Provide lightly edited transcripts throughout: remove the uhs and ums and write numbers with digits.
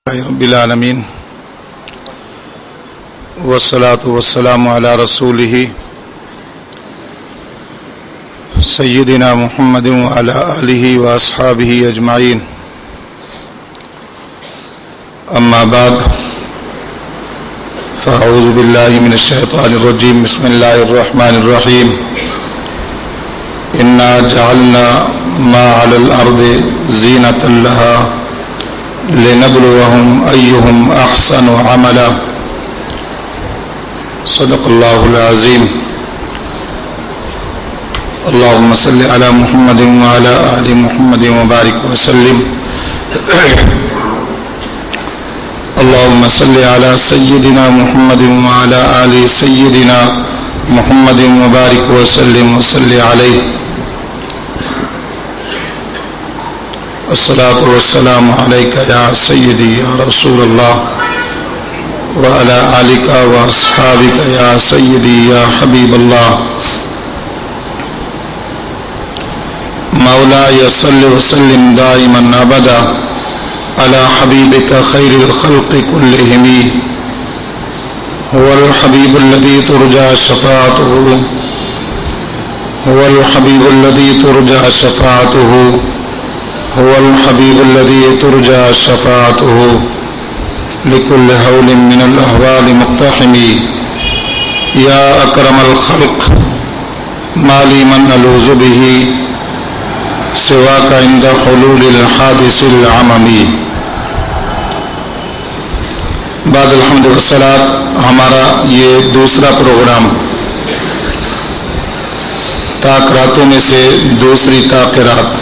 رب العالمین والصلاة والسلام علی رسولہ سیدنا محمد وعلی آلہ واصحابہ اجمعین اما بعد فاعوذ باللہ من الشیطان الرجیم بسم اللہ الرحمن الرحیم انا جعلنا ما علی الارض زینۃ لها لنبلوهم أيهم أحسن عملا صدق الله العظيم اللهم صل على محمد وعلى آل محمد وبارك وسلم اللهم صل على سيدنا محمد وعلى آل سيدنا محمد وبارك وسلم وصل عليه الصلاة والسلام عليك يا سيدي يا رسول الله وعلى آلك وأصحابك يا سيدي يا حبيب الله مولاي صل وسلم دائما أبدا على حبيبك خير الخلق كلهم هو الحبيب الذي ترجى شفاعته هو الحبيب الذي ترجى شفاعته هو الحبيب الذي ترجى شفاعته لكل هول من الأهوال مقتحم يا أكرم الخلق ما لي من ألوذ به سواك عند حلول الحادث العممي بعد الحمد والصلاة ہمارا یہ دوسرا پروگرام طاق راتوں میں سے دوسری طاق رات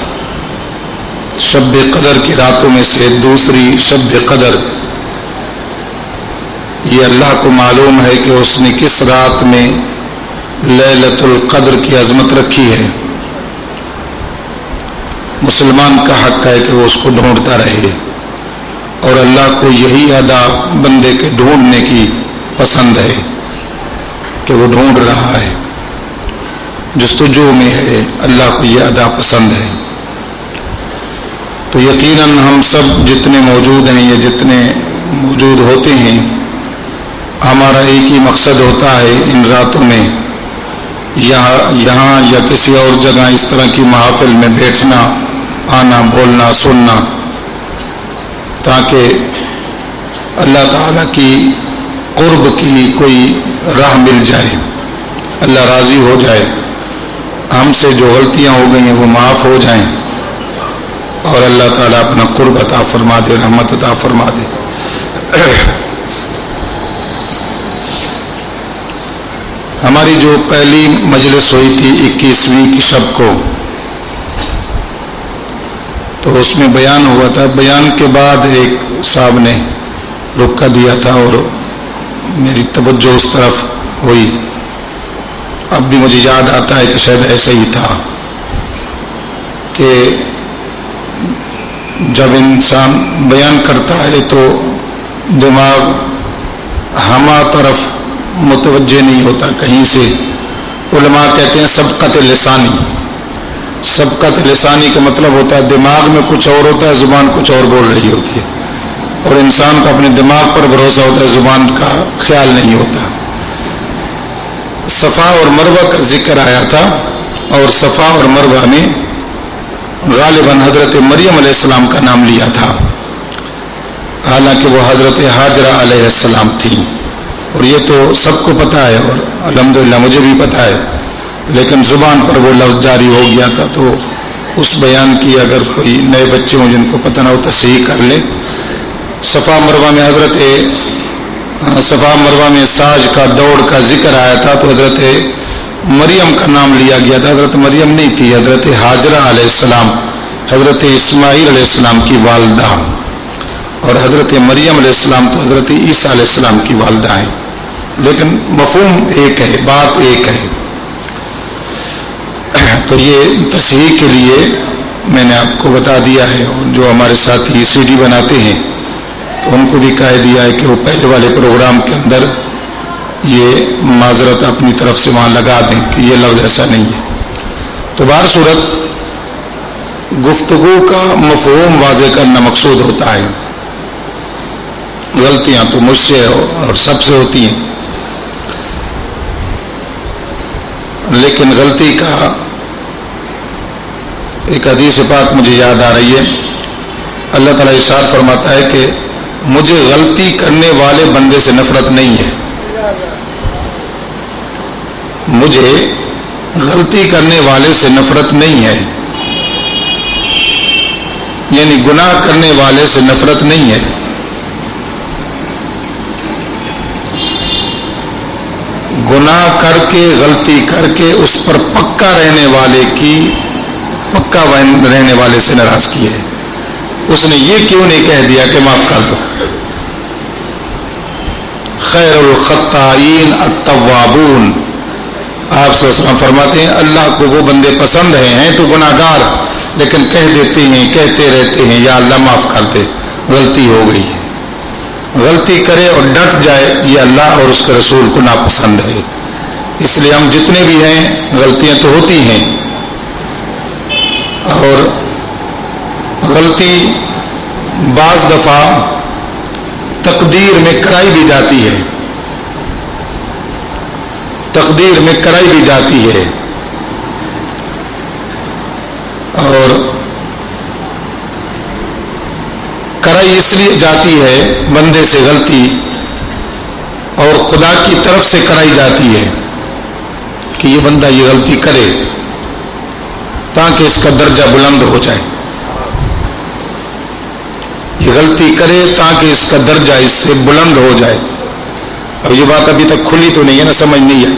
شب قدر کی راتوں میں سے دوسری شب قدر یہ اللہ کو معلوم ہے کہ اس نے کس رات میں لیلۃ القدر کی عظمت رکھی ہے. مسلمان کا حق ہے کہ وہ اس کو ڈھونڈتا رہے اور اللہ کو یہی ادا بندے کے ڈھونڈنے کی پسند ہے کہ وہ ڈھونڈ رہا ہے جستجو میں ہے. اللہ کو یہ ادا پسند ہے. تو یقیناً ہم سب جتنے موجود ہیں یا جتنے موجود ہوتے ہیں ہمارا ایک ہی مقصد ہوتا ہے ان راتوں میں یہاں یا کسی اور جگہ اس طرح کی محافل میں بیٹھنا آنا بولنا سننا تاکہ اللہ تعالیٰ کی قرب کی کوئی راہ مل جائے, اللہ راضی ہو جائے, ہم سے جو غلطیاں ہو گئی ہیں وہ معاف ہو جائیں اور اللہ تعالیٰ اپنا قرب عطا فرما دے, رحمت عطا فرما دے. ہماری جو پہلی مجلس ہوئی تھی 21ویں کی شب کو تو اس میں بیان ہوا تھا. بیان کے بعد ایک صاحب نے رکا دیا تھا اور میری توجہ اس طرف ہوئی. اب بھی مجھے یاد آتا ہے کہ شاید ایسا ہی تھا کہ جب انسان بیان کرتا ہے تو دماغ ہما طرف متوجہ نہیں ہوتا کہیں سے. علماء کہتے ہیں سبقت لسانی. سبقت لسانی کا مطلب ہوتا ہے دماغ میں کچھ اور ہوتا ہے, زبان کچھ اور بول رہی ہوتی ہے اور انسان کو اپنے دماغ پر بھروسہ ہوتا ہے, زبان کا خیال نہیں ہوتا. صفا اور مروہ کا ذکر آیا تھا اور صفا اور مروہ میں غالباً حضرت مریم علیہ السلام کا نام لیا تھا, حالانکہ وہ حضرت ہاجرہ علیہ السلام تھی. اور یہ تو سب کو پتہ ہے اور الحمدللہ مجھے بھی پتہ ہے, لیکن زبان پر وہ لفظ جاری ہو گیا تھا تو اس بیان کی اگر کوئی نئے بچے ہوں جن کو پتہ نہ ہو تصحیح کر لیں. صفا مروہ میں ساج کا دوڑ کا ذکر آیا تھا تو حضرت مریم کا نام لیا گیا تھا. حضرت مریم نہیں تھی, حضرت ہاجرہ علیہ السلام حضرت اسماعیل علیہ السلام کی والدہ, اور حضرت مریم علیہ السلام تو حضرت عیسیٰ علیہ السلام کی والدہ ہیں, لیکن مفہوم ایک ہے, بات ایک ہے. تو یہ تصحیح کے لیے میں نے آپ کو بتا دیا ہے, اور جو ہمارے ساتھی سی ڈی بناتے ہیں تو ان کو بھی کہہ دیا ہے کہ وہ پہلے والے پروگرام کے اندر یہ معذرت اپنی طرف سے وہاں لگا دیں کہ یہ لفظ ایسا نہیں ہے. تو بہر صورت گفتگو کا مفہوم واضح کرنا مقصود ہوتا ہے. غلطیاں تو مجھ سے اور سب سے ہوتی ہیں، لیکن غلطی کا ایک حدیث پاک مجھے یاد آ رہی ہے۔ اللہ تعالیٰ ارشاد فرماتا ہے کہ مجھے غلطی کرنے والے بندے سے نفرت نہیں ہے، مجھے غلطی کرنے والے سے نفرت نہیں ہے، یعنی گناہ کرنے والے سے نفرت نہیں ہے۔ گناہ کر کے، غلطی کر کے اس پر پکا رہنے والے سے ناراضگی ہے۔ اس نے یہ کیوں نہیں کہہ دیا کہ معاف کر دو؟ خیر الخطائین التوابون، آپ صلی اللہ علیہ وسلم فرماتے ہیں اللہ کو وہ بندے پسند ہیں تو گناہگار، لیکن کہہ دیتے ہیں، کہتے رہتے ہیں یا اللہ معاف کر دے، غلطی ہو گئی۔ غلطی کرے اور ڈٹ جائے یہ اللہ اور اس کے رسول کو ناپسند ہے۔ اس لیے ہم جتنے بھی ہیں غلطیاں تو ہوتی ہیں، اور غلطی بعض دفعہ تقدیر میں کرائی بھی جاتی ہے، تقدیر میں کرائی بھی جاتی ہے، اور کرائی اس لیے جاتی ہے بندے سے غلطی، اور خدا کی طرف سے کرائی جاتی ہے کہ یہ بندہ یہ غلطی کرے تاکہ اس کا درجہ بلند ہو جائے، یہ غلطی کرے تاکہ اس کا درجہ اس سے بلند ہو جائے۔ اب یہ بات ابھی تک کھلی تو نہیں ہے نا، سمجھ نہیں آئی۔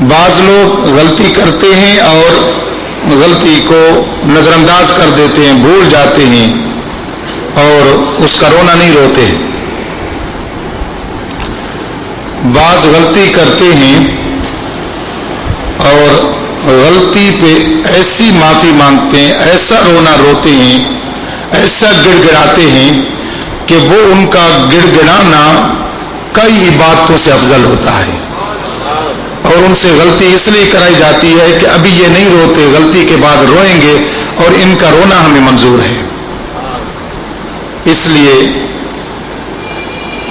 بعض لوگ غلطی کرتے ہیں اور غلطی کو نظر انداز کر دیتے ہیں، بھول جاتے ہیں اور اس کا رونا نہیں روتے۔ بعض غلطی کرتے ہیں اور غلطی پہ ایسی معافی مانگتے ہیں، ایسا رونا روتے ہیں، ایسا گڑ گڑاتے ہیں کہ وہ ان کا گڑ گڑانا کئی عبادتوں سے افضل ہوتا ہے، اور ان سے غلطی اس لیے کرائی جاتی ہے کہ ابھی یہ نہیں روتے، غلطی کے بعد روئیں گے اور ان کا رونا ہمیں منظور ہے۔ اس لیے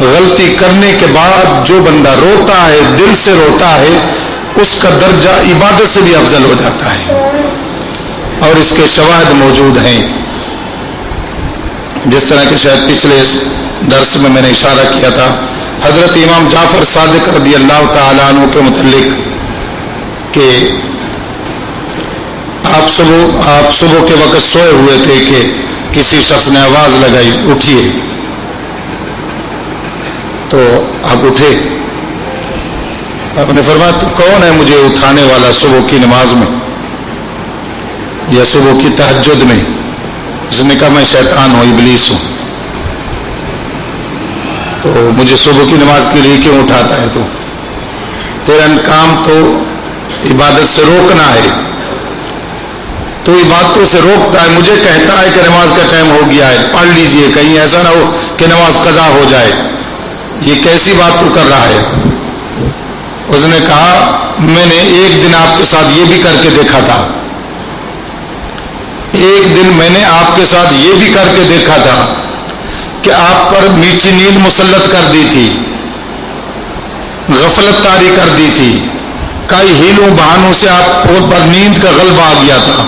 غلطی کرنے کے بعد جو بندہ روتا ہے، دل سے روتا ہے، اس کا درجہ عبادت سے بھی افضل ہو جاتا ہے، اور اس کے شواہد موجود ہیں۔ جس طرح کہ شاید پچھلے درس میں نے اشارہ کیا تھا، حضرت امام جعفر صادق رضی اللہ تعالیٰ عنہ کے متعلق کہ آپ صبح کے وقت سوئے ہوئے تھے کہ کسی شخص نے آواز لگائی اٹھیے، تو آپ اٹھے۔ آپ نے فرمایا تو کون ہے مجھے اٹھانے والا صبح کی نماز میں یا صبح کی تہجد میں؟ اس نے کہا میں شیطان ہوں، ابلیس ہوں، تو مجھے صبح کی نماز کے لیے کیوں اٹھاتا ہے؟ تو تیرا کام تو عبادت سے روکنا ہے، تو عبادتوں سے روکتا ہے، مجھے کہتا ہے کہ نماز کا ٹائم ہو گیا ہے، پڑھ لیجئے، کہیں ایسا نہ ہو کہ نماز قضا ہو جائے، یہ کیسی بات تو کر رہا ہے؟ اس نے کہا میں نے ایک دن آپ کے ساتھ یہ بھی کر کے دیکھا تھا، ایک دن میں نے آپ کے ساتھ یہ بھی کر کے دیکھا تھا کہ آپ پر میٹھی نیند مسلط کر دی تھی، غفلت طاری کر دی تھی، کئی ہیلوں بہانوں سے آپ پر نیند کا غلبہ آ گیا تھا،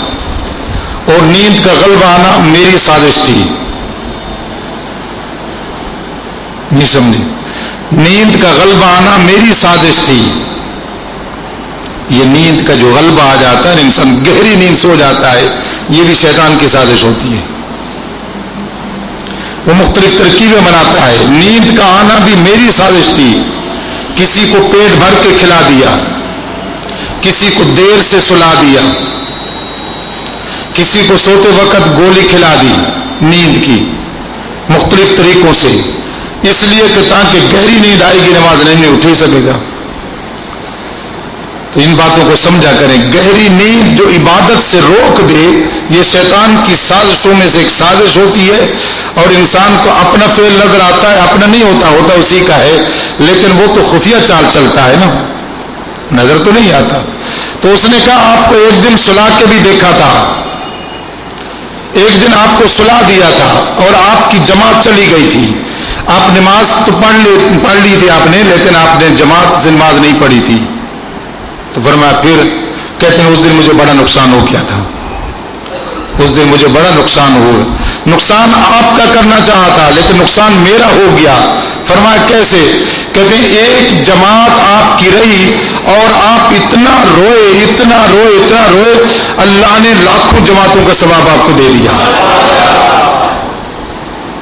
اور نیند کا غلبہ آنا میری سازش تھی۔ نہیں سمجھے؟ نیند کا غلبہ آنا میری سازش تھی۔ یہ نیند کا جو غلبہ آ جاتا ہے، انسان گہری نیند سو جاتا ہے، یہ بھی شیطان کی سازش ہوتی ہے۔ وہ مختلف ترکیبیں بناتا ہے، نیند کا آنا بھی میری سازش تھی۔ کسی کو پیٹ بھر کے کھلا دیا، کسی کو دیر سے سلا دیا، کسی کو سوتے وقت گولی کھلا دی نیند کی، مختلف طریقوں سے، اس لیے کہ تاکہ گہری نیند آئے گی نماز نہیں اٹھ ہی سکے گا۔ تو ان باتوں کو سمجھا کریں، گہری نیند جو عبادت سے روک دے، یہ شیطان کی سازشوں میں سے ایک سازش ہوتی ہے، اور انسان کو اپنا فعل نظر آتا ہے، اپنا نہیں ہوتا، ہوتا اسی کا ہے، لیکن وہ تو خفیہ چال چلتا ہے نا، نظر تو نہیں آتا۔ تو اس نے کہا آپ کو ایک دن سلا کے بھی دیکھا تھا، ایک دن آپ کو سلا دیا تھا اور آپ کی جماعت چلی گئی تھی، آپ نماز تو پڑھ لی تھی آپ نے، لیکن آپ نے جماعت سے نماز نہیں پڑھی تھی. تو فرمایا پھر کہتے ہیں اس دن مجھے بڑا نقصان ہو گیا تھا، اس دن مجھے بڑا نقصان ہوا. نقصان آپ کا کرنا چاہا تھا لیکن نقصان میرا ہو گیا. فرمایا کیسے؟ کہتے ہیں ایک جماعت آپ کی رہی اور آپ اتنا روئے اتنا روئے اتنا روئے، اللہ نے لاکھوں جماعتوں کا ثواب آپ کو دے دیا.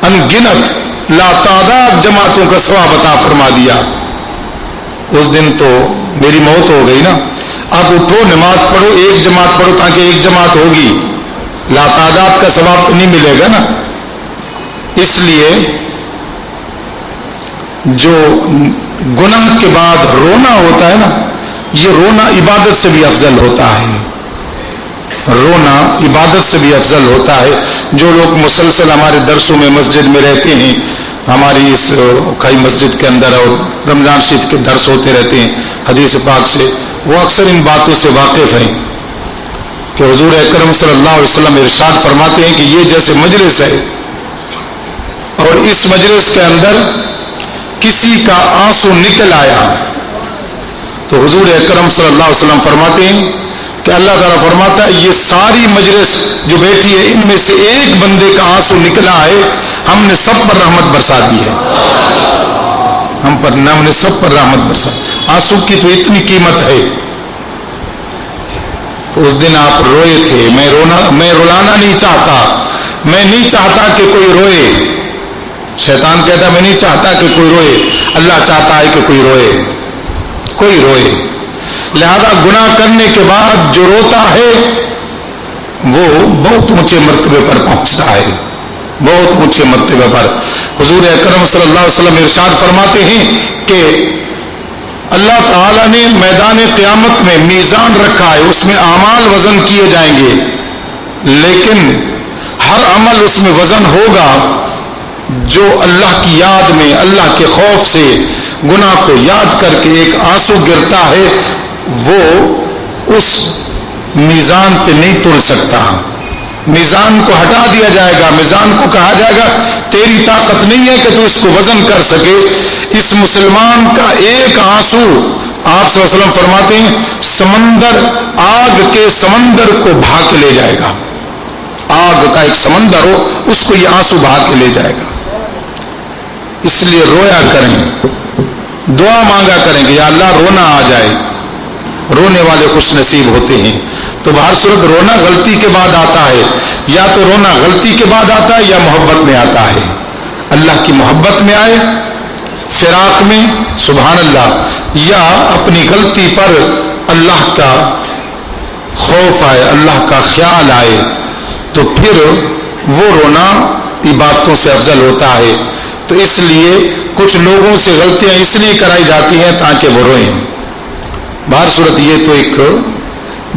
ان گنت لا تعداد جماعتوں کا ثواب عطا فرما دیا. اس دن تو میری موت ہو گئی نا. اب اٹھو نماز پڑھو، ایک جماعت پڑھو تاکہ ایک جماعت ہوگی، لا تعداد کا ثواب تو نہیں ملے گا نا. اس لیے جو گناہ کے بعد رونا ہوتا ہے نا، یہ رونا عبادت سے بھی افضل ہوتا ہے. رونا عبادت سے بھی افضل ہوتا ہے. جو لوگ مسلسل ہمارے درسوں میں مسجد میں رہتے ہیں، ہماری اس کئی مسجد کے اندر اور رمضان شریف کے درس ہوتے رہتے ہیں حدیث پاک سے، وہ اکثر ان باتوں سے واقف ہیں کہ حضور اکرم صلی اللہ علیہ وسلم ارشاد فرماتے ہیں کہ یہ جیسے مجلس ہے اور اس مجلس کے اندر کسی کا آنسو نکل آیا تو حضور اکرم صلی اللہ علیہ وسلم فرماتے ہیں کہ اللہ تعالیٰ فرماتا ہے یہ ساری مجلس جو بیٹھی ہے ان میں سے ایک بندے کا آنسو نکلا ہے، ہم نے سب پر رحمت برسا دی ہے. ہم نے سب پر رحمت برسا. آنسو کی تو اتنی قیمت ہے. تو اس دن آپ روئے تھے. میں رلانا نہیں چاہتا، میں نہیں چاہتا کہ کوئی روئے. شیطان کہتا ہے میں نہیں چاہتا کہ کوئی روئے، اللہ چاہتا ہے کہ کوئی روئے. لہذا گناہ کرنے کے بعد جو روتا ہے وہ بہت اونچے مرتبے پر پہنچتا ہے، بہت اونچے مرتبے پر. حضور اکرم صلی اللہ علیہ وسلم ارشاد فرماتے ہیں کہ اللہ تعالیٰ نے میدان قیامت میں میزان رکھا ہے، اس میں اعمال وزن کیے جائیں گے، لیکن ہر عمل اس میں وزن ہوگا جو اللہ کی یاد میں، اللہ کے خوف سے گناہ کو یاد کر کے ایک آنسو گرتا ہے، وہ اس میزان پہ نہیں تل سکتا. میزان کو ہٹا دیا جائے گا، میزان کو کہا جائے گا تیری طاقت نہیں ہے کہ تو اس کو وزن کر سکے. اس مسلمان کا ایک آنسو، آپ صلی اللہ علیہ وسلم فرماتے ہیں سمندر، آگ کے سمندر کو بہا کے لے جائے گا. آگ کا ایک سمندر ہو اس کو یہ آنسو بہا کے لے جائے گا. اس لیے رویا کریں، دعا مانگا کریں کہ یا اللہ رونا آ جائے. رونے والے خوش نصیب ہوتے ہیں. تو بہر صورت رونا غلطی کے بعد آتا ہے، یا تو رونا غلطی کے بعد آتا ہے یا محبت میں آتا ہے. اللہ کی محبت میں آئے، فراق میں سبحان اللہ، یا اپنی غلطی پر اللہ کا خوف آئے، اللہ کا خیال آئے، تو پھر وہ رونا عبادتوں سے افضل ہوتا ہے. تو اس لیے کچھ لوگوں سے غلطیاں اس لیے کرائی جاتی ہیں تاکہ وہ روئیں. بہر صورت یہ تو ایک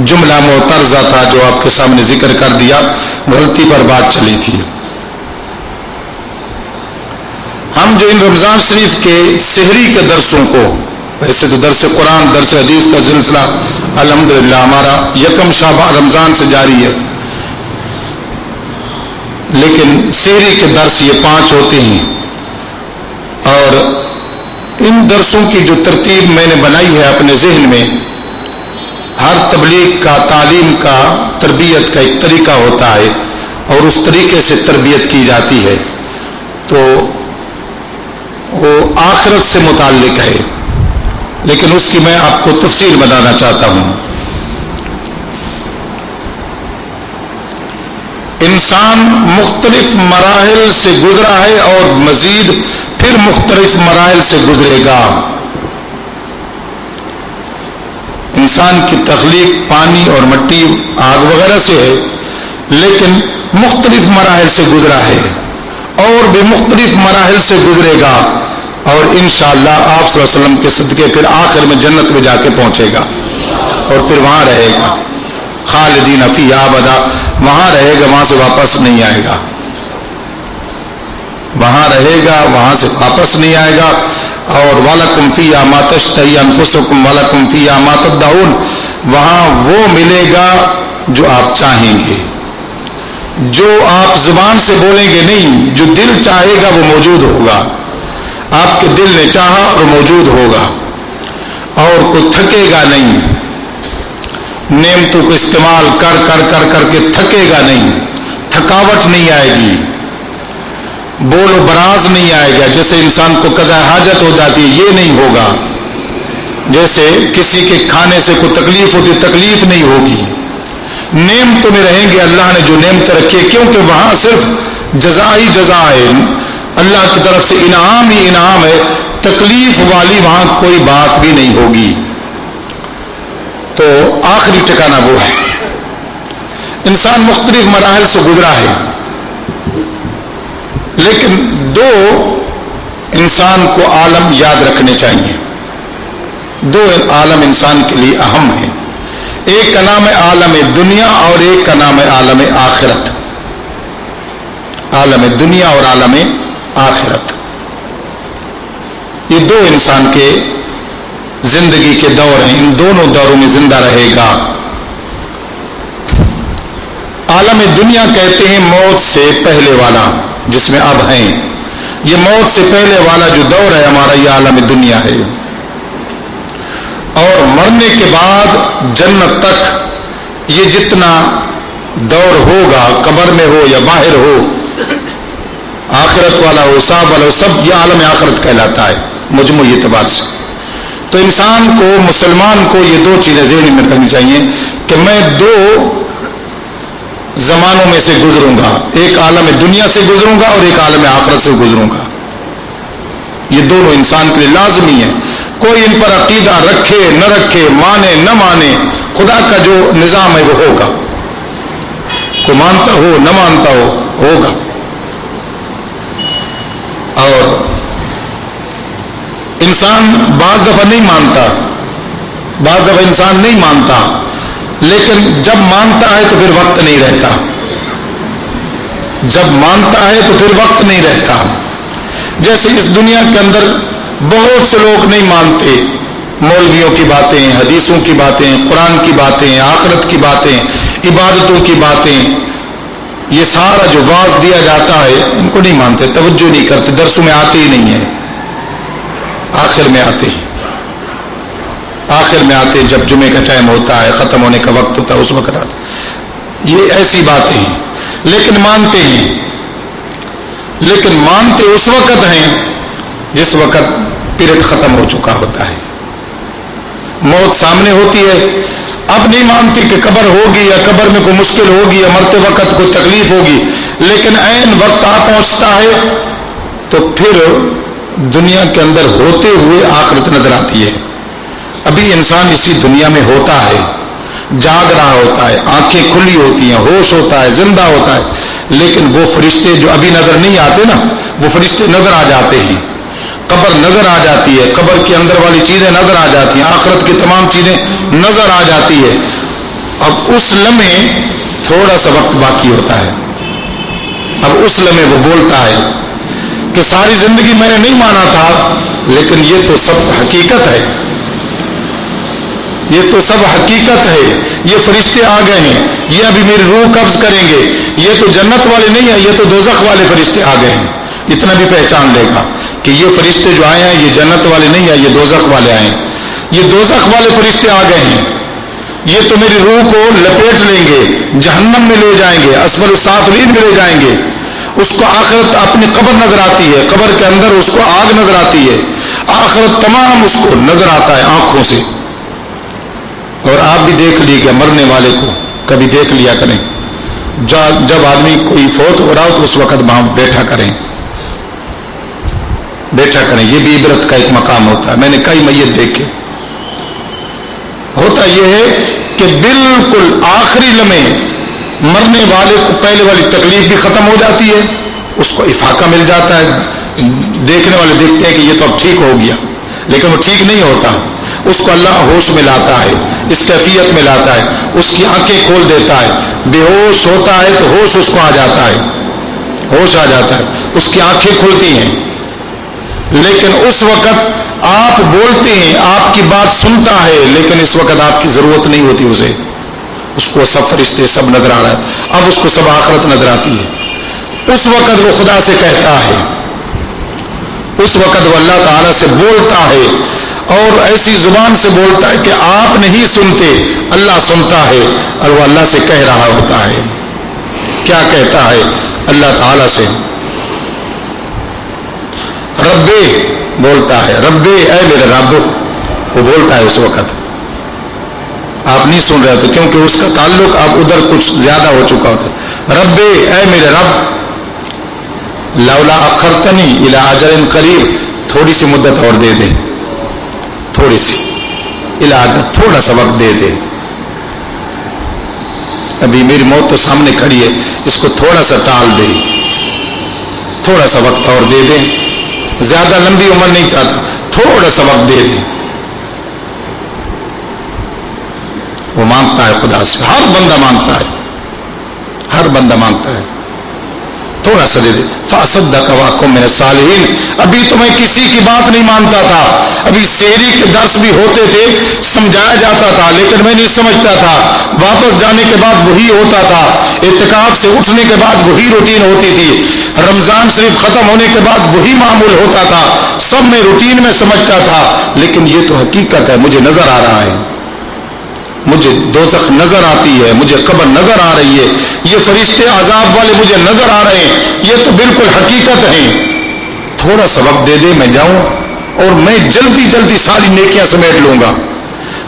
جملہ معترضہ تھا جو آپ کے سامنے ذکر کر دیا، غلطی پر بات چلی تھی. ہم جو ان رمضان شریف کے سحری کے درسوں کو، ویسے تو درس قرآن درس حدیث کا سلسلہ الحمدللہ ہمارا یکم شعبان رمضان سے جاری ہے، لیکن سحری کے درس یہ 5 ہوتے ہیں. اور ان درسوں کی جو ترتیب میں نے بنائی ہے اپنے ذہن میں، ہر تبلیغ کا، تعلیم کا، تربیت کا ایک طریقہ ہوتا ہے اور اس طریقے سے تربیت کی جاتی ہے. تو وہ آخرت سے متعلق ہے، لیکن اس کی میں آپ کو تفصیل بتانا چاہتا ہوں. انسان مختلف مراحل سے گزرا ہے اور مزید پھر مختلف مراحل سے گزرے گا. انسان کی تخلیق پانی اور مٹی، آگ وغیرہ سے ہے، لیکن مختلف مراحل سے گزرا ہے اور بھی مختلف مراحل سے گزرے گا. اور انشاءاللہ آپ صلی اللہ علیہ وسلم کے صدقے پھر آخر میں جنت میں جا کے پہنچے گا اور پھر وہاں رہے گا خالدین فیہا ابدا. وہاں رہے گا، وہاں سے واپس نہیں آئے گا. وہاں رہے گا، وہاں سے واپس نہیں آئے گا. اور وَلَكُمْ فِيهَا مَا تَشْتَهِي أَنفُسُكُمْ وَلَكُمْ فِيهَا مَا تَدَّعُونَ. وہاں وہ ملے گا جو آپ چاہیں گے. جو آپ زبان سے بولیں گے نہیں، جو دل چاہے گا وہ موجود ہوگا. آپ کے دل نے چاہا اور موجود ہوگا، اور کوئی تھکے گا نہیں. نعمتوں کو استعمال کر کر کر کر کے تھکے گا نہیں، تھکاوٹ نہیں آئے گی، بول و براز نہیں آئے گا. جیسے انسان کو قضاء حاجت ہو جاتی ہے یہ نہیں ہوگا، جیسے کسی کے کھانے سے کوئی تکلیف ہوتی تکلیف نہیں ہوگی. نعمتوں میں رہیں گے. اللہ نے جو نعمتیں رکھی ہے، کیونکہ وہاں صرف جزا ہی جزا ہے، اللہ کی طرف سے انعام ہی انعام ہے، تکلیف والی وہاں کوئی بات بھی نہیں ہوگی. تو آخری ٹھکانہ وہ ہے. انسان مختلف مراحل سے گزرا ہے، لیکن دو انسان کو عالم یاد رکھنے چاہیے. دو عالم انسان کے لیے اہم ہیں. ایک کا نام ہے عالم دنیا اور ایک کا نام ہے عالم آخرت. عالم دنیا اور عالم آخرت، یہ دو انسان کے زندگی کے دور ہیں. ان دونوں دوروں میں زندہ رہے گا. عالم دنیا کہتے ہیں موت سے پہلے والا جس میں اب ہیں. یہ موت سے پہلے والا جو دور ہے ہمارا، یہ عالم دنیا ہے. اور مرنے کے بعد جنت تک یہ جتنا دور ہوگا، قبر میں ہو یا باہر ہو، آخرت والا ہو، حساب والا ہو، سب یہ عالم آخرت کہلاتا ہے مجموعی اعتبار سے. تو انسان کو، مسلمان کو یہ دو چیزیں ذہن میں رکھنی چاہیے کہ میں دو زمانوں میں سے گزروں گا. ایک عالم دنیا سے گزروں گا اور ایک عالم آخرت سے گزروں گا. یہ دونوں انسان کے لیے لازمی ہے. کوئی ان پر عقیدہ رکھے نہ رکھے، مانے نہ مانے، خدا کا جو نظام ہے وہ ہوگا. کوئی مانتا ہو نہ مانتا ہو، ہوگا. اور انسان بعض دفعہ نہیں مانتا، بعض دفعہ انسان نہیں مانتا، لیکن جب مانتا ہے تو پھر وقت نہیں رہتا. جب مانتا ہے تو پھر وقت نہیں رہتا. جیسے اس دنیا کے اندر بہت سے لوگ نہیں مانتے مولویوں کی باتیں، حدیثوں کی باتیں، قرآن کی باتیں، آخرت کی باتیں، عبادتوں کی باتیں. یہ سارا جو واعظ دیا جاتا ہے ان کو نہیں مانتے، توجہ نہیں کرتے، درسوں میں آتے ہی نہیں ہیں. آخر میں آتے ہیں، آخر میں آتے ہیں جب جمعے کا ٹائم ہوتا ہے، ختم ہونے کا وقت ہوتا ہے، اس وقت آتے. یہ ایسی باتیں ہیں، لیکن مانتے ہیں. لیکن مانتے اس وقت ہیں جس وقت پیریڈ ختم ہو چکا ہوتا ہے، موت سامنے ہوتی ہے. اب نہیں مانتی کہ قبر ہوگی یا قبر میں کوئی مشکل ہوگی یا مرتے وقت کوئی تکلیف ہوگی، لیکن عین وقت آ پہنچتا ہے تو پھر دنیا کے اندر ہوتے ہوئے آخرت نظر آتی ہے. ابھی انسان اسی دنیا میں ہوتا ہے، جاگ رہا ہوتا ہے، آنکھیں کھلی ہوتی ہیں، ہوش ہوتا ہے، زندہ ہوتا ہے، لیکن وہ فرشتے جو ابھی نظر نہیں آتے نا، وہ فرشتے نظر آ جاتے ہیں. قبر نظر آ جاتی ہے، قبر کے اندر والی چیزیں نظر آ جاتی ہیں، آخرت کی تمام چیزیں نظر آ جاتی ہے. اب اس لمحے تھوڑا سا وقت باقی ہوتا ہے. اب اس لمحے وہ بولتا ہے کہ ساری زندگی میں نے نہیں مانا تھا، لیکن یہ تو سب حقیقت ہے، یہ تو سب حقیقت ہے. یہ فرشتے آ گئے ہیں، یہ ابھی میری روح قبض کریں گے. یہ تو جنت والے نہیں ہیں، یہ تو دوزخ والے فرشتے آ گئے ہیں. اتنا بھی پہچان لے گا کہ یہ فرشتے جو آئے ہیں یہ جنت والے نہیں ہیں، یہ دوزخ والے آئے ہیں. یہ دوزخ والے فرشتے آ گئے ہیں، یہ تو میری روح کو لپیٹ لیں گے، جہنم میں لے جائیں گے، اسفل السافلین میں لے جائیں گے. اس کو آخرت اپنی قبر نظر آتی ہے، قبر کے اندر اس کو آگ نظر آتی ہے، آخرت تمام اس کو نظر آتا ہے آنکھوں سے. اور آپ بھی دیکھ لیجیے، مرنے والے کو کبھی دیکھ لیا کریں. جب آدمی کوئی فوت ہو رہا ہو تو اس وقت وہاں بیٹھا کریں، بیٹھا کریں. یہ بھی عبرت کا ایک مقام ہوتا ہے. میں نے کئی میت دیکھے. ہوتا یہ ہے کہ بالکل آخری لمحے مرنے والے کو پہلے والی تکلیف بھی ختم ہو جاتی ہے، اس کو افاقہ مل جاتا ہے. دیکھنے والے دیکھتے ہیں کہ یہ تو اب ٹھیک ہو گیا، لیکن وہ ٹھیک نہیں ہوتا. اس کو اللہ ہوش میں لاتا ہے، اس کیفیت میں لاتا ہے، اس کی آنکھیں کھول دیتا ہے. بے ہوش ہوتا ہے تو ہوش اس کو آ جاتا ہے، ہوش آ جاتا ہے، اس کی آنکھیں کھلتی ہیں. لیکن اس وقت آپ بولتے ہیں، آپ کی بات سنتا ہے، لیکن اس وقت آپ کی ضرورت نہیں ہوتی اسے. اس کو سب فرشتے سب نظر آ رہا ہے، اب اس کو سب آخرت نظر آتی ہے. اس وقت وہ خدا سے کہتا ہے، اس وقت وہ اللہ تعالیٰ سے بولتا ہے، اور ایسی زبان سے بولتا ہے کہ آپ نہیں سنتے، اللہ سنتا ہے، اور وہ اللہ سے کہہ رہا ہوتا ہے. کیا کہتا ہے اللہ تعالیٰ سے؟ ربے بولتا ہے، ربے اے میرے رب، وہ بولتا ہے اس وقت. آپ نہیں سن رہے تھے کیونکہ اس کا تعلق اب ادھر کچھ زیادہ ہو چکا ہوتا. ربے اے میرے رب، لولا اخرتنی الی اجل قریب، تھوڑی سی مدت اور دے دے، تھوڑی سی الی اجل، تھوڑا سا وقت دے دے. ابھی میری موت تو سامنے کھڑی ہے، اس کو تھوڑا سا ٹال دے، تھوڑا سا وقت اور دے دے. زیادہ لمبی عمر نہیں چاہتا، تھوڑا سا وقت دے دے. وہ مانگتا ہے خدا سے، ہر بندہ مانگتا ہے، ہر بندہ مانگتا ہے، تھوڑا سا دے دے. فاصدق واکن من الصالحین. ابھی تو میں کسی کی بات نہیں مانتا تھا، ابھی سحری کے درس بھی ہوتے تھے، سمجھایا جاتا تھا، لیکن میں نہیں سمجھتا تھا. واپس جانے کے بعد وہی ہوتا تھا، اعتکاف سے اٹھنے کے بعد وہی روٹین ہوتی تھی، رمضان شریف ختم ہونے کے بعد وہی معمول ہوتا تھا، سب میں روٹین میں سمجھتا تھا. لیکن یہ تو حقیقت ہے، مجھے نظر آ رہا ہے، مجھے دوزخ نظر آتی ہے، مجھے قبر نظر آ رہی ہے، یہ فرشتے عذاب والے مجھے نظر آ رہے ہیں، یہ تو بالکل حقیقت ہے. تھوڑا سا وقت دے دے، میں جاؤں اور میں جلدی جلدی ساری نیکیاں سمیٹ لوں گا،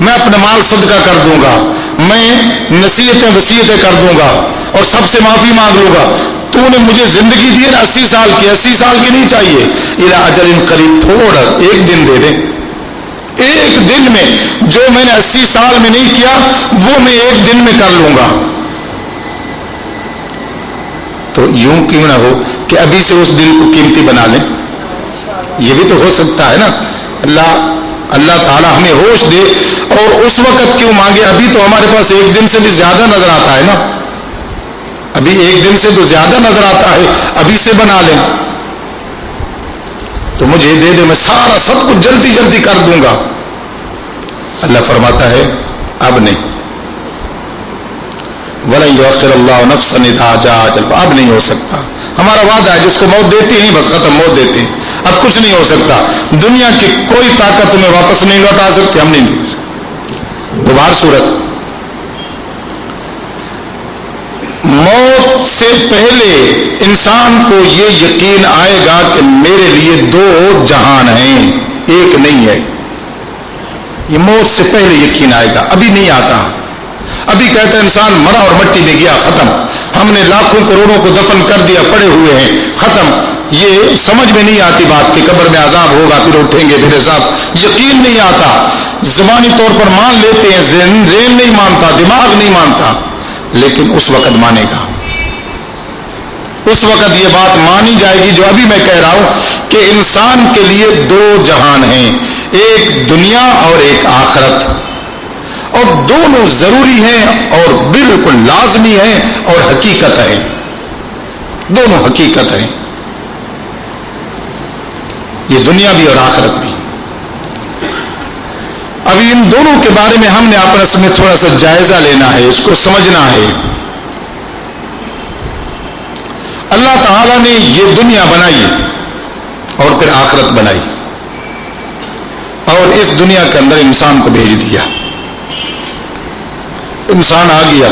میں اپنا مال صدقہ کر دوں گا، میں نصیحتیں وصیتیں کر دوں گا اور سب سے معافی مانگ لوں گا. تو نے مجھے زندگی دی ہے نا 80 سال کی، 80 سال کی نہیں چاہیے، الی اجل قریب، تھوڑا ایک دن دے دے. ایک دن میں جو میں نے 80 سال میں نہیں کیا وہ میں ایک دن میں کر لوں گا. تو یوں کیوں نہ ہو کہ ابھی سے اس دن کو قیمتی بنا لیں، یہ بھی تو ہو سکتا ہے نا. اللہ تعالیٰ ہمیں ہوش دے. اور اس وقت کیوں مانگے؟ ابھی تو ہمارے پاس ایک دن سے بھی زیادہ نظر آتا ہے نا، ابھی ایک دن سے تو زیادہ نظر آتا ہے، ابھی سے بنا لیں. تو مجھے دے دے، میں سارا سب کچھ جلدی جلدی کر دوں گا. اللہ فرماتا ہے اب نہیں. وَلَن يُؤَخِّرَ اللَّهُ نَفْسًا إِذَا جَاءَ أَجَلُهَا. اب نہیں ہو سکتا. ہمارا وعدہ ہے، جس کو موت دیتے ہیں بس ختم، موت دیتے ہیں، اب کچھ نہیں ہو سکتا. دنیا کی کوئی طاقت تمہیں واپس نہیں لوٹا سکتی، ہم نہیں دے سکتے. دوبارہ صورت، موت سے پہلے انسان کو یہ یقین آئے گا کہ میرے لیے دو جہان ہیں، ایک نہیں ہے. یہ موت سے پہلے یقین آئے گا، ابھی نہیں آتا. ابھی کہتا ہے انسان مرا اور مٹی میں گیا، ختم. ہم نے لاکھوں کروڑوں کو دفن کر دیا، پڑے ہوئے ہیں، ختم. یہ سمجھ میں نہیں آتی بات کہ قبر میں عذاب ہوگا، پھر اٹھیں گے، پھر حساب. یقین نہیں آتا. زبانی طور پر مان لیتے ہیں، ذہن نہیں مانتا، دماغ نہیں مانتا، لیکن اس وقت مانے گا. اس وقت یہ بات مانی جائے گی جو ابھی میں کہہ رہا ہوں کہ انسان کے لیے دو جہان ہیں، ایک دنیا اور ایک آخرت، اور دونوں ضروری ہیں اور بالکل لازمی ہیں اور حقیقت ہے. دونوں حقیقت ہیں، یہ دنیا بھی اور آخرت بھی. ابھی ان دونوں کے بارے میں ہم نے آپس میں تھوڑا سا جائزہ لینا ہے، اس کو سمجھنا ہے. اللہ تعالیٰ نے یہ دنیا بنائی اور پھر آخرت بنائی، اور اس دنیا کے اندر انسان کو بھیج دیا. انسان آ گیا.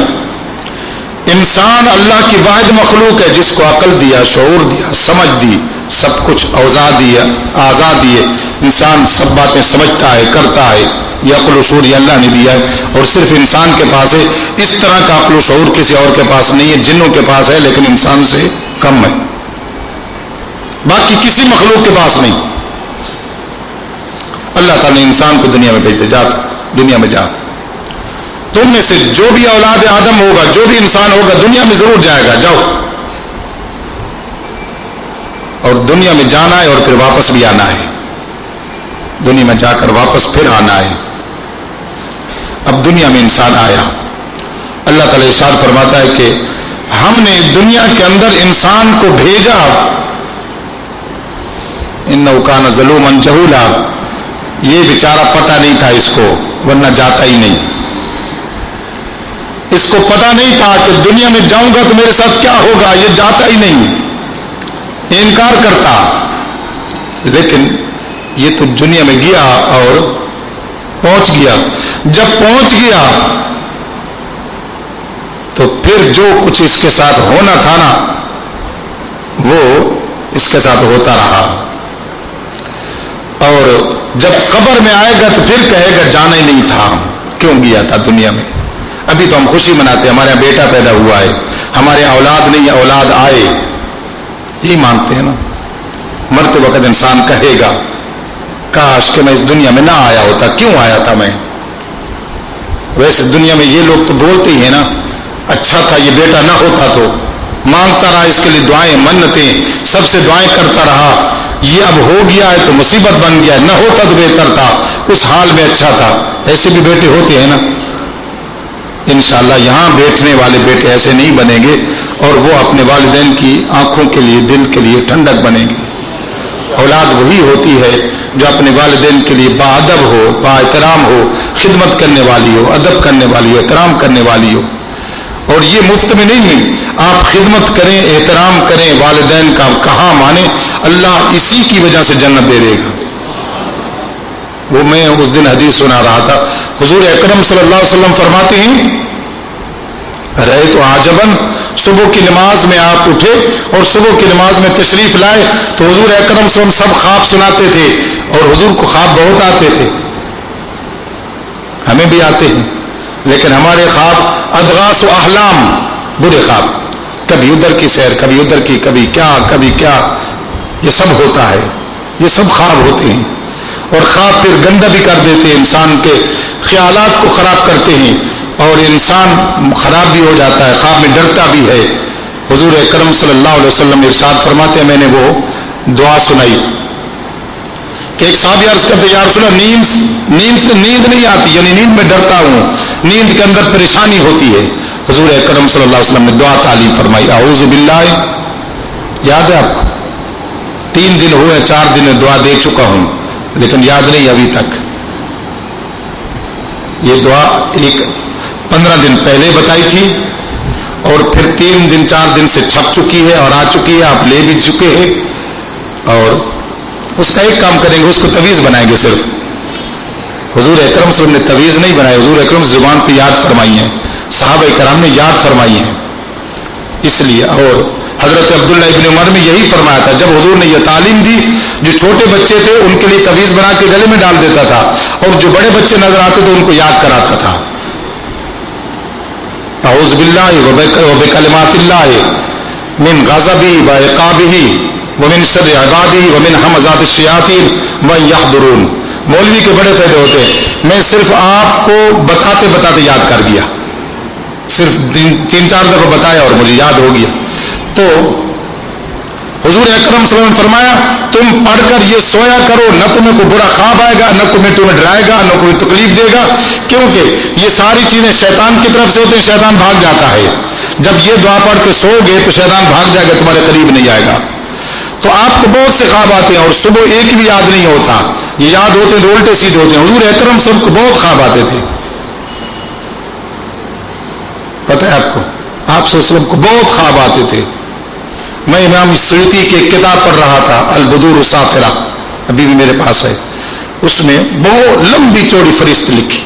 انسان اللہ کی واحد مخلوق ہے جس کو عقل دیا، شعور دیا، سمجھ دی، سب کچھ آزاد دیے. انسان سب باتیں سمجھتا ہے، کرتا ہے. یہ عقل و شعور یہ اللہ نے دیا ہے، اور صرف انسان کے پاس ہے. اس طرح کا عقل و شعور کسی اور کے پاس نہیں ہے. جنوں کے پاس ہے لیکن انسان سے کم ہے، باقی کسی مخلوق کے پاس نہیں. اللہ تعالیٰ نے انسان کو دنیا میں بھیجتے، جا دنیا میں جا، تم میں سے جو بھی اولاد آدم ہوگا، جو بھی انسان ہوگا دنیا میں ضرور جائے گا، جاؤ. اور دنیا میں جانا ہے اور پھر واپس بھی آنا ہے. دنیا میں جا کر واپس پھر آنا ہے. اب دنیا میں انسان آیا. اللہ تعالیٰ ارشاد فرماتا ہے کہ ہم نے دنیا کے اندر انسان کو بھیجا، انہ کان ظلوما جہولا. یہ بیچارہ پتہ نہیں تھا اس کو، ورنہ جاتا ہی نہیں. اس کو پتا نہیں تھا کہ دنیا میں جاؤں گا تو میرے ساتھ کیا ہوگا، یہ جاتا ہی نہیں، انکار کرتا، لیکن یہ تو دنیا میں گیا اور پہنچ گیا۔ جب پہنچ گیا تو پھر جو کچھ اس کے ساتھ ہونا تھا نا وہ اس کے ساتھ ہوتا رہا، اور جب قبر میں آئے گا تو پھر کہے گا جانا ہی نہیں تھا، کیوں گیا تھا دنیا میں۔ ابھی تو ہم خوشی مناتے ہیں ہمارے یہاں بیٹا پیدا ہوا ہے، ہمارے اولاد نہیں اولاد آئے، یہی مانتے ہیں نا۔ مرتے وقت انسان کہے گا کاش کہ میں اس دنیا میں نہ آیا ہوتا، کیوں آیا تھا میں۔ ویسے دنیا میں یہ لوگ تو بولتے ہی ہیں نا، اچھا تھا یہ بیٹا نہ ہوتا تو، مانگتا رہا اس کے لیے دعائیں منتیں، سب سے دعائیں کرتا رہا، یہ اب ہو گیا ہے تو مصیبت بن گیا ہے، نہ ہوتا تو بہتر تھا، اس حال میں اچھا تھا۔ ایسے بھی بیٹے ہوتے ہیں نا۔ انشاءاللہ یہاں بیٹھنے والے بیٹے ایسے نہیں بنیں گے، اور وہ اپنے والدین کی آنکھوں کے لیے دل کے لیے ٹھنڈک بنے گی۔ اولاد وہی ہوتی ہے جو اپنے والدین کے لیے باادب ہو، با احترام ہو، خدمت کرنے والی ہو، ادب کرنے والی ہو، احترام کرنے والی ہو۔ اور یہ مفت میں نہیں ہے، آپ خدمت کریں، احترام کریں، والدین کا کہا مانیں، اللہ اسی کی وجہ سے جنت دے دے گا۔ وہ میں اس دن حدیث سنا رہا تھا، حضور اکرم صلی اللہ علیہ وسلم فرماتے ہیں رہے تو عجباً، صبح کی نماز میں آپ اٹھے اور صبح کی نماز میں تشریف لائے تو حضور اکرم صلی اللہ علیہ وسلم سب خواب سناتے تھے، اور حضور کو خواب بہت آتے تھے، ہمیں بھی آتے ہیں، لیکن ہمارے خواب ادغاث و احلام، برے خواب، کبھی ادھر کی سیر، کبھی ادھر کی، کبھی کیا، یہ سب ہوتا ہے، یہ سب خواب ہوتے ہیں، اور خواب پھر گندہ بھی کر دیتے ہیں، انسان کے خیالات کو خراب کرتے ہیں، اور انسان خراب بھی ہو جاتا ہے، خواب میں ڈرتا بھی ہے۔ حضور اکرم صلی اللہ علیہ وسلم ارشاد فرماتے ہیں، میں نے وہ دعا سنائی کہ ایک صحابی عرض کرتے یا رسول اللہ نیند نہیں آتی، یعنی نیند میں ڈرتا ہوں، نیند کے اندر پریشانی ہوتی ہے۔ حضور اکرم صلی اللہ علیہ وسلم نے دعا تعلیم فرمائی، اعوذ باللہ، یاد ہے آپ کو؟ 3 دن ہوئے، 4 دن میں دعا دے چکا ہوں لیکن یاد نہیں ابھی تک۔ یہ دعا 15 دن پہلے بتائی تھی، اور پھر 3 دن 4 دن سے چھپ چکی ہے اور آ چکی ہے، آپ لے بھی چکے ہیں، اور اس کا ایک کام کریں گے، اس کو تعویذ بنائیں گے صرف۔ حضور اکرم صلی اللہ علیہ وسلم نے تعویذ نہیں بنائی، حضور اکرم زبان پہ یاد فرمائی ہیں، صحابہ کرام نے یاد فرمائی ہیں، اس لیے۔ اور حضرت عبداللہ ابن عمر میں یہی فرمایا تھا، جب حضور نے یہ تعلیم دی، جو چھوٹے بچے تھے ان کے لیے تعویذ بنا کے گلے میں ڈال دیتا تھا، اور جو بڑے بچے نظر آتے تھے ان کو یاد کراتا تھا، اعوذ باللہ وبکلمات اللہ من غضبہ وعقابہ ومن شر عبادہ ومن ہمزات الشیاطین وان یحضرون۔ مولوی کے بڑے فائدے ہوتے ہیں، میں صرف آپ کو بتاتے بتاتے یاد کر گیا، صرف 3-4 دفعہ بتایا اور مجھے یاد ہو گیا۔ تو حضور اکرم صلی اللہ علیہ وسلم نے فرمایا تم پڑھ کر یہ سویا کرو، نہ تمہیں کوئی برا خواب آئے گا، نہ کوئی تمہیں ڈرائے گا، نہ کوئی تکلیف دے گا، کیونکہ یہ ساری چیزیں شیطان کی طرف سے ہوتی ہیں، شیطان بھاگ جاتا ہے۔ جب یہ دعا پڑھ کے سو گے تو شیطان بھاگ جائے گا، تمہارے قریب نہیں آئے گا۔ تو آپ کو بہت سے خواب آتے ہیں اور صبح ایک بھی یاد نہیں ہوتا، یہ یاد ہوتے ہیں تو الٹے سیدھے ہوتے ہیں۔ حضور اکرم سب کو بہت خواب آتے تھے، پتہ ہے آپ کو، آپ صلی اللہ علیہ وسلم کو بہت خواب آتے تھے۔ میں امام سیوطی کی ایک کتاب پڑھ رہا تھا، البدور الصافرہ، ابھی بھی میرے پاس ہے، اس میں بہت لمبی چوڑی فہرست لکھی،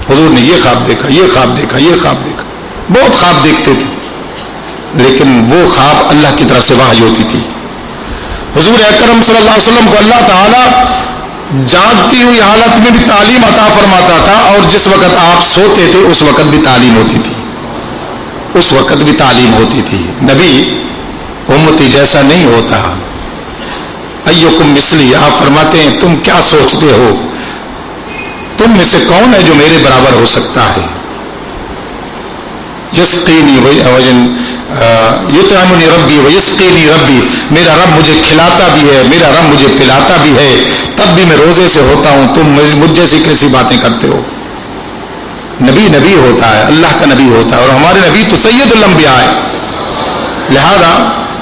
حضور نے یہ خواب دیکھا، یہ خواب دیکھا، یہ خواب دیکھا، بہت خواب دیکھتے تھے، لیکن وہ خواب اللہ کی طرف سے وحی ہوتی تھی۔ حضور اکرم صلی اللہ علیہ وسلم کو اللہ تعالی جاگتی ہوئی حالت میں بھی تعلیم عطا فرماتا تھا، اور جس وقت آپ سوتے تھے اس وقت بھی تعلیم ہوتی تھی، اس وقت بھی تعلیم ہوتی تھی۔ نبی امتی جیسا نہیں ہوتا، ایکم مثلی، آپ فرماتے ہیں تم کیا سوچتے ہو، تم میں سے کون ہے جو میرے برابر ہو سکتا ہے؟ یسقینی یطعمنی ربی ویسقینی ربی، میرا رب مجھے کھلاتا بھی ہے، میرا رب مجھے پلاتا بھی ہے، تب بھی میں روزے سے ہوتا ہوں، تم مجھ جیسی کیسی باتیں کرتے ہو؟ نبی نبی ہوتا ہے، اللہ کا نبی ہوتا ہے، اور ہمارے نبی تو سید الانبیاء ہے، لہذا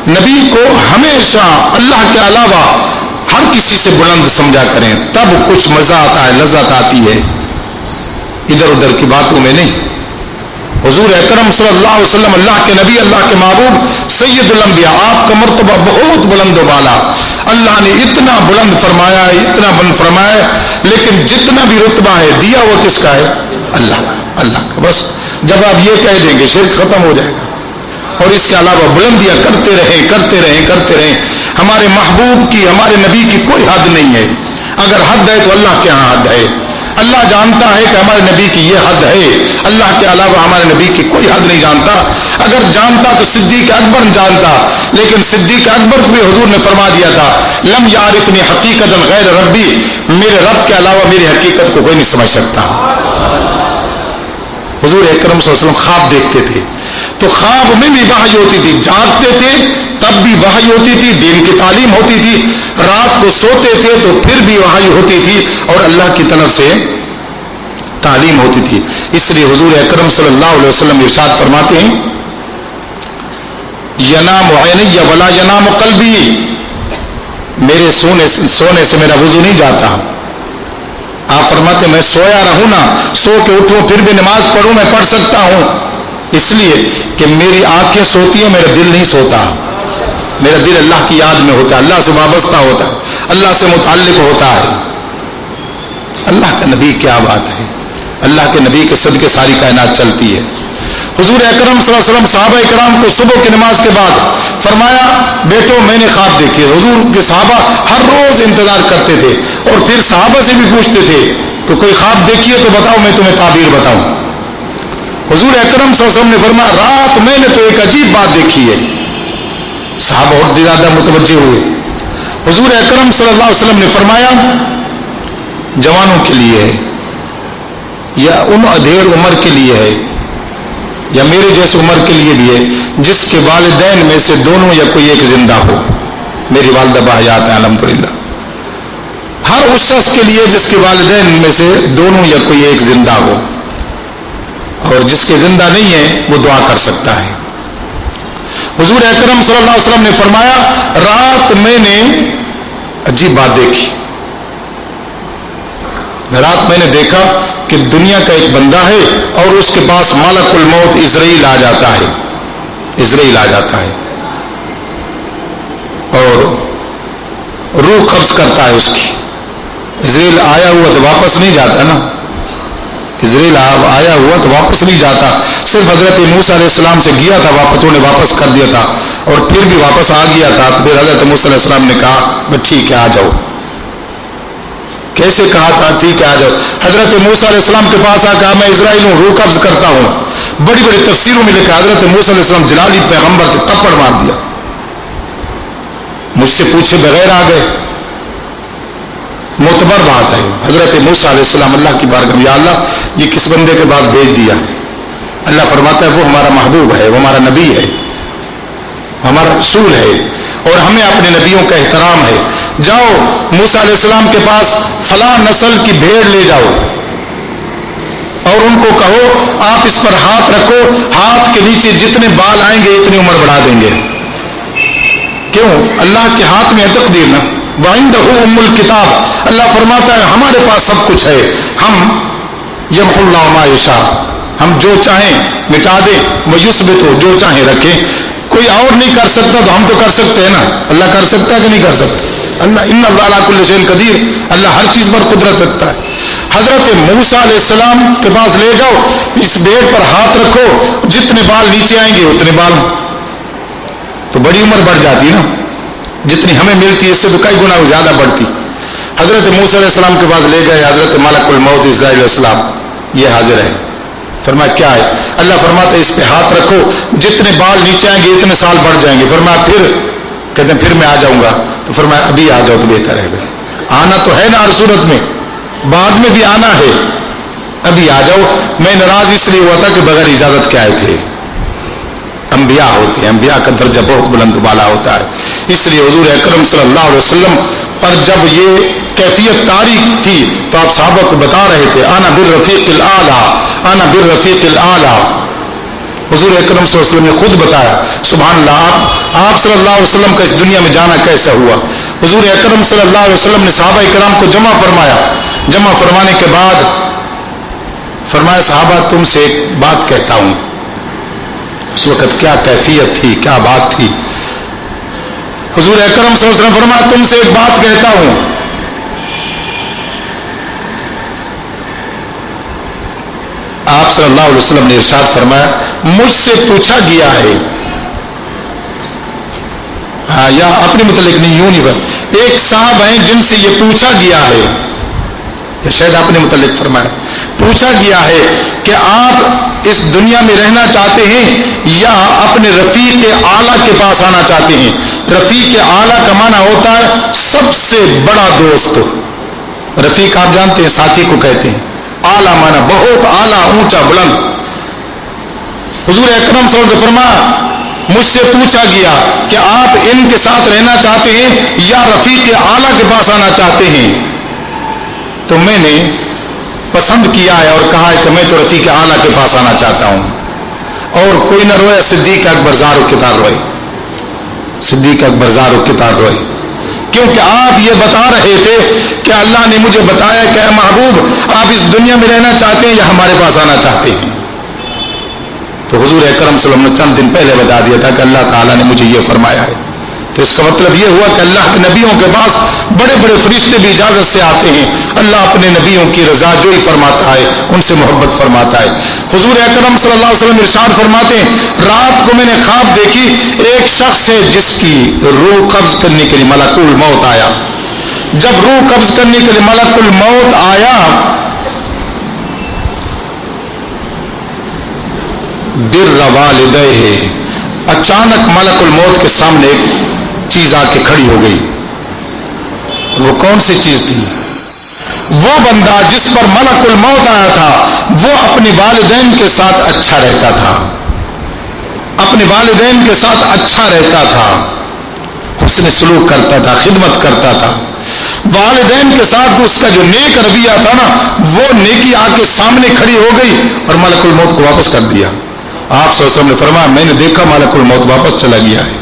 نبی کو ہمیشہ اللہ کے علاوہ ہر کسی سے بلند سمجھا کریں، تب کچھ مزہ آتا ہے، لذت آتی ہے، ادھر ادھر کی باتوں میں نہیں۔ حضور اکرم صلی اللہ علیہ وسلم اللہ کے نبی، اللہ کے محبوب، سید الانبیاء، آپ کا مرتبہ بہت بلند و بالا، اللہ نے اتنا بلند فرمایا ہے، اتنا بلند فرمایا ہے، لیکن جتنا بھی رتبہ ہے دیا وہ کس کا ہے؟ اللہ کا، اللہ کا۔ بس جب آپ یہ کہہ دیں گے شرک ختم ہو جائے گا، اور اس کے علاوہ بلندیاں کرتے رہیں کرتے رہیں کرتے رہیں۔ ہمارے محبوب کی، ہمارے نبی کی کوئی حد نہیں ہے، اگر حد ہے تو اللہ کے ہاں حد ہے، اللہ جانتا ہے کہ ہمارے نبی کی یہ حد ہے، اللہ کے علاوہ ہمارے نبی کی کوئی حد نہیں جانتا۔ اگر جانتا تو صدیق اکبر جانتا، لیکن صدیق اکبر کو بھی حضور نے فرما دیا تھا لم یعرفنی حقیقتا غیر ربی، میرے رب کے علاوہ میری حقیقت کو کوئی نہیں سمجھ سکتا۔ حضور اکرم صلی اللہ علیہ وسلم خواب دیکھتے تھے تو خواب میں بھی وحی ہوتی تھی، جاگتے تھے تب بھی وحی ہوتی تھی، دین کی تعلیم ہوتی تھی، رات کو سوتے تھے تو پھر بھی وحی ہوتی تھی اور اللہ کی طرف سے تعلیم ہوتی تھی۔ اس لیے حضور اکرم صلی اللہ علیہ وسلم ارشاد فرماتے ہیں ینام عینی ولا ینام قلبی، میرے سونے سے میرا وضو نہیں جاتا۔ آپ فرماتے میں سویا رہوں نا، سو کے اٹھوں پھر بھی نماز پڑھوں، میں پڑھ سکتا ہوں، اس لیے کہ میری آنکھیں سوتی ہیں، میرا دل نہیں سوتا، میرا دل اللہ کی یاد میں ہوتا ہے، اللہ سے وابستہ ہوتا ہے، اللہ سے متعلق ہوتا ہے۔ اللہ کا نبی کیا بات ہے، اللہ کے نبی کے صدقے ساری کائنات چلتی ہے۔ حضور اکرم صلی اللہ علیہ وسلم صحابہ کرام کو صبح کی نماز کے بعد فرمایا بیٹو میں نے خواب دیکھے۔ حضور کے صحابہ ہر روز انتظار کرتے تھے اور پھر صحابہ سے بھی پوچھتے تھے کہ کوئی خواب دیکھیے تو بتاؤ، میں تمہیں تعبیر بتاؤں۔ حضور اکرم صلی اللہ علیہ وسلم نے فرمایا رات میں نے تو ایک عجیب بات دیکھی ہے۔ صحابہ اور زیادہ متوجہ ہوئے۔ حضور اکرم صلی اللہ علیہ وسلم نے فرمایا جوانوں کے لیے ہے یا ان ادھیڑ عمر کے لیے ہے یا میرے جیسے عمر کے لیے بھی ہے جس کے والدین میں سے دونوں یا کوئی ایک زندہ ہو۔ میری والدہ باحیات ہیں الحمدللہ۔ ہر اس شخص کے لیے جس کے والدین میں سے دونوں یا کوئی ایک زندہ ہو، اور جس کے زندہ نہیں ہے وہ دعا کر سکتا ہے۔ حضور اکرم صلی اللہ علیہ وسلم نے فرمایا رات میں نے عجیب بات دیکھی، رات میں نے دیکھا کہ دنیا کا ایک بندہ ہے اور اس کے پاس ملک الموت اسرائیل آ جاتا ہے، اسرائیل آ جاتا ہے اور روح قبض کرتا ہے اس کی۔ اسرائیل آیا ہوا تو واپس نہیں جاتا نا، اسرائیل آیا ہوا تو واپس نہیں جاتا، صرف حضرت موسیٰ علیہ السلام سے گیا تھا واپس، انہوں نے واپس کر دیا تھا اور پھر بھی واپس آ گیا تھا، تو پھر حضرت موسیٰ علیہ السلام نے کہا ٹھیک ہے آ جاؤ۔ کیسے کہا تھا ٹھیک ہے آ جاؤ؟ حضرت موسیٰ علیہ السلام کے پاس آ کہا میں اسرائیل ہوں، روح قبض کرتا ہوں۔ بڑی بڑی تفسیروں میں لکھا حضرت موسیٰ علیہ السلام جلالی پیغمبر کے تھپڑ مار دیا، مجھ سے پوچھے بغیر آ گئے۔ معتبر بات ہے، حضرت موسیٰ علیہ السلام اللہ کی بارگاہ میں یا اللہ یہ کس بندے کے بعد بھیج دیا؟ اللہ فرماتا ہے وہ ہمارا محبوب ہے، وہ ہمارا نبی ہے، ہمارا رسول ہے اور ہمیں اپنے نبیوں کا احترام ہے۔ جاؤ موسیٰ علیہ السلام کے پاس فلاں نسل کی بھیڑ لے جاؤ اور ان کو کہو آپ اس پر ہاتھ رکھو، ہاتھ کے نیچے جتنے بال آئیں گے اتنی عمر بڑھا دیں گے۔ کیوں؟ اللہ کے ہاتھ میں ہے تقدیر نا، وَعِنْدَهُ أُمُّ الْكِتَابِ، اللہ فرماتا ہے ہمارے پاس سب کچھ ہے، ہم يَمْحُ اللَّهُ مَا يَشَاءُ، ہم جو چاہیں مٹا دیں، وَيُثْبِتُ جو چاہیں رکھیں۔ کوئی اور نہیں کر سکتا تو ہم تو کر سکتے ہیں نا، اللہ کر سکتا ہے کہ نہیں کر سکتا؟ اللہ ان اللہ علی کل شیء قدیر، اللہ ہر چیز پر قدرت رکھتا ہے۔ حضرت موسیٰ علیہ السلام کے پاس لے جاؤ، اس بھیڑ پر ہاتھ رکھو، جتنے بال نیچے آئیں گے اتنے بال، تو بڑی عمر بڑھ جاتی نا، جتنی ہمیں ملتی ہے اس سے تو کئی گنا زیادہ بڑھتی۔ حضرت موسیٰ علیہ السلام کے پاس لے گئے، حضرت ملک الموت اسرائیل علیہ السلام یہ حاضر ہے۔ فرمایا کیا ہے؟ اللہ فرماتا ہے اس پہ ہاتھ رکھو، جتنے بال نیچے آئیں گے اتنے سال بڑھ جائیں گے۔ فرمایا پھر؟ کہتے ہیں پھر میں آ جاؤں گا۔ تو فرمایا ابھی آ جاؤ تو بہتر ہے، آنا تو ہے نا ہر صورت میں، بعد میں بھی آنا ہے، ابھی آ جاؤ۔ میں ناراض اس لیے ہوا تھا کہ بغیر اجازت کے آئے تھے۔ انبیاء ہوتے ہیں، انبیاء کا درجہ بہت بلند بالا ہوتا ہے، اس لیے حضور اکرم صلی اللہ علیہ وسلم پر جب یہ کیفیت تاریخ تھی تو آپ صحابہ کو بتا رہے تھے انا بالرفیق الاعلی، انا بالرفیق الاعلی۔ حضور اکرم صلی اللہ علیہ وسلم نے خود بتایا، سبحان اللہ، آپ صلی اللہ علیہ وسلم کا اس دنیا میں جانا کیسا ہوا۔ حضور اکرم صلی اللہ علیہ وسلم نے صحابہ کرام کو جمع فرمایا، جمع فرمانے کے بعد فرمایا صحابہ تم سے ایک بات کہتا ہوں، اس وقت کیا کیفیت تھی، کیا بات تھی. حضور اکرم صلی اللہ علیہ وسلم فرمایا تم سے ایک بات کہتا ہوں، آپ صلی اللہ علیہ وسلم نے ارشاد فرمایا مجھ سے پوچھا گیا ہے، ہاں یا اپنے متعلق نہیں، یوں نہیں، ایک صاحب ہیں جن سے یہ پوچھا گیا ہے، یا شاید اپنے متعلق فرمایا پوچھا گیا ہے کہ آپ اس دنیا میں رہنا چاہتے ہیں یا اپنے رفیق اعلیٰ کے پاس آنا چاہتے ہیں. رفیق اعلیٰ کا معنی ہوتا ہے سب سے بڑا دوست. رفیق آپ جانتے ہیں ساتھی کو کہتے ہیں، اعلیٰ معنی بہت اعلیٰ، اونچا بلند. حضور اکرم صلی اللہ علیہ وسلم فرمایا مجھ سے پوچھا گیا کہ آپ ان کے ساتھ رہنا چاہتے ہیں یا رفیق اعلیٰ کے پاس آنا چاہتے ہیں، تو میں نے پسند کیا ہے اور کہا ہے کہ میں تو رفیق اعلیٰ کے پاس آنا چاہتا ہوں. اور کوئی نہ روئے، صدیق اکبر زارو کتار روئے، صدیق اکبر زارو کتار روئے، کیونکہ آپ یہ بتا رہے تھے کہ اللہ نے مجھے بتایا کہ اے محبوب آپ اس دنیا میں رہنا چاہتے ہیں یا ہمارے پاس آنا چاہتے ہیں. تو حضور اکرم صلی اللہ علیہ وسلم نے چند دن پہلے بتا دیا تھا کہ اللہ تعالیٰ نے مجھے یہ فرمایا ہے. تو اس کا مطلب یہ ہوا کہ اللہ کے نبیوں کے پاس بڑے بڑے فرشتے بھی اجازت سے آتے ہیں. اللہ اپنے نبیوں کی رضا جوئی فرماتا ہے، ان سے محبت فرماتا ہے. حضور اکرم صلی اللہ علیہ وسلم ارشاد فرماتے ہیں رات کو میں نے خواب دیکھی ایک شخص ہے جس کی روح قبض کرنے کے لیے ملک الموت آیا. جب روح قبض کرنے کے لیے ملک الموت آیا، بر والدیہ، اچانک ملک الموت کے سامنے ایک چیز آ کے کھڑی ہو گئی. وہ کون سی چیز تھی؟ وہ بندہ جس پر ملک الموت آیا تھا وہ اپنے والدین کے ساتھ اچھا رہتا تھا، اپنے والدین کے ساتھ اچھا رہتا تھا، حسن سلوک کرتا تھا، خدمت کرتا تھا. والدین کے ساتھ اس کا جو نیک رویہ تھا نا، وہ نیکی آ کے سامنے کھڑی ہو گئی اور ملک الموت کو واپس کر دیا. آپ صلی اللہ علیہ وسلم نے فرمایا میں نے دیکھا ملک الموت واپس چلا گیا ہے.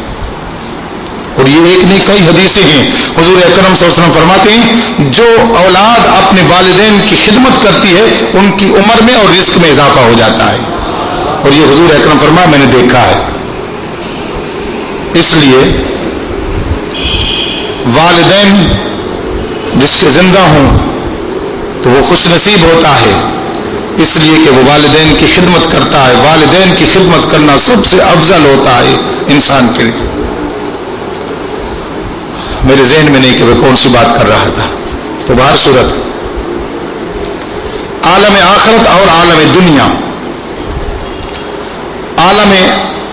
اور یہ ایک نہیں کئی حدیثیں ہیں. حضور اکرم صلی اللہ علیہ وسلم فرماتے ہیں جو اولاد اپنے والدین کی خدمت کرتی ہے ان کی عمر میں اور رزق میں اضافہ ہو جاتا ہے. اور یہ حضور اکرم فرمایا میں نے دیکھا ہے. اس لیے والدین جس کے زندہ ہوں تو وہ خوش نصیب ہوتا ہے، اس لیے کہ وہ والدین کی خدمت کرتا ہے. والدین کی خدمت کرنا سب سے افضل ہوتا ہے انسان کے لیے. میرے ذہن میں نہیں کہ میں کون سی بات کر رہا تھا. تو بہر صورت عالم آخرت اور عالم دنیا، عالم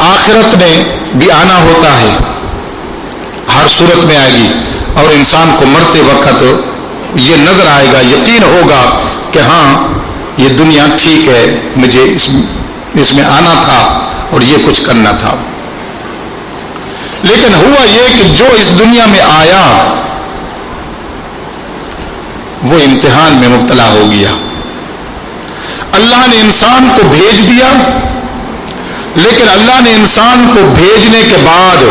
آخرت میں بھی آنا ہوتا ہے، ہر صورت میں آئے گی. اور انسان کو مرتے وقت یہ نظر آئے گا، یقین ہوگا کہ ہاں یہ دنیا ٹھیک ہے، مجھے اس میں آنا تھا اور یہ کچھ کرنا تھا. لیکن ہوا یہ کہ جو اس دنیا میں آیا وہ امتحان میں مبتلا ہو گیا. اللہ نے انسان کو بھیج دیا، لیکن اللہ نے انسان کو بھیجنے کے بعد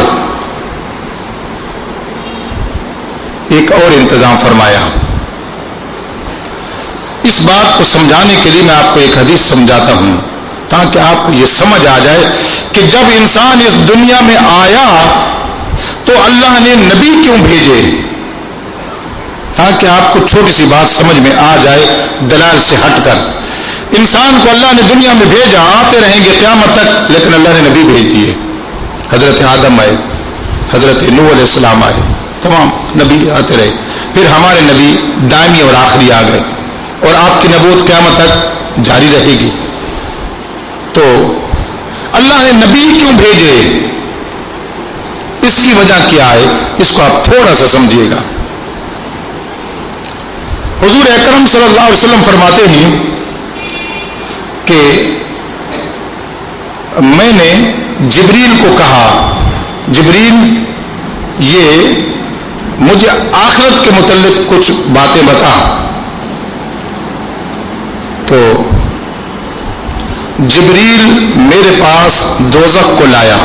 ایک اور انتظام فرمایا. اس بات کو سمجھانے کے لیے میں آپ کو ایک حدیث سمجھاتا ہوں تاکہ آپ کو یہ سمجھ آ جائے کہ جب انسان اس دنیا میں آیا تو اللہ نے نبی کیوں بھیجے، تاکہ آپ کو چھوٹی سی بات سمجھ میں آ جائے دلال سے ہٹ کر. انسان کو اللہ نے دنیا میں بھیجا، آتے رہیں گے قیامت تک، لیکن اللہ نے نبی بھیج دیے. حضرت آدم آئے، حضرت نوح علیہ السلام آئے، تمام نبی آتے رہے. پھر ہمارے نبی دائمی اور آخری آ گئے اور آپ کی نبوت قیامت تک جاری رہے گی. تو اللہ نے نبی کیوں بھیجے، اس کی وجہ کیا ہے، اس کو آپ تھوڑا سا سمجھیے گا. حضور اکرم صلی اللہ علیہ وسلم فرماتے ہیں کہ میں نے جبریل کو کہا جبریل یہ مجھے آخرت کے متعلق کچھ باتیں بتا. تو جبریل میرے پاس دوزخ کو لایا.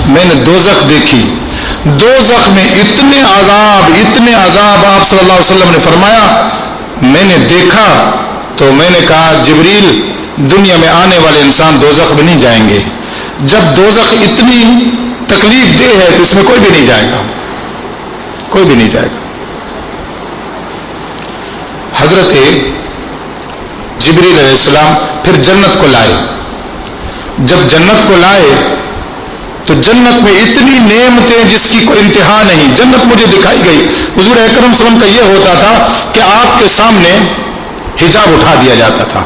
میں نے دوزخ دیکھی. دوزخ میں اتنے عذاب آپ صلی اللہ علیہ وسلم نے فرمایا میں نے دیکھا تو میں نے کہا جبریل دنیا میں آنے والے انسان دوزخ میں نہیں جائیں گے. جب دوزخ اتنی تکلیف دہ ہے تو اس میں کوئی بھی نہیں جائے گا، کوئی بھی نہیں جائے گا۔ حضرت جبریل علیہ السلام پھر جنت کو لائے۔ جب جنت کو لائے تو جنت میں اتنی نعمتیں جس کی کوئی انتہا نہیں۔ جنت مجھے دکھائی گئی۔ حضور اکرم صلی اللہ علیہ وسلم کا یہ ہوتا تھا کہ آپ کے سامنے حجاب اٹھا دیا جاتا تھا۔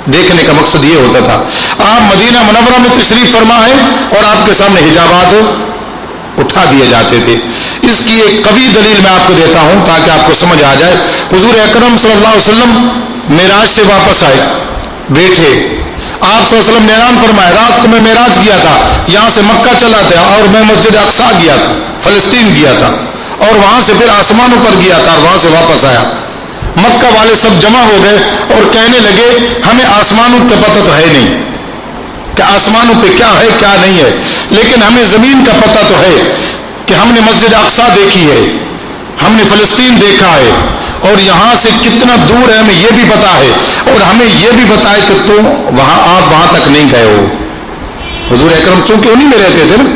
دیکھنے کا مقصد یہ ہوتا تھا آپ مدینہ منورہ میں تشریف فرما ہے اور آپ کے سامنے حجابات اٹھا دیے جاتے تھے۔ اس کی ایک قوی دلیل میں آپ کو دیتا ہوں تاکہ آپ کو سمجھ آ جائے۔ حضور اکرم صلی اللہ علیہ وسلم معراج سے واپس آئے، بیٹھے، آپ صلی اللہ علیہ وسلم نے اعلان فرمایا رات کو میں معراج کیا تھا، یہاں سے مکہ چلا تھا اور میں مسجد اقصی گیا تھا، فلسطین گیا تھا اور وہاں سے پھر آسمانوں پر گیا تھا اور وہاں سے واپس آیا۔ مکہ والے سب جمع ہو گئے اور کہنے لگے ہمیں آسمانوں کا پتہ تو ہے نہیں کہ آسمانوں پہ کیا ہے کیا نہیں ہے، لیکن ہمیں زمین کا پتہ تو ہے کہ ہم نے مسجد اقصی دیکھی ہے، ہم نے فلسطین دیکھا ہے اور یہاں سے کتنا دور ہے ہمیں یہ بھی پتا ہے اور ہمیں یہ بھی پتا ہے کہ تم آپ وہاں تک نہیں گئے ہو۔ حضور اکرم چونکہ انہی میں رہتے تھے نا،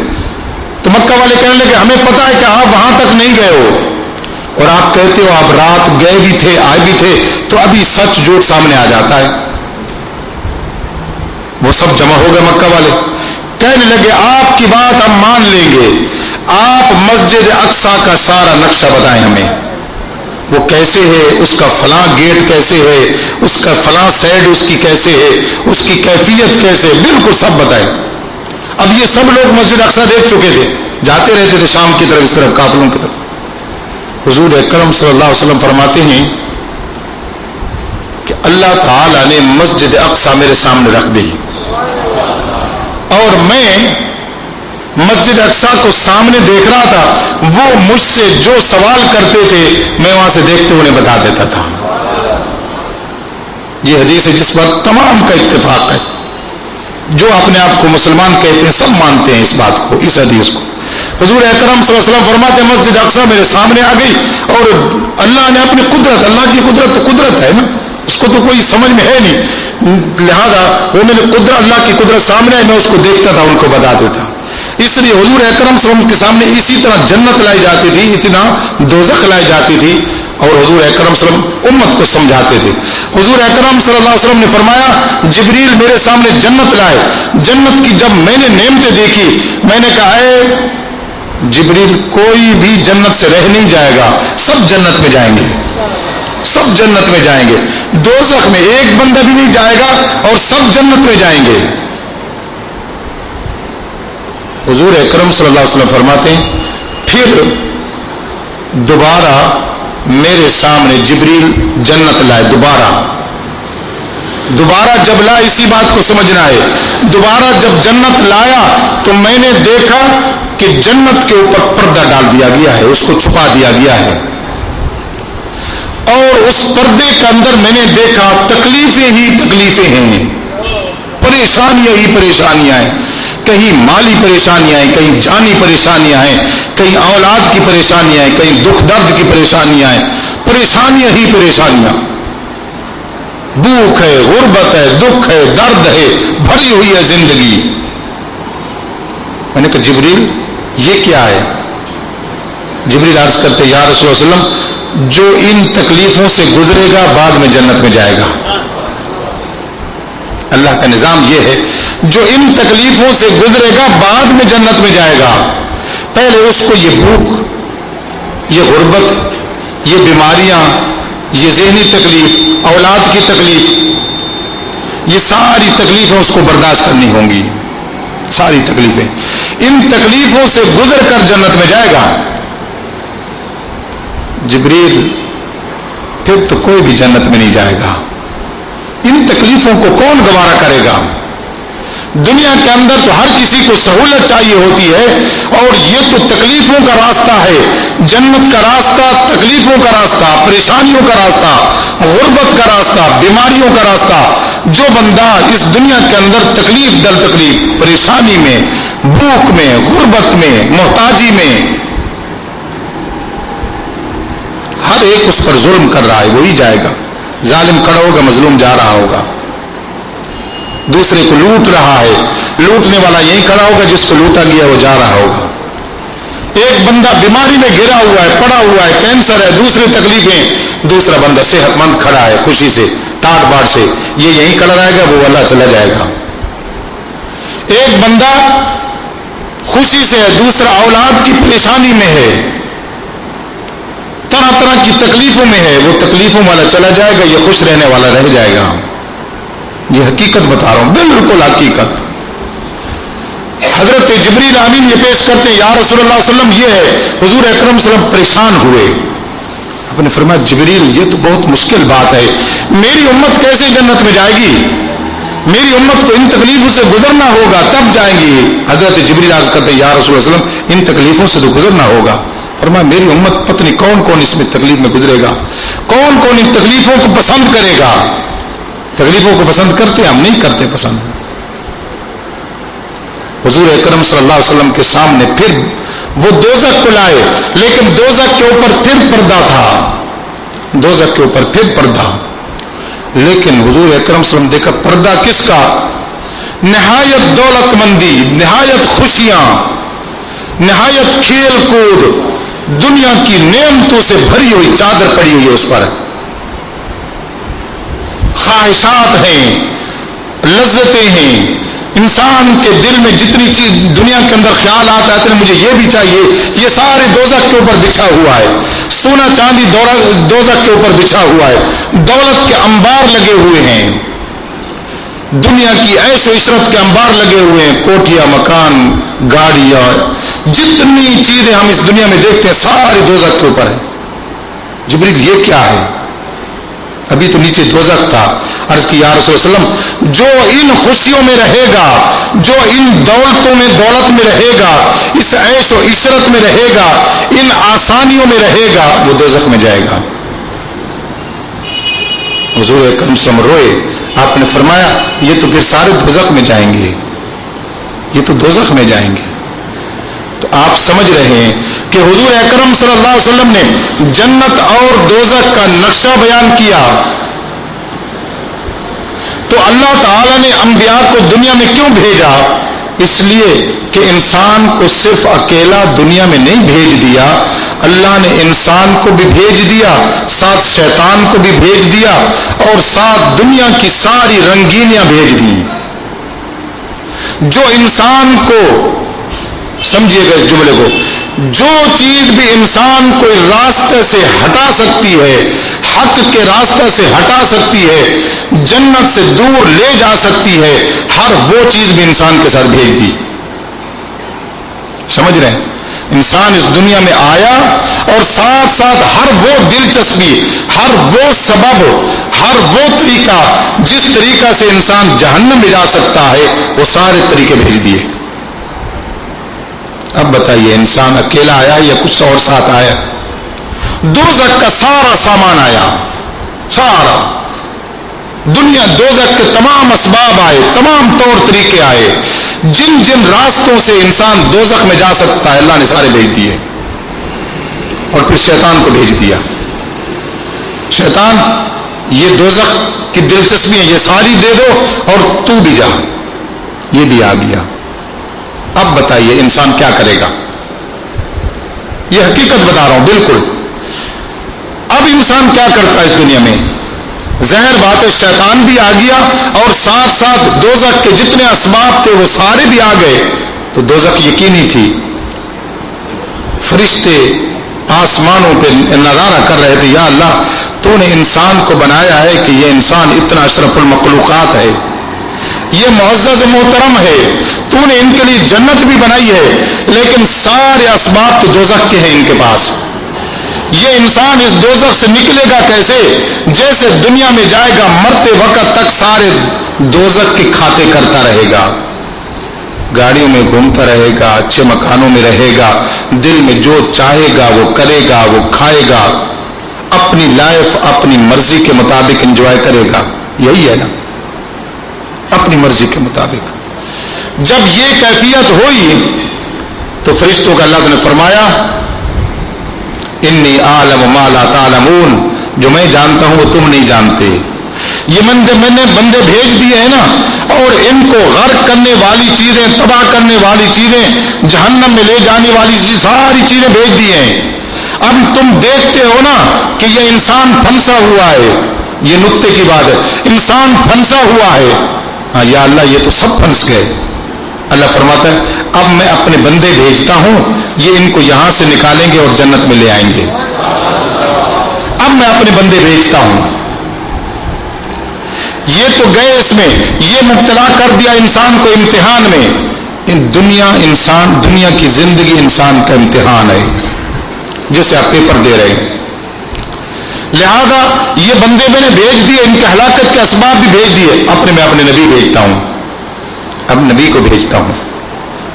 تو مکہ والے کہنے لگے ہمیں پتا ہے کہ آپ وہاں تک نہیں گئے ہو اور آپ کہتے ہو آپ رات گئے بھی تھے آئے بھی تھے، تو ابھی سچ جھوٹ سامنے آ جاتا ہے۔ وہ سب جمع ہو گئے مکہ والے، کہنے لگے آپ کی بات ہم مان لیں گے، آپ مسجد اقصی کا سارا نقشہ بتائیں ہمیں، وہ کیسے ہے، اس کا فلاں گیٹ کیسے ہے، اس کا فلاں سائڈ اس کی کیسے ہے، اس کی کیفیت کیسے، بالکل سب بتائیں۔ اب یہ سب لوگ مسجد اقصی دیکھ چکے تھے، جاتے رہتے تھے شام کی طرف، اس طرف قافلوں کی طرف۔ حضور اکرم صلی اللہ علیہ وسلم فرماتے ہیں کہ اللہ تعالی نے مسجد اقصی میرے سامنے رکھ دی اور میں مسجد اقصی کو سامنے دیکھ رہا تھا، وہ مجھ سے جو سوال کرتے تھے میں وہاں سے دیکھتے انہیں بتا دیتا تھا۔ یہ حدیث ہے جس پر تمام کا اتفاق ہے، جو اپنے آپ کو مسلمان کہتے ہیں سب مانتے ہیں اس بات کو، اس حدیث کو۔ حضور اکرم صلی اللہ علیہ وسلم فرماتے ہیں مسجد اقصی میرے سامنے آ گئی اور اللہ نے اپنی قدرت، اللہ کی قدرت تو قدرت ہے نا، اس کو تو کوئی سمجھ میں ہے نہیں، لہذا وہ میرے قدرت، اللہ کی قدرت سامنے ہے، میں اس کو دیکھتا تھا، ان کو بتا دیتا۔ اس لیے حضور اکرم صلی اللہ علیہ وسلم کے سامنے اسی طرح جنت لائی جاتی تھی، اتنا دوزخ لائی جاتی تھی اور حضور اکرم صلی اللہ علیہ وسلم امت کو سمجھاتے تھے۔ حضور اکرم صلی اللہ علیہ وسلم نے فرمایا جبریل میرے سامنے جنت لائے، جنت کی جب میں نے نعمتیں دیکھی میں نے کہا اے جبریل کوئی بھی جنت سے رہ نہیں جائے گا، سب جنت میں جائیں گے، سب جنت میں جائیں گے، دوزخ میں ایک بندہ بھی نہیں جائے گا اور سب جنت میں جائیں گے۔ حضور اکرم صلی اللہ علیہ وسلم فرماتے ہیں پھر دوبارہ میرے سامنے جبریل جنت لائے، دوبارہ جب لائے، اسی بات کو سمجھنا ہے، دوبارہ جب جنت لایا تو میں نے دیکھا کہ جنت کے اوپر پردہ ڈال دیا گیا ہے، اس کو چھپا دیا گیا ہے اور اس پردے کے اندر میں نے دیکھا تکلیفیں ہی تکلیفیں ہیں، پریشانیاں ہی پریشانیاں ہیں، کہیں مالی پریشانیاں ہیں، کہیں جانی پریشانیاں ہیں، کہیں اولاد کی پریشانیاں ہیں، کہیں دکھ درد کی پریشانیاں ہیں، پریشانیاں ہی پریشانیاں، بھوک ہے، غربت ہے، دکھ ہے، درد ہے، بھری ہوئی ہے زندگی۔ میں نے کہا جبریل یہ کیا ہے؟ جبریل عرض کرتے یا رسول اللہ صلی اللہ علیہ وسلم جو ان تکلیفوں سے گزرے گا بعد میں جنت میں جائے گا۔ اللہ کا نظام یہ ہے جو ان تکلیفوں سے گزرے گا بعد میں جنت میں جائے گا، پہلے اس کو یہ بھوک، یہ غربت، یہ بیماریاں، یہ ذہنی تکلیف، اولاد کی تکلیف، یہ ساری تکلیفیں اس کو برداشت کرنی ہوں گی، ساری تکلیفیں، ان تکلیفوں سے گزر کر جنت میں جائے گا۔ جبریل پھر تو کوئی بھی جنت میں نہیں جائے گا، ان تکلیفوں کو کون گوارا کرے گا؟ دنیا کے اندر تو ہر کسی کو سہولت چاہیے ہوتی ہے اور یہ تو تکلیفوں کا راستہ ہے، جنت کا راستہ تکلیفوں کا راستہ، پریشانیوں کا راستہ، غربت کا راستہ، بیماریوں کا راستہ۔ جو بندہ اس دنیا کے اندر تکلیف در تکلیف، پریشانی میں، بھوک میں، غربت میں، محتاجی میں، ہر ایک اس پر ظلم کر رہا ہے، وہی جائے گا، ظالم کھڑا ہوگا، مظلوم جا رہا ہوگا۔ حضور اکرم صلی اللہ علیہ وسلم فرماتے ہیں جبریل میرے سامنے جنت لائے، دوبارہ جب جنت لایا تو میں نے دیکھا کہ جنت کے اوپر پردہ ڈال دیا گیا ہے، اس کو چھپا دیا گیا ہے اور اس دوسرے کو لوٹ رہا ہے، لوٹنے والا یہیں کھڑا ہوگا، جس کو لوٹا گیا وہ جا رہا ہوگا۔ ایک بندہ بیماری میں گرا ہوا ہے، پڑا ہوا ہے، کینسر ہے، دوسری تکلیفیں، دوسرا بندہ صحت مند کھڑا ہے، خوشی سے ٹاٹ باٹ سے، یہ یہیں کھڑا رہے گا، وہ اللہ چلا جائے گا۔ ایک بندہ خوشی سے ہے، دوسرا اولاد کی پریشانی میں ہے، طرح طرح کی تکلیفوں میں ہے، وہ تکلیفوں والا چلا جائے گا، یہ خوش رہنے والا رہ جائے گا۔ یہ حقیقت بتا رہا ہوں، بالکل حقیقت۔ حضرت جبریل امین یہ پیش کرتے ہیں، یا رسول اللہ صلی اللہ علیہ وسلم، یہ ہے حضور اکرم صلی اللہ علیہ وسلم پریشان ہوئے۔ آپ نے فرمایا جبریل یہ تو بہت مشکل بات ہے، میری امت کیسے جنت میں جائے گی؟ میری امت کو ان تکلیفوں سے گزرنا ہوگا تب جائیں گی۔ حضرت جبریل عرض کرتے ہیں، یا رسول اللہ صلی اللہ علیہ وسلم، ان تکلیفوں سے تو گزرنا ہوگا۔ فرمایا میری امت پتہ نہیں کون کون اس میں تکلیف میں گزرے گا، کون کون ان تکلیفوں کو پسند کرے گا۔ تکلیفوں کو پسند کرتے ہیں؟ ہم نہیں کرتے پسند۔ حضور اکرم صلی اللہ علیہ وسلم کے سامنے پھر وہ دوزخ کو لائے، لیکن دوزخ کے اوپر پھر پردہ تھا، دوزخ کے اوپر پھر پردہ، لیکن حضور اکرم صلی اللہ علیہ وسلم دیکھا پردہ کس کا؟ نہایت دولت مندی، نہایت خوشیاں، نہایت کھیل کود، دنیا کی نعمتوں سے بھری ہوئی چادر پڑی ہوئی ہے، اس پر خواہشات ہیں، لذتیں ہیں، انسان کے دل میں جتنی چیز دنیا کے اندر خیالات آتے ہیں، مجھے یہ بھی چاہیے، یہ سارے دوزخ کے اوپر بچھا ہوا ہے، سونا چاندی دوزخ کے اوپر بچھا ہوا ہے، دولت کے انبار لگے ہوئے ہیں، دنیا کی عیش و عشرت کے انبار لگے ہوئے ہیں، کوٹھیاں، مکان، گاڑیاں، جتنی چیزیں ہم اس دنیا میں دیکھتے ہیں سارے دوزخ کے اوپر ہے۔ جبریل یہ کیا ہے؟ ابھی تو نیچے دوزخ تھا۔ عرض کی یا رسول اللہ علیہ وسلم، جو ان خوشیوں میں رہے گا، جو ان دولتوں میں دولت میں رہے گا، اس عیش و عشرت میں رہے گا، ان آسانیوں میں رہے گا، وہ دوزخ میں جائے گا۔ حضور اکرم صلی اللہ علیہ وسلم روئے۔ آپ نے فرمایا یہ تو پھر سارے دوزخ میں جائیں گے، یہ تو دوزخ میں جائیں گے۔ تو آپ سمجھ رہے ہیں کہ حضور اکرم صلی اللہ علیہ وسلم نے جنت اور دوزخ کا نقشہ بیان کیا، تو اللہ تعالیٰ نے انبیاء کو دنیا میں کیوں بھیجا؟ اس لیے کہ انسان کو صرف اکیلا دنیا میں نہیں بھیج دیا، اللہ نے انسان کو بھی بھیج دیا، ساتھ شیطان کو بھی بھیج دیا، اور ساتھ دنیا کی ساری رنگینیاں بھیج دی۔ جو انسان کو، سمجھیے گا اس جملے کو، جو چیز بھی انسان کو راستے سے ہٹا سکتی ہے، حق کے راستے سے ہٹا سکتی ہے، جنت سے دور لے جا سکتی ہے، ہر وہ چیز بھی انسان کے ساتھ بھیج دی۔ سمجھ رہے ہیں؟ انسان اس دنیا میں آیا اور ساتھ ساتھ ہر وہ دلچسپی، ہر وہ سبب، ہر وہ طریقہ جس طریقہ سے انسان جہنم میں جا سکتا ہے، وہ سارے طریقے بھیج دیے۔ اب بتائیے انسان اکیلا آیا یا کچھ اور ساتھ آیا؟ دوزخ کا سارا سامان آیا، سارا دنیا، دوزخ کے تمام اسباب آئے، تمام طور طریقے آئے، جن جن راستوں سے انسان دوزخ میں جا سکتا ہے اللہ نے سارے بھیج دیے، اور پھر شیطان کو بھیج دیا۔ شیطان، یہ دوزخ کی دلچسپی ہے، یہ ساری دے دو اور تو بھی جا، یہ بھی آ گیا۔ اب بتائیے انسان کیا کرے گا؟ یہ حقیقت بتا رہا ہوں بالکل۔ اب انسان کیا کرتا ہے اس دنیا میں؟ ظاہر بات ہے شیطان بھی آ گیا اور ساتھ ساتھ دوزخ کے جتنے اسباب تھے وہ سارے بھی آ گئے، تو دوزخ یقینی تھی۔ فرشتے آسمانوں پہ نظارہ کر رہے تھے، یا اللہ تو نے انسان کو بنایا ہے کہ یہ انسان اتنا اشرف المخلوقات ہے، یہ معزز محترم ہے، تو نے ان کے لیے جنت بھی بنائی ہے، لیکن سارے اسباب تو دوزخ کے ہیں ان کے پاس۔ یہ انسان اس دوزخ سے نکلے گا کیسے؟ جیسے دنیا میں جائے گا مرتے وقت تک سارے دوزخ کے کھاتے کرتا رہے گا، گاڑیوں میں گھومتا رہے گا، اچھے مکانوں میں رہے گا، دل میں جو چاہے گا وہ کرے گا، وہ کھائے گا، اپنی لائف اپنی مرضی کے مطابق انجوائے کرے گا۔ یہی ہے نا، اپنی مرضی کے مطابق۔ جب یہ کیفیت ہوئی تو فرشتوں کا اللہ نے فرمایا انی اعلم ما لا تعلمون، جو میں جانتا ہوں وہ تم نہیں جانتے۔ یہ میں نے بندے بھیج دیے ہیں نا، اور ان کو غرق کرنے والی چیزیں، تباہ کرنے والی چیزیں، جہنم میں لے جانے والی ساری چیزیں بھیج دی ہیں۔ اب تم دیکھتے ہو نا کہ یہ انسان پھنسا ہوا ہے، یہ نقطے کی بات ہے، انسان پھنسا ہوا ہے۔ ہاں یا اللہ یہ تو سب پھنس گئے۔ اللہ فرماتا ہے اب میں اپنے بندے بھیجتا ہوں، یہ ان کو یہاں سے نکالیں گے اور جنت میں لے آئیں گے۔ اب میں اپنے بندے بھیجتا ہوں۔ یہ تو گئے اس میں، یہ مبتلا کر دیا انسان کو امتحان میں۔ دنیا کی زندگی انسان کا امتحان ہے جسے آپ پیپر دے رہے ہیں۔ لہذا یہ بندے میں نے بھیج دیے، ان کی ہلاکت کے اسباب بھی بھیج دیے، میں اپنے نبی بھیجتا ہوں۔ اب نبی کو بھیجتا ہوں،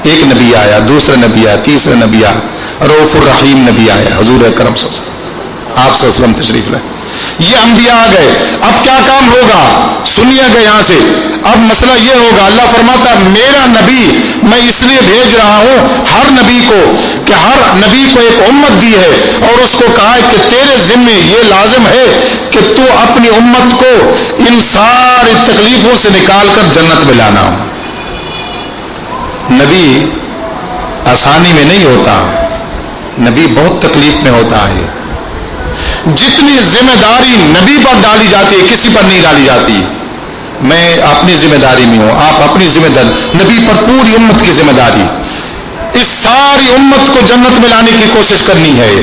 ایک نبی آیا، دوسرا نبی آیا، تیسرا نبی آیا، رؤوف الرحیم نبی آیا، حضور اکرم صلی اللہ علیہ وسلم، آپ صلی اللہ علیہ وسلم تشریف لائے۔ یہ انبیاء آ گئے، اب کیا کام ہوگا؟ سنیے گا یہاں سے، اب مسئلہ یہ ہوگا، اللہ فرماتا ہے میرا نبی میں اس لیے بھیج رہا ہوں ہر نبی کو، کہ ہر نبی کو ایک امت دی ہے، اور اس کو کہا ہے کہ تیرے ذمے یہ لازم ہے کہ تو اپنی امت کو ان ساری تکلیفوں سے نکال کر جنت میں لانا۔ نبی آسانی میں نہیں ہوتا، نبی بہت تکلیف میں ہوتا ہے۔ جتنی ذمہ داری نبی پر ڈالی جاتی ہے کسی پر نہیں ڈالی جاتی۔ میں اپنی ذمہ داری میں ہوں، آپ اپنی ذمہ داری، نبی پر پوری امت کی ذمہ داری، اس ساری امت کو جنت میں لانے کی کوشش کرنی ہے۔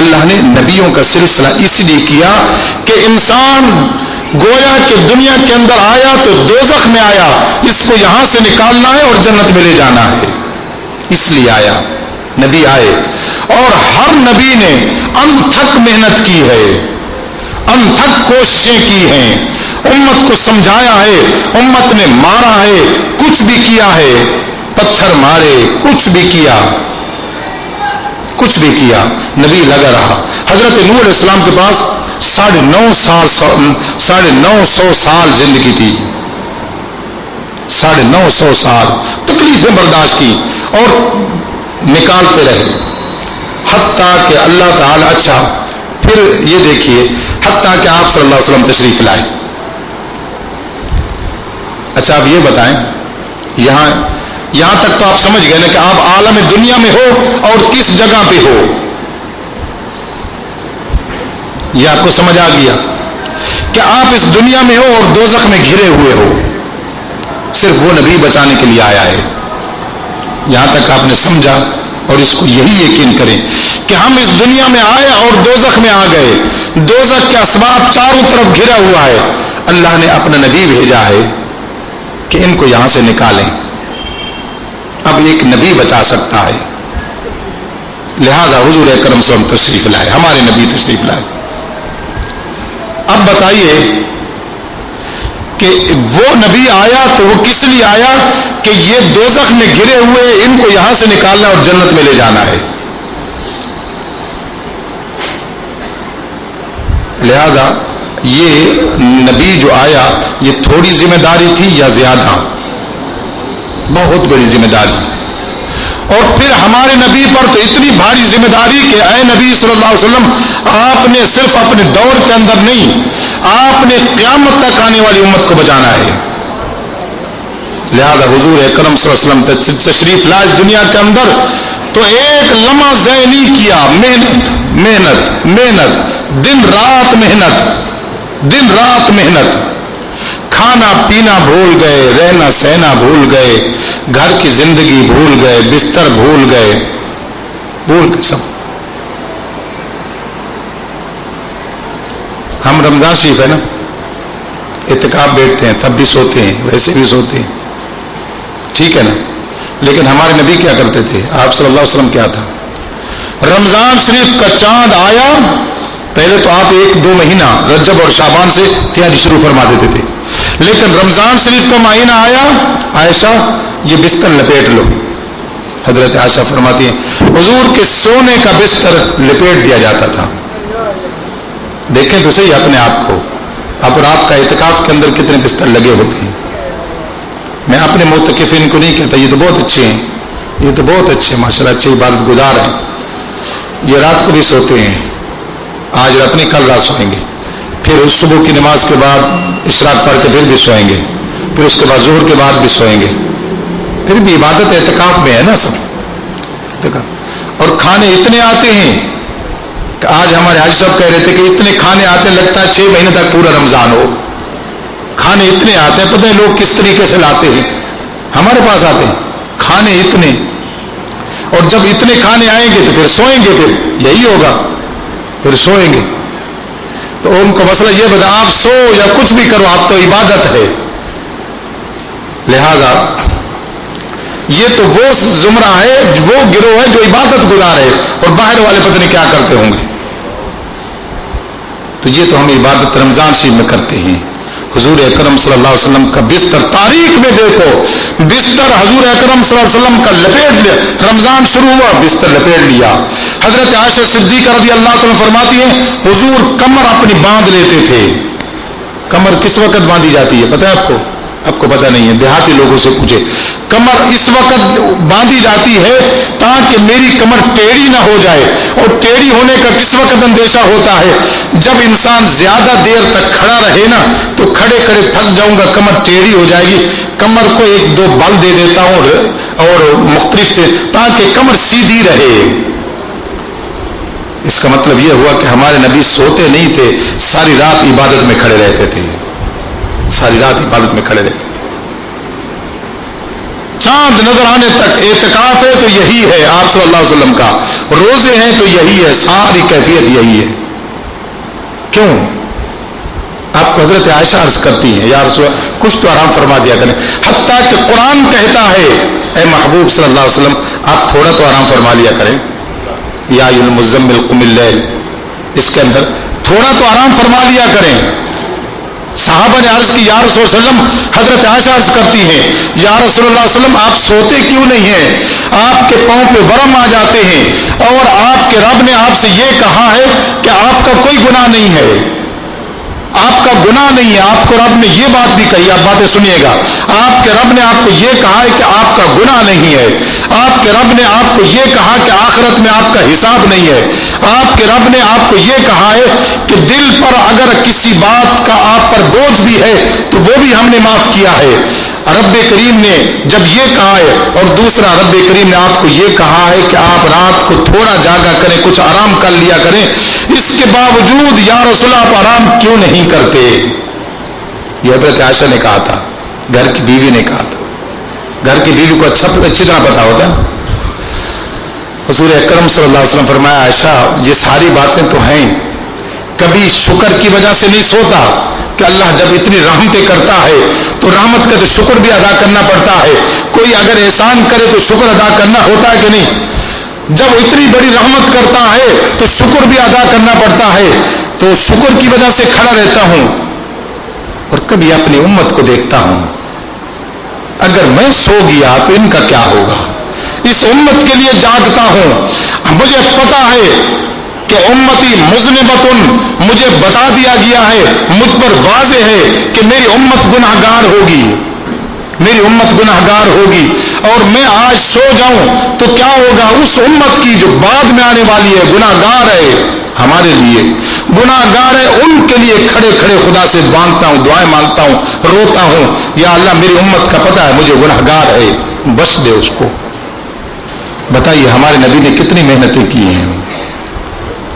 اللہ نے نبیوں کا سلسلہ اس لیے کیا کہ انسان گویا کہ دنیا کے اندر آیا تو دوزخ میں آیا، اس کو یہاں سے نکالنا ہے اور جنت میں لے جانا ہے، اس لیے آیا۔ نبی آئے اور ہر نبی نے انتھک محنت کی ہے، انتھک کوششیں کی ہیں، امت کو سمجھایا ہے، امت نے مارا ہے، کچھ بھی کیا ہے، پتھر مارے، کچھ بھی کیا، کچھ بھی کیا، نبی لگا رہا۔ حضرت نوح علیہ السلام کے پاس 950 سال زندگی تھی، 950 سال تکلیفیں برداشت کی اور نکالتے رہے، حتیٰ کہ اللہ تعالی، اچھا پھر یہ دیکھیے، حتیٰ کہ آپ صلی اللہ علیہ وسلم تشریف لائے۔ اچھا آپ یہ بتائیں، یہاں تک تو آپ سمجھ گئے نا کہ آپ عالم دنیا میں ہو اور کس جگہ پہ ہو، یہ آپ کو سمجھ آ گیا کہ آپ اس دنیا میں ہو اور دوزخ میں گھرے ہوئے ہو، صرف وہ نبی بچانے کے لیے آیا ہے۔ یہاں تک آپ نے سمجھا، اور اس کو یہی یقین کریں کہ ہم اس دنیا میں آئے اور دوزخ میں آ گئے، دوزخ کے اسباب چاروں طرف گھرا ہوا ہے، اللہ نے اپنا نبی بھیجا ہے کہ ان کو یہاں سے نکالیں۔ اب ایک نبی بچا سکتا ہے، لہذا حضور اکرم صلی اللہ علیہ وسلم تشریف لائے، ہمارے نبی تشریف لائے۔ اب بتائیے کہ وہ نبی آیا تو وہ کس لیے آیا؟ کہ یہ دوزخ میں گرے ہوئے ان کو یہاں سے نکالنا اور جنت میں لے جانا ہے۔ لہذا یہ نبی جو آیا، یہ تھوڑی ذمہ داری تھی یا زیادہ؟ بہت بڑی ذمہ داری۔ اور پھر ہمارے نبی پر تو اتنی بھاری ذمہ داری کہ اے نبی صلی اللہ علیہ وسلم، آپ نے صرف اپنے دور کے اندر نہیں، آپ نے قیامت تک آنے والی امت کو بچانا ہے۔ لہذا حضور اکرم صلی اللہ علیہ وسلم تشریف لائے دنیا کے اندر تو ایک لمحہ ضائع نہیں کیا، محنت محنت محنت، دن رات محنت، دن رات محنت، کھانا پینا بھول گئے، رہنا سہنا بھول گئے، گھر کی زندگی بھول گئے، بستر بھول گئے، سب۔ ہم رمضان شریف ہے نا، اعتکاف بیٹھتے ہیں، تب بھی سوتے ہیں، ویسے بھی سوتے ہیں، ٹھیک ہے نا، لیکن ہمارے نبی کیا کرتے تھے؟ آپ صلی اللہ علیہ وسلم کیا تھا؟ رمضان شریف کا چاند آیا، پہلے تو آپ 1-2 مہینہ رجب اور شعبان سے تیاری شروع فرما دیتے تھے، لیکن رمضان شریف کا مہینہ آیا، عائشہ یہ بستر لپیٹ لو۔ حضرت عائشہ فرماتی ہیں حضور کے سونے کا بستر لپیٹ دیا جاتا تھا۔ دیکھیں تو صحیح اپنے آپ کو، اب رات کا اعتکاف کے اندر کتنے بستر لگے ہوتے ہیں۔ میں اپنے معتکفین کو نہیں کہتا یہ تو بہت اچھے ہیں، یہ تو بہت اچھے ہیں، ماشاءاللہ اچھے عبادت گزار ہیں، یہ رات کو بھی سوتے ہیں، آج رات نہیں کل رات سوئیں گے، پھر صبح کی نماز کے بعد اشراق پڑھ کے پھر بھی سوئیں گے، پھر اس کے بعد ظہر کے بعد بھی سوئیں گے، پھر بھی عبادت اعتکاف میں ہے نا سب اعتکاف۔ اور کھانے اتنے آتے ہیں کہ آج ہمارے حاجی صاحب کہہ رہے تھے کہ اتنے کھانے آتے ہیں لگتا ہے 6 مہینے تک پورا رمضان ہو، کھانے اتنے آتے ہیں، پتہ ہے لوگ کس طریقے سے لاتے ہیں، ہمارے پاس آتے ہیں کھانے اتنے، اور جب اتنے کھانے آئیں گے تو پھر سوئیں گے، پھر یہی ہوگا، پھر سوئیں گے۔ تو ان کو مسئلہ یہ بتا، آپ سو یا کچھ بھی کرو آپ تو عبادت ہے، لہذا یہ تو وہ زمرہ ہے، وہ گروہ ہے جو عبادت گزار ہے، اور باہر والے پتہ نہیں کیا کرتے ہوں گے۔ تو یہ تو ہم عبادت رمضان شریف میں کرتے ہیں۔ حضور اکرم صلی اللہ علیہ وسلم کا بستر، تاریخ میں دیکھو بستر حضور اکرم صلی اللہ علیہ وسلم کا لپیٹ لیا، رمضان شروع ہوا بستر لپیٹ لیا۔ حضرت عائشہ صدیقہ رضی اللہ تعالیٰ فرماتی ہیں حضور کمر اپنی باندھ لیتے تھے۔ کمر کس وقت باندھی جاتی ہے پتہ ہے آپ کو؟ آپ کو پتہ نہیں ہے، دیہاتی لوگوں سے پوچھے۔ کمر اس وقت باندھی جاتی ہے تاکہ میری کمر ٹیڑھی نہ ہو جائے، اور ٹیڑھی ہونے کا کس وقت اندیشہ ہوتا ہے؟ جب انسان زیادہ دیر تک کھڑا رہے نا تو کھڑے کھڑے تھک جاؤں گا، کمر ٹیڑھی ہو جائے گی، کمر کو 1-2 بل دے دیتا ہوں اور مختلف سے، تاکہ کمر سیدھی رہے۔ اس کا مطلب یہ ہوا کہ ہمارے نبی سوتے نہیں تھے، ساری رات عبادت میں کھڑے رہتے تھے، ساری رات عبادت میں کھڑے رہتے تھے۔ چاند نظر آنے تک اعتکاف ہے تو یہی ہے آپ صلی اللہ علیہ وسلم کا، روزے ہیں تو یہی ہے، ساری کیفیت یہی ہے۔ کیوں؟ آپ کو حضرت عائشہ عرض کرتی ہیں یا رسول اللہ کچھ تو آرام فرما دیا کریں، حتیٰ کہ قرآن کہتا ہے اے محبوب صلی اللہ علیہ وسلم آپ تھوڑا تو آرام فرما لیا کریں، یا ایھا المزمل قم اللیل، اس کے اندر تھوڑا تو آرام فرما لیا کریں۔ صحابہ نے عرض کی یا رسول اللہ علیہ وسلم، حضرت عائشہ عرض کرتی ہیں یا رسول اللہ علیہ وسلم آپ سوتے کیوں نہیں ہیں؟ آپ کے پاؤں پہ ورم آ جاتے ہیں، اور آپ کے رب نے آپ سے یہ کہا ہے کہ آپ کا کوئی گناہ نہیں ہے، آپ کا گناہ نہیں ہے۔ آپ کو رب نے یہ بات بھی کہی، آپ باتیں سنیے گا، آپ کے رب نے آپ کو یہ کہا ہے کہ آپ کا گناہ نہیں ہے، آپ کے رب نے آپ کو یہ کہا کہ آخرت میں آپ کا حساب نہیں ہے، آپ کے رب نے آپ کو یہ کہا ہے کہ دل پر اگر کسی بات کا آپ پر بوجھ بھی ہے تو وہ بھی ہم نے معاف کیا ہے۔ رب کریم نے جب یہ کہا ہے، اور دوسرا رب کریم نے آپ کو یہ کہا ہے کہ آپ رات کو تھوڑا جاگا کریں، کچھ آرام کر لیا کریں، اس کے باوجود یا رسول اللہ آپ آرام کیوں نہیں کرتے؟ یہ حضرت عائشہ نے کہا تھا، گھر کی بیوی نے کہا تھا، گھر کی بیوی کو اچھی طرح پتا ہوتا ہے۔ حضور اکرم صلی اللہ علیہ وسلم فرمایا عائشہ یہ ساری باتیں تو ہیں، کبھی شکر کی وجہ سے نہیں سوتا کہ اللہ جب اتنی رحمتیں کرتا ہے تو رحمت کا تو شکر بھی ادا کرنا پڑتا ہے، کوئی اگر احسان کرے تو شکر ادا کرنا ہوتا ہے کہ نہیں؟ جب اتنی بڑی رحمت کرتا ہے تو شکر بھی ادا کرنا پڑتا ہے، تو شکر کی وجہ سے کھڑا رہتا ہوں، اور کبھی اپنی امت کو دیکھتا ہوں، اگر میں سو گیا تو ان کا کیا ہوگا، اس امت کے لیے جاگتا ہوں، مجھے پتا ہے کہ امتی مذنبتن، مجھے بتا دیا گیا ہے، مجھ پر واضح ہے کہ میری امت گناہگار ہوگی، میری امت گناہگار ہوگی، اور میں آج سو جاؤں تو کیا ہوگا، اس امت کی جو بعد میں آنے والی ہے گناہگار ہے، ہمارے لیے گناہگار ہے، ان کے لیے کھڑے کھڑے خدا سے مانگتا ہوں، دعائیں مانگتا ہوں، روتا ہوں، یا اللہ میری امت کا پتہ ہے مجھے گناہگار ہے، بخش دے اس کو۔ بتائیے ہمارے نبی نے کتنی محنتیں کی ہیں،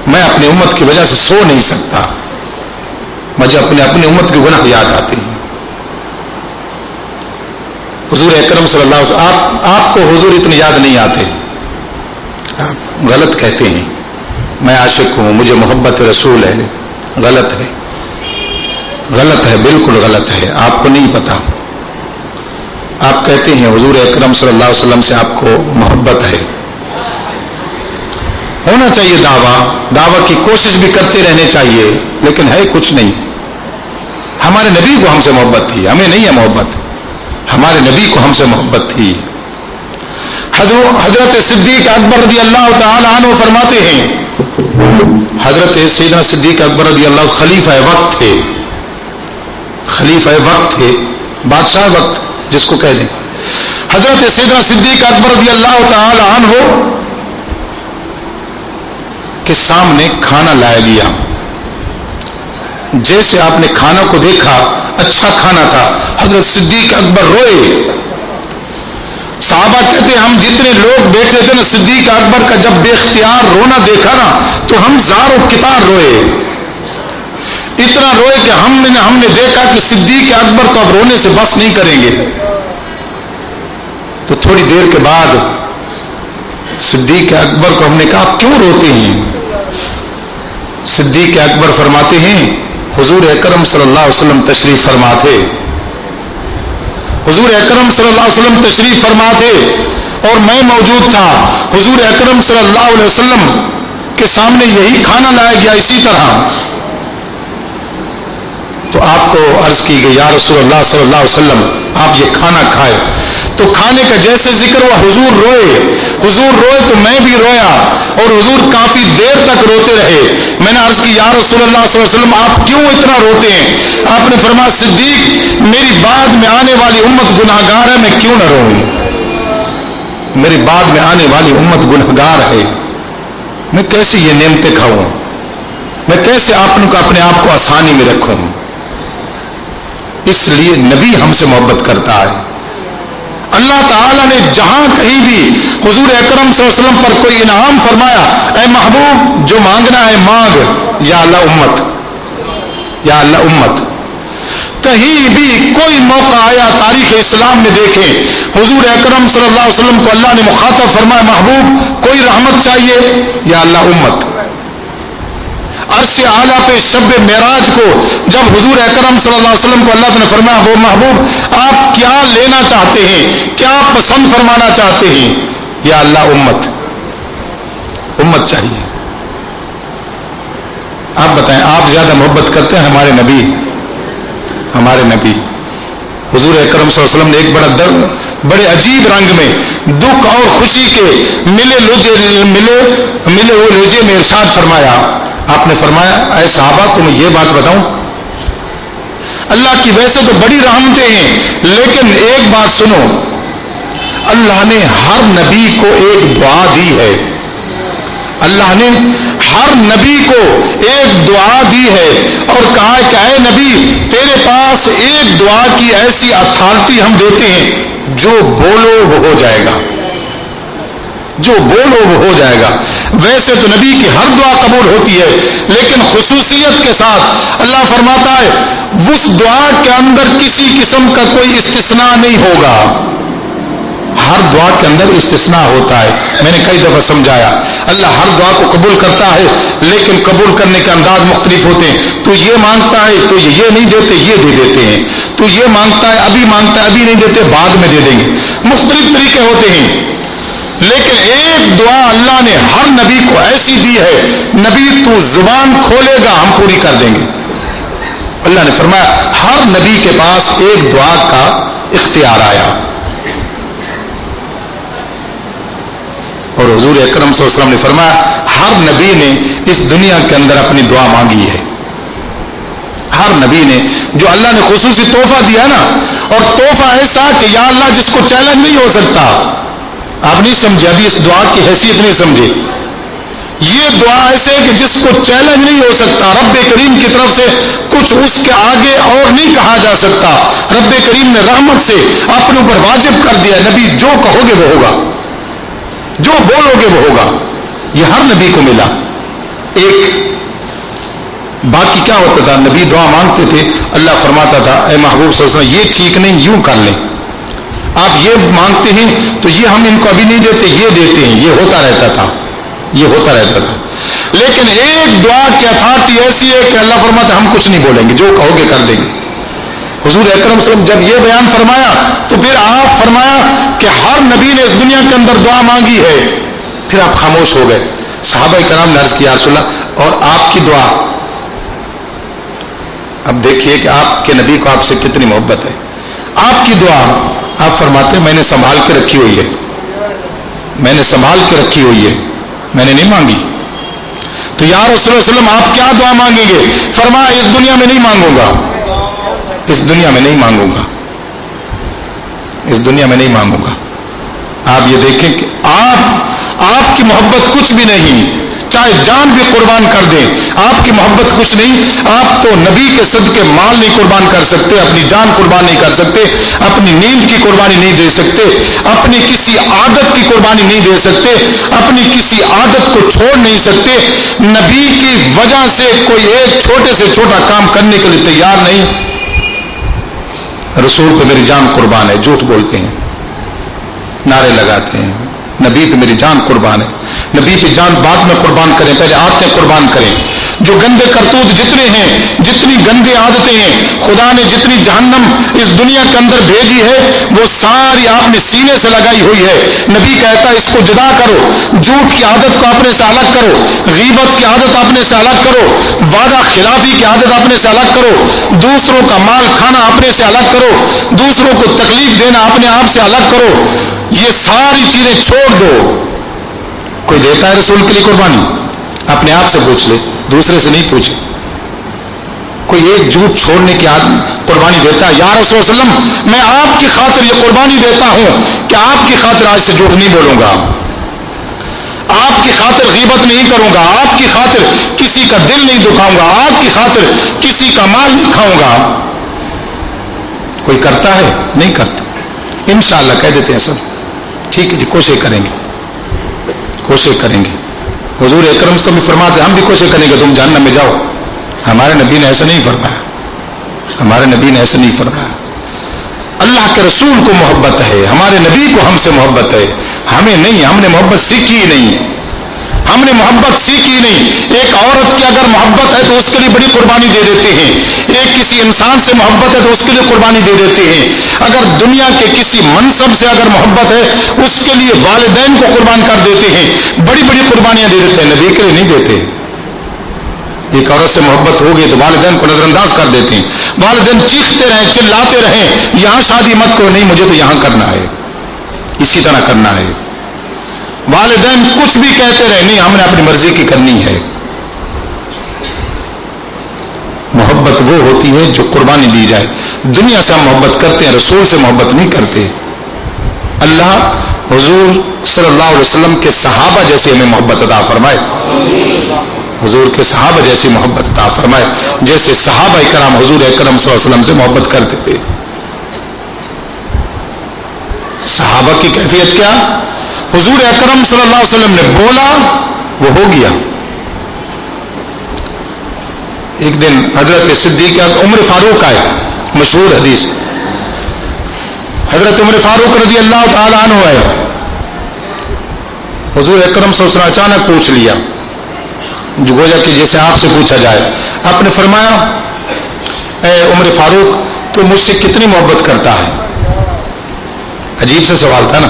میں اپنی امت کی وجہ سے سو نہیں سکتا، مجھے اپنی امت کے گناہ یاد آتے ہیں۔ حضور اکرم صلی اللہ علیہ وسلم آپ کو حضور اتنے یاد نہیں آتے، آپ غلط کہتے ہیں میں عاشق ہوں، مجھے محبت رسول ہے، غلط ہے، غلط ہے، بالکل غلط ہے، آپ کو نہیں پتا۔ آپ کہتے ہیں حضور اکرم صلی اللہ علیہ وسلم سے آپ کو محبت ہے، ہونا چاہیے دعویٰ کی کوشش بھی کرتے رہنے چاہیے، لیکن ہے کچھ نہیں۔ ہمارے نبی کو ہم سے محبت تھی، ہمیں نہیں ہے محبت، ہمارے نبی کو ہم سے محبت تھی۔ حضرت صدیق اکبر رضی اللہ تعالی عنہ فرماتے ہیں، حضرت سیدنا صدیق اکبر رضی اللہ خلیفہ وقت تھے، خلیفہ وقت تھے، بادشاہ وقت جس کو کہہ دیں۔ حضرت سیدنا صدیق اکبر رضی اللہ تعالی عنہ کے سامنے کھانا لایا گیا، جیسے آپ نے کھانا کو دیکھا اچھا کھانا تھا، حضرت صدیق اکبر روئے. صحابہ کہتے ہیں ہم جتنے لوگ بیٹھے تھے نا، صدیق اکبر کا جب بے اختیار رونا دیکھا نا تو ہم زار و کتار روئے. اتنا روئے کہ ہم نے دیکھا کہ صدیق اکبر تو اب رونے سے بس نہیں کریں گے. تو تھوڑی دیر کے بعد صدیق اکبر کو ہم نے کہا آپ کیوں روتے ہیں؟ صدیق اکبر فرماتے ہیں حضور اکرم صلی اللہ علیہ وسلم تشریف فرما تھے. حضور اکرم صلی اللہ علیہ وسلم تشریف فرما تھے اور میں موجود تھا. حضور اکرم صلی اللہ علیہ وسلم کے سامنے یہی کھانا لایا گیا اسی طرح. تو آپ کو عرض کی گئی یا رسول اللہ صلی اللہ علیہ وسلم آپ یہ کھانا کھائے. تو کھانے کا جیسے ذکر ہوا حضور روئے. حضور روئے تو میں بھی رویا اور حضور کافی دیر تک روتے رہے. میں نے عرض کی یا رسول اللہ صلی اللہ علیہ وسلم آپ کیوں اتنا روتے ہیں؟ آپ نے فرمایا صدیق میری بعد میں آنے والی امت گناہگار ہے، میں کیوں نہ روؤں؟ میری بعد میں آنے والی امت گناہگار ہے، میں کیسے یہ نعمتیں کھاؤں؟ میں کیسے اپنے آپ کو آسانی میں رکھوں؟ اس لیے نبی ہم سے محبت کرتا ہے. اللہ تعالیٰ نے جہاں کہیں بھی حضور اکرم صلی اللہ علیہ وسلم پر کوئی انعام فرمایا، اے محبوب جو مانگنا ہے مانگ، یا اللہ امت، یا اللہ امت. کہیں بھی کوئی موقع آیا تاریخ اسلام میں دیکھیں حضور اکرم صلی اللہ علیہ وسلم کو اللہ نے مخاطب فرمایا محبوب کوئی رحمت چاہیے، یا اللہ امت. عرش اعلیٰ پہ شب معراج کو جب حضور اکرم صلی اللہ علیہ وسلم کو اللہ نے فرمایا وہ محبوب آپ کیا لینا چاہتے ہیں، کیا پسند فرمانا چاہتے ہیں؟ یا اللہ امت، امت چاہیے. آپ بتائیں آپ زیادہ محبت کرتے ہیں ہمارے نبی، ہمارے نبی حضور اکرم صلی اللہ علیہ وسلم نے ایک بڑے عجیب رنگ میں دکھ اور خوشی کے ملے ہوئے لہجے میں ارشاد فرمایا. آپ نے فرمایا اے صحابہ تمہیں یہ بات بتاؤں، اللہ کی ویسے تو بڑی رحمتیں ہیں لیکن ایک بات سنو، اللہ نے ہر نبی کو ایک دعا دی ہے. اللہ نے ہر نبی کو ایک دعا دی ہے اور کہا کہ اے نبی تیرے پاس ایک دعا کی ایسی اتھارٹی ہم دیتے ہیں جو بولو وہ ہو جائے گا، جو بولو وہ ہو جائے گا. ویسے تو نبی کی ہر دعا قبول ہوتی ہے لیکن خصوصیت کے ساتھ اللہ فرماتا ہے اس دعا کے اندر کسی قسم کا کوئی استثناء نہیں ہوگا. ہر دعا کے اندر استثناء ہوتا ہے. میں نے کئی دفعہ سمجھایا اللہ ہر دعا کو قبول کرتا ہے لیکن قبول کرنے کے انداز مختلف ہوتے ہیں. تو یہ مانگتا ہے تو یہ نہیں دیتے، یہ دے دیتے ہیں. تو یہ مانگتا ہے ابھی نہیں دیتے، بعد میں دے دیں گے. مختلف طریقے ہوتے ہیں لیکن ایک دعا اللہ نے ہر نبی کو ایسی دی ہے نبی تو زبان کھولے گا ہم پوری کر دیں گے. اللہ نے فرمایا ہر نبی کے پاس ایک دعا کا اختیار آیا اور حضور اکرم صلی اللہ علیہ وسلم نے فرمایا ہر نبی نے اس دنیا کے اندر اپنی دعا مانگی ہے. ہر نبی نے جو اللہ نے خصوصی تحفہ دیا نا، اور تحفہ ایسا کہ یا اللہ جس کو چیلنج نہیں ہو سکتا. آپ نہیں سمجھے، ابھی اس دعا کی حیثیت نہیں سمجھے. یہ دعا ایسے کہ جس کو چیلنج نہیں ہو سکتا، رب کریم کی طرف سے کچھ اس کے آگے اور نہیں کہا جا سکتا. رب کریم نے رحمت سے اپنے اوپر واجب کر دیا نبی جو کہو گے وہ ہوگا، جو بولو گے وہ ہوگا. یہ ہر نبی کو ملا. ایک باقی کیا ہوتا تھا، نبی دعا مانگتے تھے اللہ فرماتا تھا اے محبوب صلی اللہ علیہ وسلم یہ ٹھیک نہیں، یوں کر لیں. آپ یہ مانگتے ہیں تو یہ ہم ان کو ابھی نہیں دیتے، یہ دیتے ہیں. یہ ہوتا رہتا تھا، یہ ہوتا رہتا تھا. لیکن ایک دعا کی اتھارٹی ایسی ہے کہ اللہ فرماتا ہم کچھ نہیں بولیں گے، جو کہو گے کر دیں گے. حضور اکرم صلی اللہ علیہ وسلم جب یہ بیان فرمایا تو پھر آپ فرمایا کہ ہر نبی نے اس دنیا کے اندر دعا مانگی ہے. پھر آپ خاموش ہو گئے. صحابہ کرام نے عرض کیا یا رسول اللہ اور آپ کی دعا. اب دیکھیے کہ آپ کے نبی کو آپ سے کتنی محبت ہے. آپ کی دعا آپ فرماتے میں نے سنبھال کے رکھی ہوئی ہے، میں نے سنبھال کے رکھی ہوئی ہے، میں نے نہیں مانگی. تو یا رسول اللہ علیہ وسلم آپ کیا دعا مانگیں گے؟ فرمایا اس دنیا میں نہیں مانگوں گا، اس دنیا میں نہیں مانگوں گا، اس دنیا میں نہیں مانگوں گا. آپ یہ دیکھیں کہ آپ کی محبت کچھ بھی نہیں. چاہے جان بھی قربان کر دیں، آپ کی محبت کچھ نہیں. آپ تو نبی کے صدقے مال نہیں قربان کر سکتے، اپنی جان قربان نہیں کر سکتے، اپنی نیند کی قربانی نہیں دے سکتے، اپنی کسی عادت کی قربانی نہیں دے سکتے، اپنی کسی عادت کو چھوڑ نہیں سکتے. نبی کی وجہ سے کوئی ایک چھوٹے سے چھوٹا کام کرنے کے لیے تیار نہیں. رسول پہ میری جان قربان ہے، جھوٹ بولتے ہیں، نعرے لگاتے ہیں نبی پہ میری جان قربان ہے. نبی پہ جان بعد میں قربان کریں، پہلے عادتیں قربان کریں. جو گندے کرتوت جتنے ہیں، جتنی گندی عادتیں ہیں، خدا نے جتنی جہنم اس دنیا کے اندر بھیجی ہے وہ ساری آپ نے سینے سے لگائی ہوئی ہے. نبی کہتا ہے اس کو جدا کرو، جھوٹ کی عادت کو اپنے سے الگ کرو، غیبت کی عادت اپنے سے الگ کرو، وعدہ خلافی کی عادت اپنے سے الگ کرو، دوسروں کا مال کھانا اپنے سے الگ کرو، دوسروں کو تکلیف دینا اپنے آپ سے الگ کرو. یہ ساری چیزیں چھوڑ دو. کوئی دیتا ہے رسول کے لیے قربانی؟ اپنے آپ سے پوچھ لے، دوسرے سے نہیں پوچھے. کوئی ایک جھوٹ چھوڑنے کی قربانی دیتا ہے؟ یا رسول اللہ علیہ وسلم میں آپ کی خاطر یہ قربانی دیتا ہوں کہ آپ کی خاطر آج سے جھوٹ نہیں بولوں گا، آپ کی خاطر غیبت نہیں کروں گا، آپ کی خاطر کسی کا دل نہیں دکھاؤں گا، آپ کی خاطر کسی کا مال نہیں کھاؤں گا. کوئی کرتا ہے؟ نہیں کرتا. انشاءاللہ کہہ دیتے ہیں سب ٹھیک ہے جی، کوشش کریں گے، کوشش کریں گے. حضور اکرم صلی اللہ علیہ وسلم فرماتے ہم بھی کوشش کریں گے تم جہنم میں جاؤ. ہمارے نبی نے ایسا نہیں فرمایا، ہمارے نبی نے ایسا نہیں فرمایا. اللہ کے رسول کو محبت ہے، ہمارے نبی کو ہم سے محبت ہے، ہمیں نہیں. ہم نے محبت سیکھی ہی نہیں، ہم نے محبت سیکھی نہیں. ایک عورت کی اگر محبت ہے تو اس کے لیے بڑی قربانی دے دیتے ہیں. ایک کسی انسان سے محبت ہے تو اس کے لیے قربانی دے دیتے ہیں. اگر دنیا کے کسی منصب سے اگر محبت ہے اس کے لیے والدین کو قربان کر دیتے ہیں، بڑی بڑی قربانیاں دے دیتے ہیں. نبی کے لیے نہیں دیتے. ایک عورت سے محبت ہوگی تو والدین کو نظر انداز کر دیتے ہیں. والدین چیختے رہیں، چلاتے رہیں یہاں شادی مت کرو، نہیں مجھے تو یہاں کرنا ہے، اسی طرح کرنا ہے. والدین کچھ بھی کہتے رہے، نہیں ہم نے اپنی مرضی کی کرنی ہے. محبت وہ ہوتی ہے جو قربانی دی جائے. دنیا سے ہم محبت کرتے ہیں، رسول سے محبت نہیں کرتے. اللہ حضور صلی اللہ علیہ وسلم کے صحابہ جیسی ہمیں محبت عطا فرمائے، حضور کے صحابہ جیسی محبت عطا فرمائے جیسے صحابہ کرام حضور اکرم صلی اللہ علیہ وسلم سے محبت کرتے تھے. صحابہ کی کیفیت کیا؟ حضور اکرم صلی اللہ علیہ وسلم نے بولا وہ ہو گیا. ایک دن حضرت صدیق عمر فاروق آئے، مشہور حدیث، حضرت عمر فاروق رضی اللہ تعالی عنہ آئے. حضور اکرم صلی اللہ علیہ وسلم اچانک پوچھ لیا، جو گویا کہ جیسے آپ سے پوچھا جائے. آپ نے فرمایا اے عمر فاروق تو مجھ سے کتنی محبت کرتا ہے؟ عجیب سا سوال تھا نا.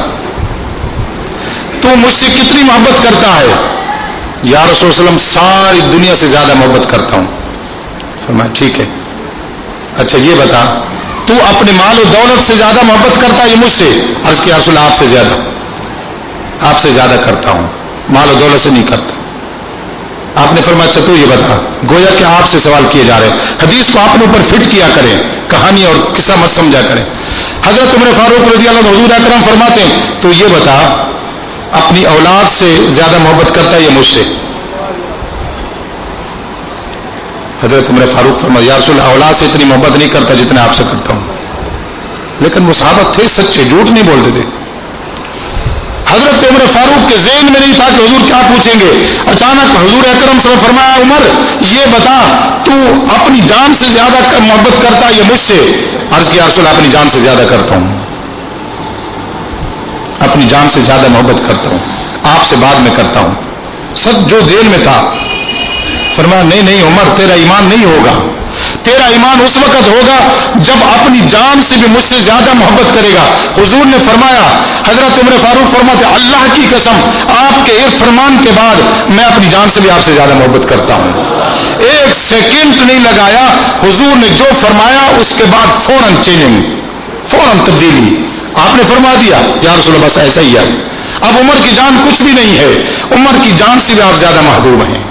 تو مجھ سے کتنی محبت کرتا ہے؟ یا رسول اللہ علیہ وسلم ساری دنیا سے زیادہ محبت کرتا ہوں. فرمایا ٹھیک ہے، اچھا یہ بتا تو اپنے مال و دولت سے زیادہ محبت کرتا ہے یہ مجھ سے؟ عرض کیا رسول اللہ آپ سے زیادہ، آپ سے زیادہ کرتا ہوں، مال و دولت سے نہیں کرتا. آپ نے فرمایا اچھا تو یہ بتا، گویا کہ آپ سے سوال کیے جا رہے ہیں، حدیث کو اپنے اوپر فٹ کیا کریں، کہانی اور قصہ مت سمجھا کریں. حضرت عمر فاروق رضی اللہ عنہ حضور اکرم فرماتے ہیں تو یہ بتا اپنی اولاد سے زیادہ محبت کرتا ہے یہ مجھ سے؟ حضرت عمر فاروق فرمایا یا رسول اللہ اولاد سے اتنی محبت نہیں کرتا جتنے آپ سے کرتا ہوں. لیکن وہ صحابہ تھے سچے، جھوٹ نہیں بولتے تھے. حضرت عمر فاروق کے ذہن میں نہیں تھا کہ حضور کیا پوچھیں گے. اچانک حضور اکرم صلی اللہ علیہ وسلم فرمایا عمر یہ بتا تو اپنی جان سے زیادہ محبت کرتا ہے یہ مجھ سے؟ عرض کیا رسول اللہ اپنی جان سے زیادہ کرتا ہوں، اپنی جان سے زیادہ محبت کرتا ہوں، آپ سے بعد میں کرتا ہوں. سب جو ذہن میں تھا. فرمایا نہیں عمر تیرا ایمان نہیں ہوگا، تیرا ایمان اس وقت ہوگا جب اپنی جان سے بھی مجھ سے زیادہ محبت کرے گا. حضور نے فرمایا، حضرت عمر فاروق فرماتے اللہ کی قسم آپ کے ایک فرمان کے بعد میں اپنی جان سے بھی آپ سے زیادہ محبت کرتا ہوں. ایک سیکنڈ نہیں لگایا، حضور نے جو فرمایا اس کے بعد فوراً چینجنگ، فوراً تبدیلی. آپ نے فرما دیا یا رسول اللہ بس ایسا ہی ہے، اب عمر کی جان کچھ بھی نہیں ہے، عمر کی جان سے بھی آپ زیادہ محبوب ہیں.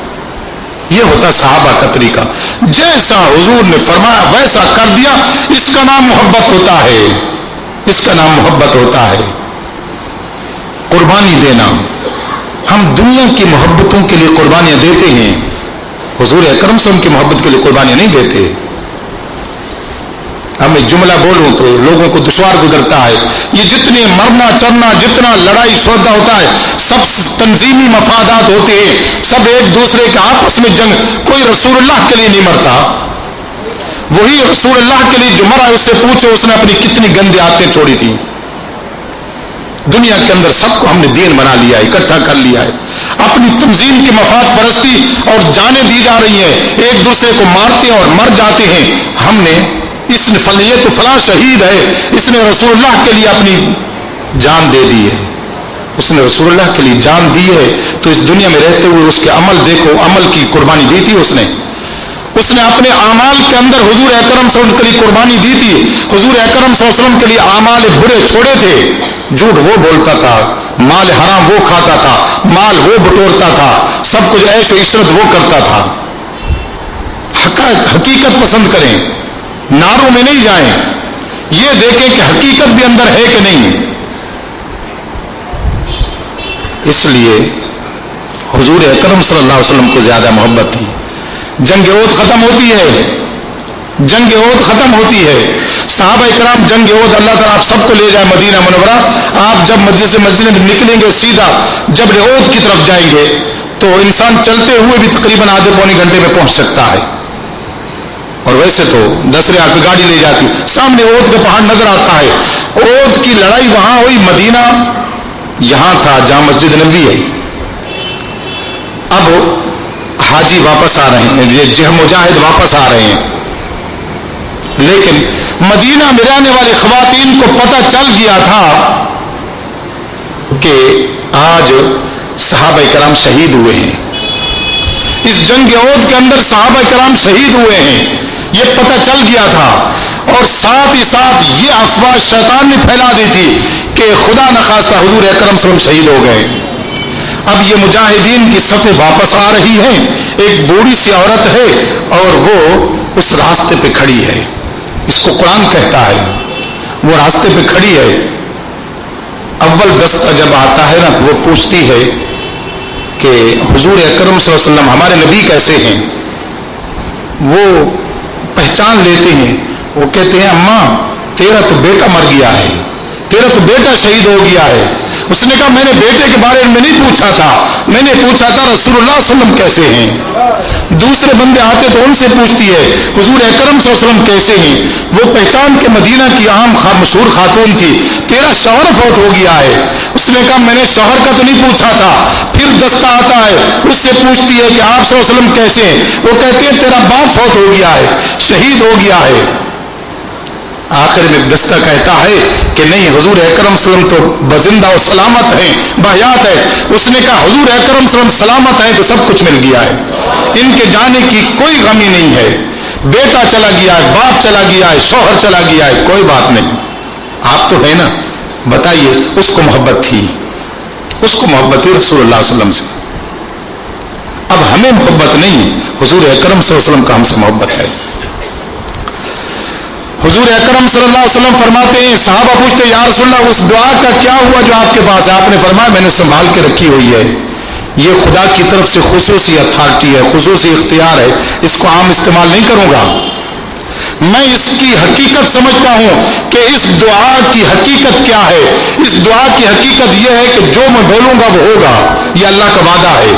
یہ ہوتا صحابہ کا طریقہ، جیسا حضور نے فرمایا ویسا کر دیا. اس کا نام محبت ہوتا ہے، اس کا نام محبت ہوتا ہے. قربانی دینا، ہم دنیا کی محبتوں کے لیے قربانیاں دیتے ہیں، حضور اکرم صلی اللہ علیہ وسلم کی محبت کے لیے قربانیاں نہیں دیتے. ہم ایک جملہ بولوں تو لوگوں کو دشوار گزرتا ہے. یہ جتنے مرنا چرنا، جتنا لڑائی سودا ہوتا ہے، سب تنظیمی مفادات ہوتے ہیں، سب ایک دوسرے کے آپس میں جنگ. کوئی رسول اللہ کے لیے نہیں مرتا. وہی رسول اللہ کے لیے جو مرا ہے اس سے پوچھو اس نے اپنی کتنی گندی عادتیں چھوڑی تھی. دنیا کے اندر سب کو ہم نے دین بنا لیا ہے، اکٹھا کر لیا ہے. اپنی تنظیم کی مفاد پرستی اور جانیں دی جا رہی ہیں، ایک دوسرے کو مارتے اور مر جاتے ہیں. ہم نے اس نے یہ تو فلاں شہید ہے، اس نے رسول اللہ کے لیے اپنی جان دے دی ہے. اس نے رسول اللہ کے لیے جان دی ہے تو اس دنیا میں رہتے ہوئے اس کے عمل دیکھو، عمل کی قربانی دی تھی. اس نے اپنے اعمال کے اندر حضور اکرم صلی اللہ علیہ وسلم کے لیے قربانی دی تھی. حضور اکرم صلی اللہ علیہ وسلم کے لیے اعمال برے چھوڑے تھے. جھوٹ وہ بولتا تھا، مال حرام وہ کھاتا تھا، مال وہ بٹورتا تھا، سب کچھ عیش و عشرت وہ کرتا تھا. حقیقت پسند کریں، نعروں میں نہیں جائیں. یہ دیکھیں کہ حقیقت بھی اندر ہے کہ نہیں. اس لیے حضور اکرم صلی اللہ علیہ وسلم کو زیادہ محبت تھی. جنگ احد ختم ہوتی ہے، جنگ احد ختم ہوتی ہے. صحابہ کرام جنگ احد، اللہ تعالیٰ آپ سب کو لے جائے مدینہ منورہ. آپ جب مسجد سے مسجد نکلیں گے سیدھا جب احد کی طرف جائیں گے تو انسان چلتے ہوئے بھی تقریباً آدھے پونے گھنٹے میں پہنچ سکتا ہے. اور ویسے تو 10 ریال پہ گاڑی لے جاتی. سامنے احد کا پہاڑ نظر آتا ہے. احد کی لڑائی وہاں ہوئی، مدینہ یہاں تھا جہاں مسجد نبوی ہے. اب حاجی واپس آ رہے ہیں، یہ مجاہد واپس آ رہے ہیں، لیکن مدینہ میں رہنے والی خواتین کو پتہ چل گیا تھا کہ آج صحابہ کرام شہید ہوئے ہیں. اس جنگ احد کے اندر صحابہ کرام شہید ہوئے ہیں، یہ پتہ چل گیا تھا. اور ساتھ ہی ساتھ یہ افواہ شیطان نے پھیلا دی تھی کہ خدا نخواستہ حضور اکرم صلی اللہ علیہ وسلم شہید ہو گئے. اب یہ مجاہدین کی صفیں واپس آ رہی ہیں. ایک بوڑھی سی عورت ہے اور وہ اس راستے پہ کھڑی ہے، اس کو قرآن کہتا ہے، وہ راستے پہ کھڑی ہے. اول دستہ جب آتا ہے نا تو وہ پوچھتی ہے کہ حضور اکرم صلی اللہ علیہ وسلم ہمارے نبی کیسے ہیں. وہ پہچان لیتے ہیں. وہ کہتے ہیں اماں تیرا تو بیٹا مر گیا ہے، تیرا تو بیٹا شہید ہو گیا ہے. اس نے کہا میں نے بیٹے کے بارے میں نہیں پوچھا تھا، میں نے پوچھا تھا رسول اللہ صلی اللہ علیہ وسلم کیسے ہیں. دوسرے بندے آتے تو ان سے پوچھتی ہے حضور اکرم صلی اللہ علیہ وسلم کیسے ہیں. وہ پہچان کے مدینہ کی عام مشہور خاتون تھی. تیرا شوہر فوت ہو گیا ہے. اس نے کہا میں نے شوہر کا تو نہیں پوچھا تھا. پھر دستہ آتا ہے، اس سے پوچھتی ہے کہ آپ صلی اللہ علیہ وسلم کیسے ہیں. وہ کہتے ہیں تیرا باپ فوت ہو گیا ہے، شہید ہو گیا ہے. آخر میں دستہ کہتا ہے کہ نہیں حضور اکرم صلی اللہ علیہ وسلم تو بزندہ و سلامت ہیں، بحیات ہے. اس نے کہا حضور اکرم صلی اللہ علیہ وسلم سلامت ہیں تو سب کچھ مل گیا ہے، ان کے جانے کی کوئی غمی نہیں ہے. بیٹا چلا گیا ہے، باپ چلا گیا ہے، شوہر چلا گیا ہے، کوئی بات نہیں. آپ تو ہے نا، بتائیے. اس کو محبت تھی، اس کو محبت تھی رسول اللہ صلی اللہ علیہ وسلم سے. اب ہمیں محبت نہیں، حضور اکرم صلی اللہ علیہ وسلم کا ہم سے محبت ہے. حضور اکرم صلی اللہ علیہ وسلم فرماتے ہیں، صحابہ پوچھتے یا رسول اللہ اس دعا کا کیا ہوا جو آپ کے پاس ہے. آپ نے فرمایا میں نے سنبھال کے رکھی ہوئی ہے، یہ خدا کی طرف سے خصوصی اتھارٹی ہے، خصوصی اختیار ہے، اس کو عام استعمال نہیں کروں گا. میں اس کی حقیقت سمجھتا ہوں کہ اس دعا کی حقیقت کیا ہے. اس دعا کی حقیقت یہ ہے کہ جو میں بولوں گا وہ ہوگا، یہ اللہ کا وعدہ ہے.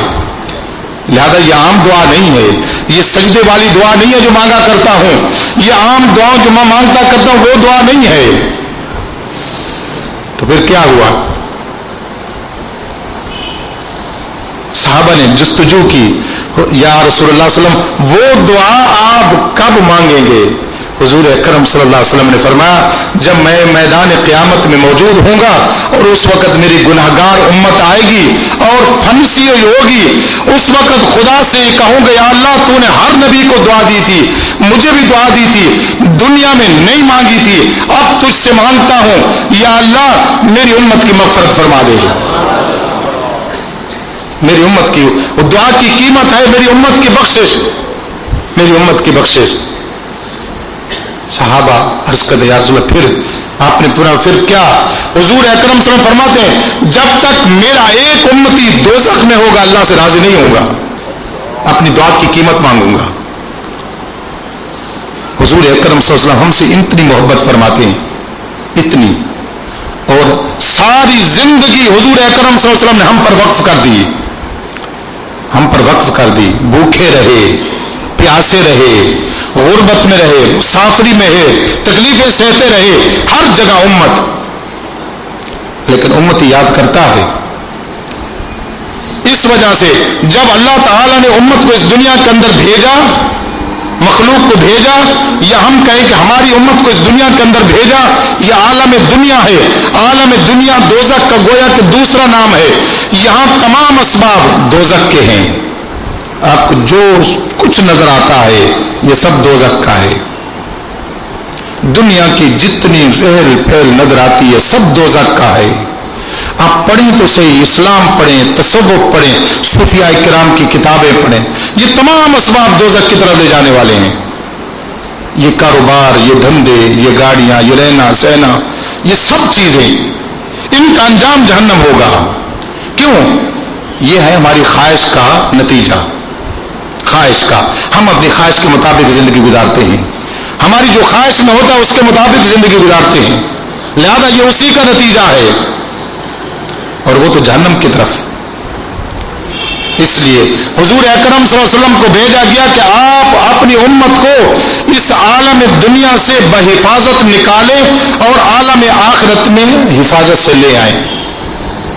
لہذا یہ عام دعا نہیں ہے، یہ سجدے والی دعا نہیں ہے جو مانگا کرتا ہوں، یہ عام دعا جو میں مانگتا کرتا ہوں وہ دعا نہیں ہے. تو پھر کیا ہوا؟ صحابہ نے جستجو کی، یا رسول اللہ صلی اللہ علیہ وسلم وہ دعا آپ کب مانگیں گے؟ حضور اکرم صلی اللہ علیہ وسلم نے فرمایا جب میں میدان قیامت میں موجود ہوں گا اور اس وقت میری گناہگار امت آئے گی اور پھنسی ہوئی ہوگی، اس وقت خدا سے کہوں گا یا اللہ تو نے ہر نبی کو دعا دی تھی، مجھے بھی دعا دی تھی، دنیا میں نہیں مانگی تھی، اب تجھ سے مانگتا ہوں یا اللہ میری امت کی مغفرت فرما دے. میری امت کی وہ دعا کی قیمت ہے، میری امت کی بخشش، میری امت کی بخشش. صحابہ عرض کرتے یا رسول اللہ پھر آپ نے پورا پھر کیا؟ حضور اکرم صلی اللہ علیہ وسلم فرماتے ہیں جب تک میرا ایک امتی دوزخ میں ہوگا اللہ سے راضی نہیں ہوگا، اپنی دعا کی قیمت مانگوں گا۔ حضور اکرم صلی اللہ علیہ وسلم ہم سے اتنی محبت فرماتے ہیں، اتنی، اور ساری زندگی حضور اکرم صلی اللہ علیہ وسلم نے ہم پر وقف کر دی، ہم پر وقف کر دی، بھوکے رہے، پیاسے رہے، غربت میں رہے، مسافری میں رہے، تکلیفیں سہتے رہے، ہر جگہ امت، لیکن امت یاد کرتا ہے۔ اس وجہ سے جب اللہ تعالیٰ نے امت کو اس دنیا کے اندر بھیجا، مخلوق کو بھیجا، یا ہم کہیں کہ ہماری امت کو اس دنیا کے اندر بھیجا، یہ عالم دنیا ہے۔ عالم دنیا دوزخ کا گویا کہ دوسرا نام ہے۔ یہاں تمام اسباب دوزخ کے ہیں، آپ کو جو کچھ نظر آتا ہے یہ سب دوزخ کا ہے۔ دنیا کی جتنی رہل پھیل نظر آتی ہے سب دوزخ کا ہے۔ آپ پڑھیں تو صحیح، اسلام پڑھیں، تصوف پڑھیں، صوفیاء کرام کی کتابیں پڑھیں، یہ تمام اسباب دوزخ کی طرف لے جانے والے ہیں۔ یہ کاروبار، یہ دھندے، یہ گاڑیاں، یہ رہنا سہنا، یہ سب چیزیں ان کا انجام جہنم ہوگا۔ کیوں؟ یہ ہے ہماری خواہش کا نتیجہ، خواہش کا، ہم اپنی خواہش کے مطابق زندگی گزارتے ہیں، ہماری جو خواہش میں ہوتا ہے اس کے مطابق زندگی گزارتے ہیں، لہذا یہ اسی کا نتیجہ ہے، اور وہ تو جہنم کی طرف ہے۔ اس لیے حضور اکرم صلی اللہ علیہ وسلم کو بھیجا گیا کہ آپ اپنی امت کو اس عالم دنیا سے بحفاظت نکالیں اور عالم آخرت میں حفاظت سے لے آئیں۔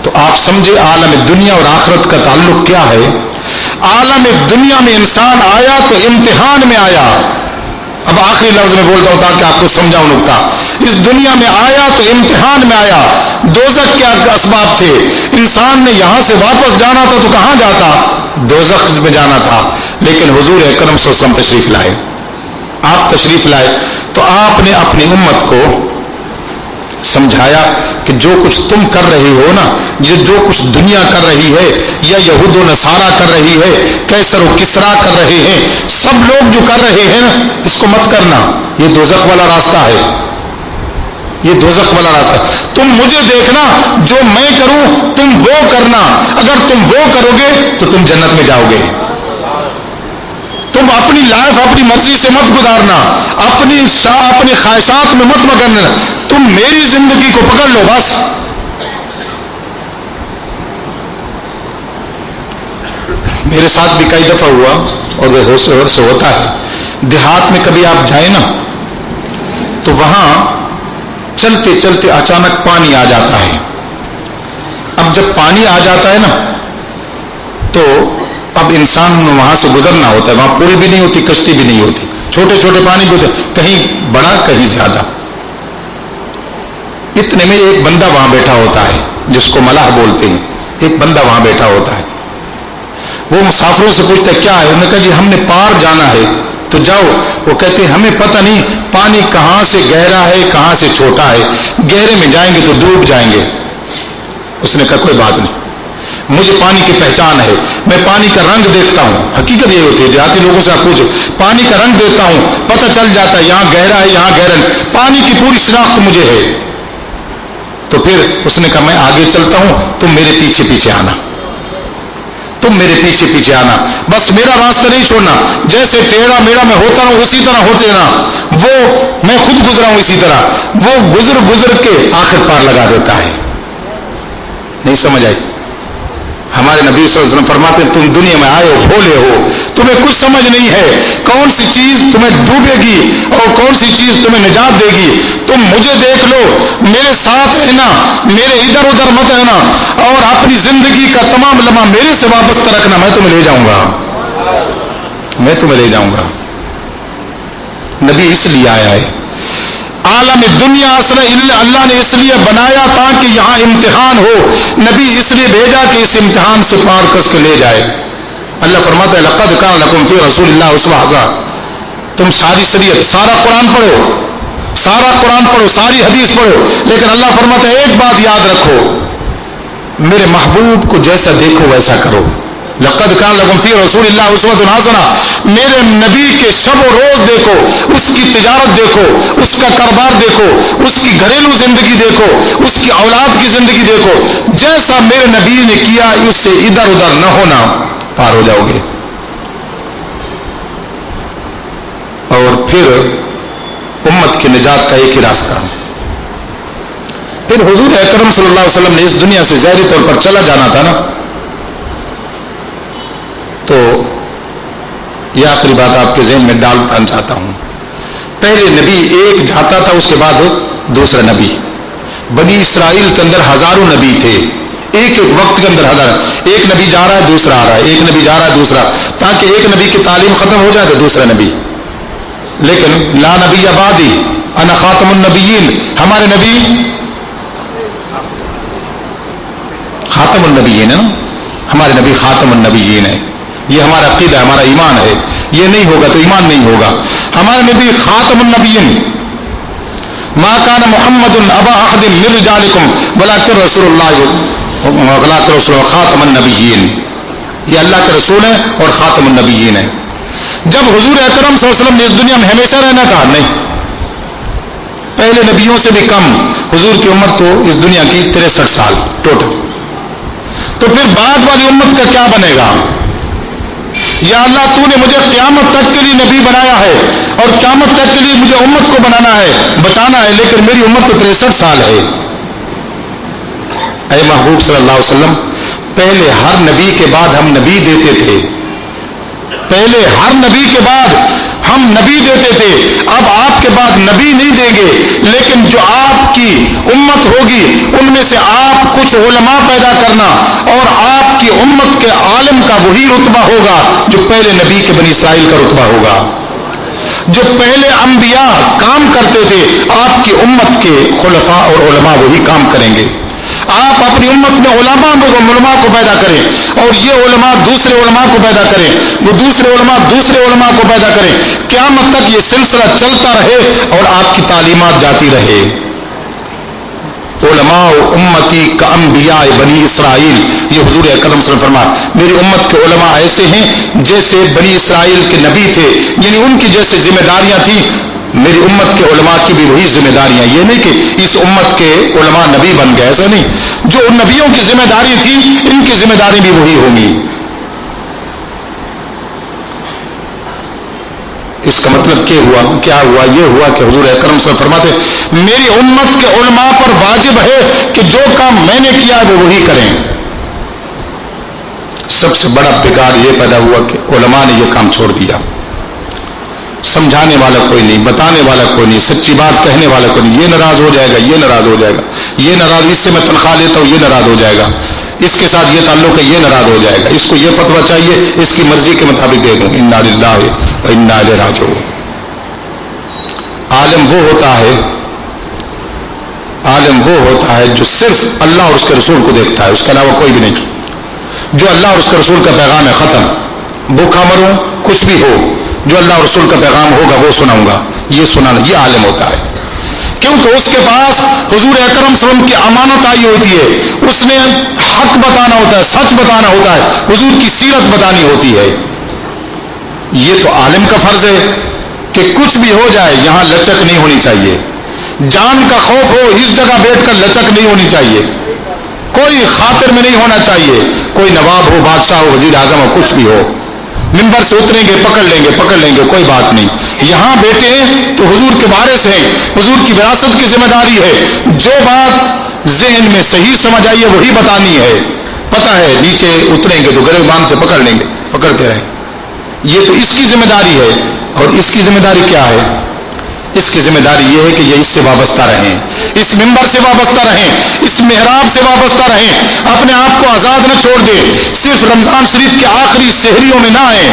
تو آپ سمجھے عالم دنیا اور آخرت کا تعلق کیا ہے؟ عالم دنیا میں انسان آیا تو امتحان میں آیا، اب آخری لفظ میں بولتا ہوں تاکہ آپ کو سمجھاؤں نکتہ، اس دنیا میں آیا تو امتحان میں آیا۔ دوزخ کیا اسباب تھے؟ انسان نے یہاں سے واپس جانا تھا تو کہاں جاتا؟ دوزخ میں جانا تھا، لیکن حضور اکرم صلی اللہ علیہ وسلم تشریف لائے، آپ تشریف لائے تو آپ نے اپنی امت کو سمجھایا کہ جو کچھ تم کر رہے ہو نا، یہ جو کچھ دنیا کر رہی ہے یا یہود و نصارہ کر رہی ہے، کیسر و کسرا کر رہے ہیں، سب لوگ جو کر رہے ہیں نا، اس کو مت کرنا، یہ دوزخ والا راستہ ہے، یہ دوزخ والا راستہ۔ تم مجھے دیکھنا، جو میں کروں تم وہ کرنا، اگر تم وہ کرو گے تو تم جنت میں جاؤ گے۔ تم اپنی لائف اپنی مرضی سے مت گزارنا، اپنی خواہشات میں مت مگننا، تم میری زندگی کو پکڑ لو بس۔ میرے ساتھ بھی کئی دفعہ ہوا اور وہ سے ہوتا ہے، دیہات میں کبھی آپ جائیں نا تو وہاں چلتے چلتے اچانک پانی آ جاتا ہے۔ اب جب پانی آ جاتا ہے نا تو اب انسان وہاں سے گزرنا ہوتا ہے، وہاں پل بھی نہیں ہوتی، کشتی بھی نہیں ہوتی، چھوٹے چھوٹے پانی بھی ہوتے، کہیں بڑا کہیں زیادہ۔ اتنے میں ایک بندہ وہاں بیٹھا ہوتا ہے جس کو ملاح بولتے ہیں، ایک بندہ وہاں بیٹھا ہوتا ہے، وہ مسافروں سے پوچھتا ہے کیا ہے؟ انہوں نے کہا جی ہم نے پار جانا ہے تو جاؤ۔ وہ کہتے ہیں ہمیں پتہ نہیں پانی کہاں سے گہرا ہے کہاں سے چھوٹا ہے، گہرے میں جائیں گے تو ڈوب جائیں گے۔ اس نے کہا کوئی بات نہیں، مجھے پانی کی پہچان ہے، میں پانی کا رنگ دیکھتا ہوں، حقیقت یہ ہوتی ہے، دیہاتی لوگوں سے آپ پوچھو، پانی کا رنگ دیکھتا ہوں، پتہ چل جاتا ہے یہاں گہرا ہے یہاں گہرا ہے، پانی کی پوری شناخت مجھے ہے۔ تو پھر اس نے کہا میں آگے چلتا ہوں، تم میرے پیچھے پیچھے آنا، تم میرے پیچھے پیچھے آنا، بس میرا راستہ نہیں چھوڑنا، جیسے ٹیڑھا میڑا میں ہوتا رہوں اسی طرح ہوتے رہنا، وہ میں خود گزرا ہوں اسی طرح، وہ گزر گزر کے آخر پار لگا دیتا ہے۔ نہیں سمجھ آئی؟ ہمارے نبی صلی اللہ علیہ وسلم فرماتے ہیں تم دنیا میں آئے ہو بھولے ہو، تمہیں کچھ سمجھ نہیں ہے کون سی چیز تمہیں ڈوبے گی اور کون سی چیز تمہیں نجات دے گی۔ تم مجھے دیکھ لو، میرے ساتھ رہنا، میرے ادھر ادھر مت رہنا، اور اپنی زندگی کا تمام لمحہ میرے سے وابستہ رکھنا، میں تمہیں لے جاؤں گا، میں تمہیں لے جاؤں گا۔ نبی اس لیے آیا ہے، عالم دنیا اللہ نے اس لیے بنایا تاکہ یہاں امتحان ہو، نبی اس لیے بھیجا کہ اس امتحان سے پار کس کے لے جائے۔ اللہ فرماتا ہے لقد کان لکم فی رسول اللہ اسوہ حسنہ، تم ساری شریعت سارا قرآن پڑھو، سارا قرآن پڑھو، ساری حدیث پڑھو، لیکن اللہ فرماتا ہے ایک بات یاد رکھو، میرے محبوب کو جیسا دیکھو ویسا کرو، لقد کان لکم فی رسول اللہ اسوۃ حسنہ، میرے نبی کے شب و روز دیکھو، اس کی تجارت دیکھو، اس کا کاروبار دیکھو، اس کی گھریلو زندگی دیکھو، اس کی اولاد کی زندگی دیکھو، جیسا میرے نبی نے کیا اس سے ادھر ادھر نہ ہونا، پار ہو جاؤ گے۔ اور پھر امت کی نجات کا ایک ہی راستہ، پھر حضور اکرم صلی اللہ علیہ وسلم نے اس دنیا سے ظاہری طور پر چلا جانا تھا نا، تو یہ آخری بات آپ کے ذہن میں ڈالنا چاہتا ہوں۔ پہلے نبی ایک جاتا تھا، اس کے بعد دوسرا نبی۔ بنی اسرائیل کے اندر ہزاروں نبی تھے، ایک ایک وقت کے اندر ہزار، ایک نبی جا رہا ہے دوسرا آ رہا ہے، ایک نبی جا رہا ہے دوسرا، تاکہ ایک نبی کی تعلیم ختم ہو جائے تو دوسرا نبی۔ لیکن لا نبی بعدی انا خاتم النبیین، ہمارے نبی خاتم النبیین ہے، ہمارے نبی خاتم النبیین ہے، یہ ہمارا عقیدہ ہے، ہمارا ایمان ہے۔ یہ نہیں ہوگا تو ایمان نہیں ہوگا۔ ہمارے نبی خاتم النبیین، ما کان محمد ابا احد من رجالکم ولکن رسول اللہ ولکن رسول خاتم النبیین، یہ اللہ کے رسول ہیں اور خاتم النبیین ہیں۔ جب حضور اکرم صلی اللہ علیہ وسلم نے اس دنیا میں ہمیشہ رہنا تھا؟ نہیں، پہلے نبیوں سے بھی کم، حضور کی عمر تو اس دنیا کی 63 سال ٹوٹل۔ تو پھر بعد والی امت کا کیا بنے گا؟ یا اللہ تو نے مجھے قیامت تک کے لیے نبی بنایا ہے اور قیامت تک کے لیے مجھے امت کو بنانا ہے، بچانا ہے، لیکن میری عمر تو 63 سال ہے۔ اے محبوب صلی اللہ علیہ وسلم، پہلے ہر نبی کے بعد ہم نبی دیتے تھے، پہلے ہر نبی کے بعد ہم نبی دیتے تھے، اب آپ کے بعد نبی نہیں دیں گے، لیکن جو آپ کی امت ہوگی ان میں سے آپ کچھ علماء پیدا کرنا، اور آپ کی امت کے عالم کا وہی رتبہ ہوگا جو پہلے نبی کے بنی اسرائیل کا رتبہ ہوگا۔ جو پہلے انبیاء کام کرتے تھے، آپ کی امت کے خلفاء اور علماء وہی کام کریں گے۔ آپ اپنی امت میں علماء کو پیدا کریں، اور یہ علماء دوسرے علماء کو پیدا کریں، وہ دوسرے علماء دوسرے علماء کو پیدا کریں، قیامت تک یہ سلسلہ چلتا رہے اور آپ کی تعلیمات جاتی رہے۔ علماء امتی کا انبیاء بنی اسرائیل، یہ حضور اکرم صلی اللہ علیہ وسلم فرمایا، میری امت کے علماء ایسے ہیں جیسے بنی اسرائیل کے نبی تھے، یعنی ان کی جیسے ذمہ داریاں تھیں، میری امت کے علماء کی بھی وہی ذمہ داریاں۔ یہ نہیں کہ اس امت کے علماء نبی بن گئے، ایسا نہیں، جو ان نبیوں کی ذمہ داری تھی ان کی ذمہ داری بھی وہی ہوں گی۔ اس کا مطلب کیا ہوا؟ یہ ہوا کہ حضور اکرم صلی اللہ علیہ وسلم فرماتے میری امت کے علماء پر واجب ہے کہ جو کام میں نے کیا وہ وہی کریں۔ سب سے بڑا بگاڑ یہ پیدا ہوا کہ علماء نے یہ کام چھوڑ دیا، سمجھانے والا کوئی نہیں، بتانے والا کوئی نہیں، سچی بات کہنے والا کوئی نہیں، یہ ناراض ہو جائے گا، یہ ناراض ہو جائے گا، یہ ناراض، اس سے میں تنخواہ لیتا ہوں یہ ناراض ہو جائے گا، اس کے ساتھ یہ تعلق ہے یہ ناراض ہو جائے گا، اس کو یہ فتویٰ چاہیے اس کی مرضی کے مطابق دے دوں۔ انا للہ و انا الیہ راجعون۔ عالم وہ ہوتا ہے جو صرف اللہ اور اس کے رسول کو دیکھتا ہے، اس کے علاوہ کوئی بھی نہیں۔ جو اللہ اور اس کے رسول کا پیغام ہے، ختم، بھوکا مروں کچھ بھی ہو، جو اللہ اور رسول کا پیغام ہوگا وہ سناؤں گا، یہ سنانا، یہ عالم ہوتا ہے۔ کیونکہ اس کے پاس حضور اکرم صلی اللہ علیہ وسلم کی امانت آئی ہوتی ہے، اس نے حق بتانا ہوتا ہے، سچ بتانا ہوتا ہے، حضور کی سیرت بتانی ہوتی ہے۔ یہ تو عالم کا فرض ہے کہ کچھ بھی ہو جائے یہاں لچک نہیں ہونی چاہیے، جان کا خوف ہو اس جگہ بیٹھ کر لچک نہیں ہونی چاہیے، کوئی خاطر میں نہیں ہونا چاہیے، کوئی نواب ہو، بادشاہ ہو، وزیر اعظم ہو، کچھ بھی ہو، منبر سے اتریں گے پکڑ لیں گے کوئی بات نہیں، یہاں بیٹھے ہیں تو حضور کے وارث ہیں، حضور کی وراثت کی ذمہ داری ہے، جو بات ذہن میں صحیح سمجھ آئی ہے وہی بتانی ہے، پتہ ہے نیچے اتریں گے تو گرے باندھ سے پکڑ لیں گے، پکڑتے رہیں، یہ تو اس کی ذمہ داری ہے۔ اور اس کی ذمہ داری کیا ہے؟ اس کی ذمہ داری یہ ہے کہ یہ اس سے وابستہ رہیں، اس منبر سے وابستہ رہیں، اس محراب سے وابستہ رہیں، اپنے آپ کو آزاد نہ چھوڑ دیں، صرف رمضان شریف کے آخری سحریوں میں نہ آئیں،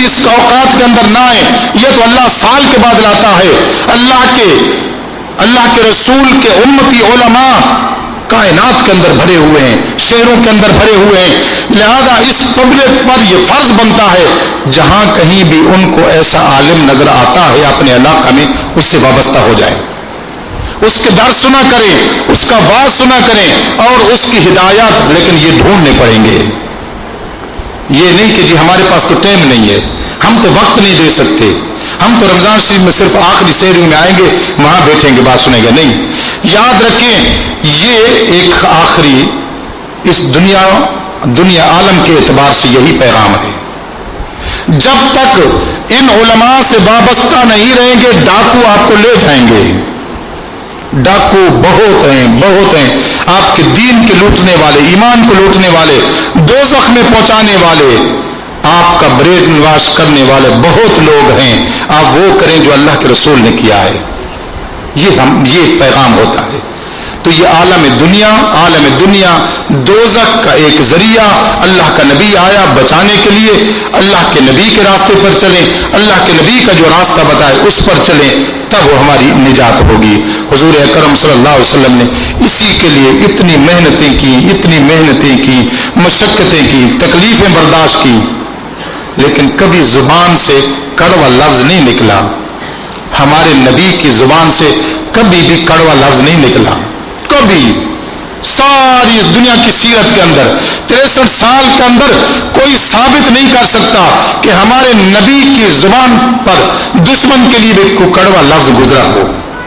اس اوقات کے اندر نہ آئیں، یہ تو اللہ سال کے بعد لاتا ہے۔ اللہ کے رسول کے امتی علماء کائنات کے اندر بھرے ہوئے ہیں، شہروں کے اندر بھرے ہوئے ہیں، لہذا اس پبلک پر یہ فرض بنتا ہے جہاں کہیں بھی ان کو ایسا عالم نظر آتا ہے اپنے علاقہ میں اس سے وابستہ ہو جائے، اس کے درس سنا کریں، اس کا واعظ سنا کریں اور اس کی ہدایات، لیکن یہ ڈھونڈنے پڑیں گے، یہ نہیں کہ جی ہمارے پاس تو ٹائم نہیں ہے، ہم تو وقت نہیں دے سکتے، ہم تو رمضان شریف میں صرف آخری سحری میں آئیں گے، وہاں بیٹھیں گے، بات سنیں گے. نہیں، یاد رکھیں یہ ایک آخری اس دنیا عالم کے اعتبار سے یہی پیغام ہے. جب تک ان علماء سے وابستہ نہیں رہیں گے ڈاکو آپ کو لے جائیں گے. ڈاکو بہت ہیں آپ کے دین کے لوٹنے والے، ایمان کو لوٹنے والے، دوزخ میں پہنچانے والے، آپ کا برین واش کرنے والے بہت لوگ ہیں. آپ وہ کریں جو اللہ کے رسول نے کیا ہے. یہ پیغام ہوتا ہے. تو یہ عالم دنیا دوزخ کا ایک ذریعہ، اللہ کا نبی آیا بچانے کے لیے. اللہ کے نبی کے راستے پر چلیں، اللہ کے نبی کا جو راستہ بتائے اس پر چلیں، تب وہ ہماری نجات ہوگی. حضور اکرم صلی اللہ علیہ وسلم نے اسی کے لیے اتنی محنتیں کی، مشقتیں کی، تکلیفیں برداشت کی، لیکن کبھی زبان سے کڑوا لفظ نہیں نکلا. ہمارے نبی کی زبان سے کبھی بھی کڑوا لفظ نہیں نکلا. کبھی ساری اس دنیا کی سیرت کے اندر 63 سال کے اندر کوئی ثابت نہیں کر سکتا کہ ہمارے نبی کی زبان پر دشمن کے لیے بھی کوئی کڑوا لفظ گزرا ہو.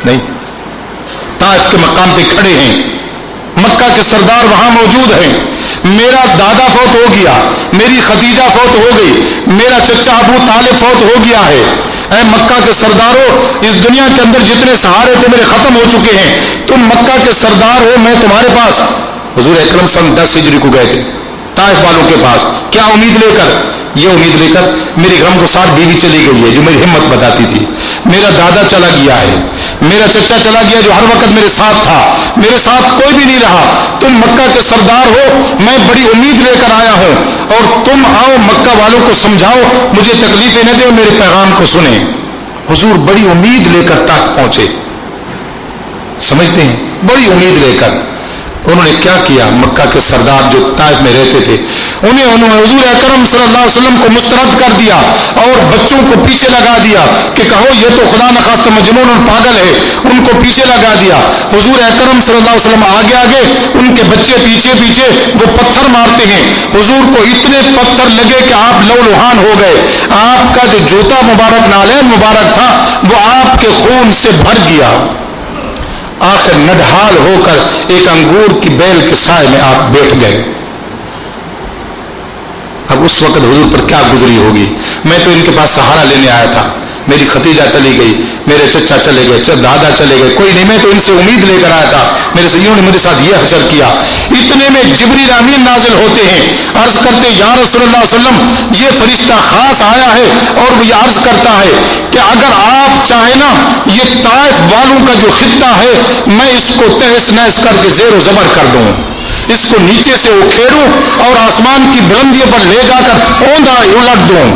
نہیں. طائف کے مقام پہ کھڑے ہیں، مکہ کے سردار وہاں موجود ہیں. میرا دادا فوت ہو گیا، میری خدیجہ فوت ہو گئی، میرا چچا ابو طالب فوت ہو گیا ہے. اے مکہ کے سرداروں، اس دنیا کے اندر جتنے سہارے تھے میرے ختم ہو چکے ہیں، تم مکہ کے سردار ہو، میں تمہارے پاس. حضور اکرم سن 10 ہجری کو گئے تھے طائف والوں کے پاس. کیا امید لے کر؟ یہ امید لے کر میری غمگسار بیوی چلی گئی ہے جو میری ہمت بتاتی تھی، میرا دادا چلا گیا ہے، میرا چچا چلا گیا جو ہر وقت میرے ساتھ تھا، میرے ساتھ کوئی بھی نہیں رہا. تم مکہ کے سردار ہو، میں بڑی امید لے کر آیا ہوں، اور تم آؤ مکہ والوں کو سمجھاؤ، مجھے تکلیفیں نہ دو، میرے پیغام کو سنیں. حضور بڑی امید لے کر تک پہنچے. سمجھتے ہیں؟ بڑی امید لے کر. انہوں نے کیا کیا؟ مکہ کے سردار جو طائف میں رہتے تھے انہوں حضور اکرم صلی اللہ علیہ وسلم کو مسترد کر دیا اور بچوں کو پیچھے لگا دیا کہ کہو یہ تو خدا نخواستہ مجنون اور پاگل ہے. ان کو پیچھے لگا دیا. حضور اکرم صلی اللہ علیہ وسلم آگے ان کے بچے پیچھے وہ پتھر مارتے ہیں. حضور کو اتنے پتھر لگے کہ آپ لہولہان ہو گئے. آپ کا جو جوتا مبارک، نالین مبارک تھا، وہ آپ کے خون سے بھر گیا. آخر نڈھال ہو کر ایک انگور کی بیل کے سائے میں آپ بیٹھ گئے. اب اس وقت حضور پر کیا گزری ہوگی؟ میں تو ان کے پاس سہارا لینے آیا تھا، میری خدیجہ چلی گئی، میرے چچا چلے گئے، دادا چلے گئے، کوئی نہیں. میں تو ان سے امید لے کر آیا تھا، انہوں نے میرے ساتھ یہ حشر کیا. اتنے میں جبریل امین نازل ہوتے ہیں، عرض کرتے یا رسول اللہ صلی اللہ علیہ وسلم، یہ فرشتہ خاص آیا ہے اور وہ یہ عرض کرتا ہے کہ اگر آپ چاہیں نا، یہ طائف والوں کا جو خطہ ہے میں اس کو تہس نہس کر کے زیر و زبر کر دوں، اس کو نیچے سے اکھیڑوں اور آسمان کی بلندیوں پر لے جا کر اوندا الٹ دوں،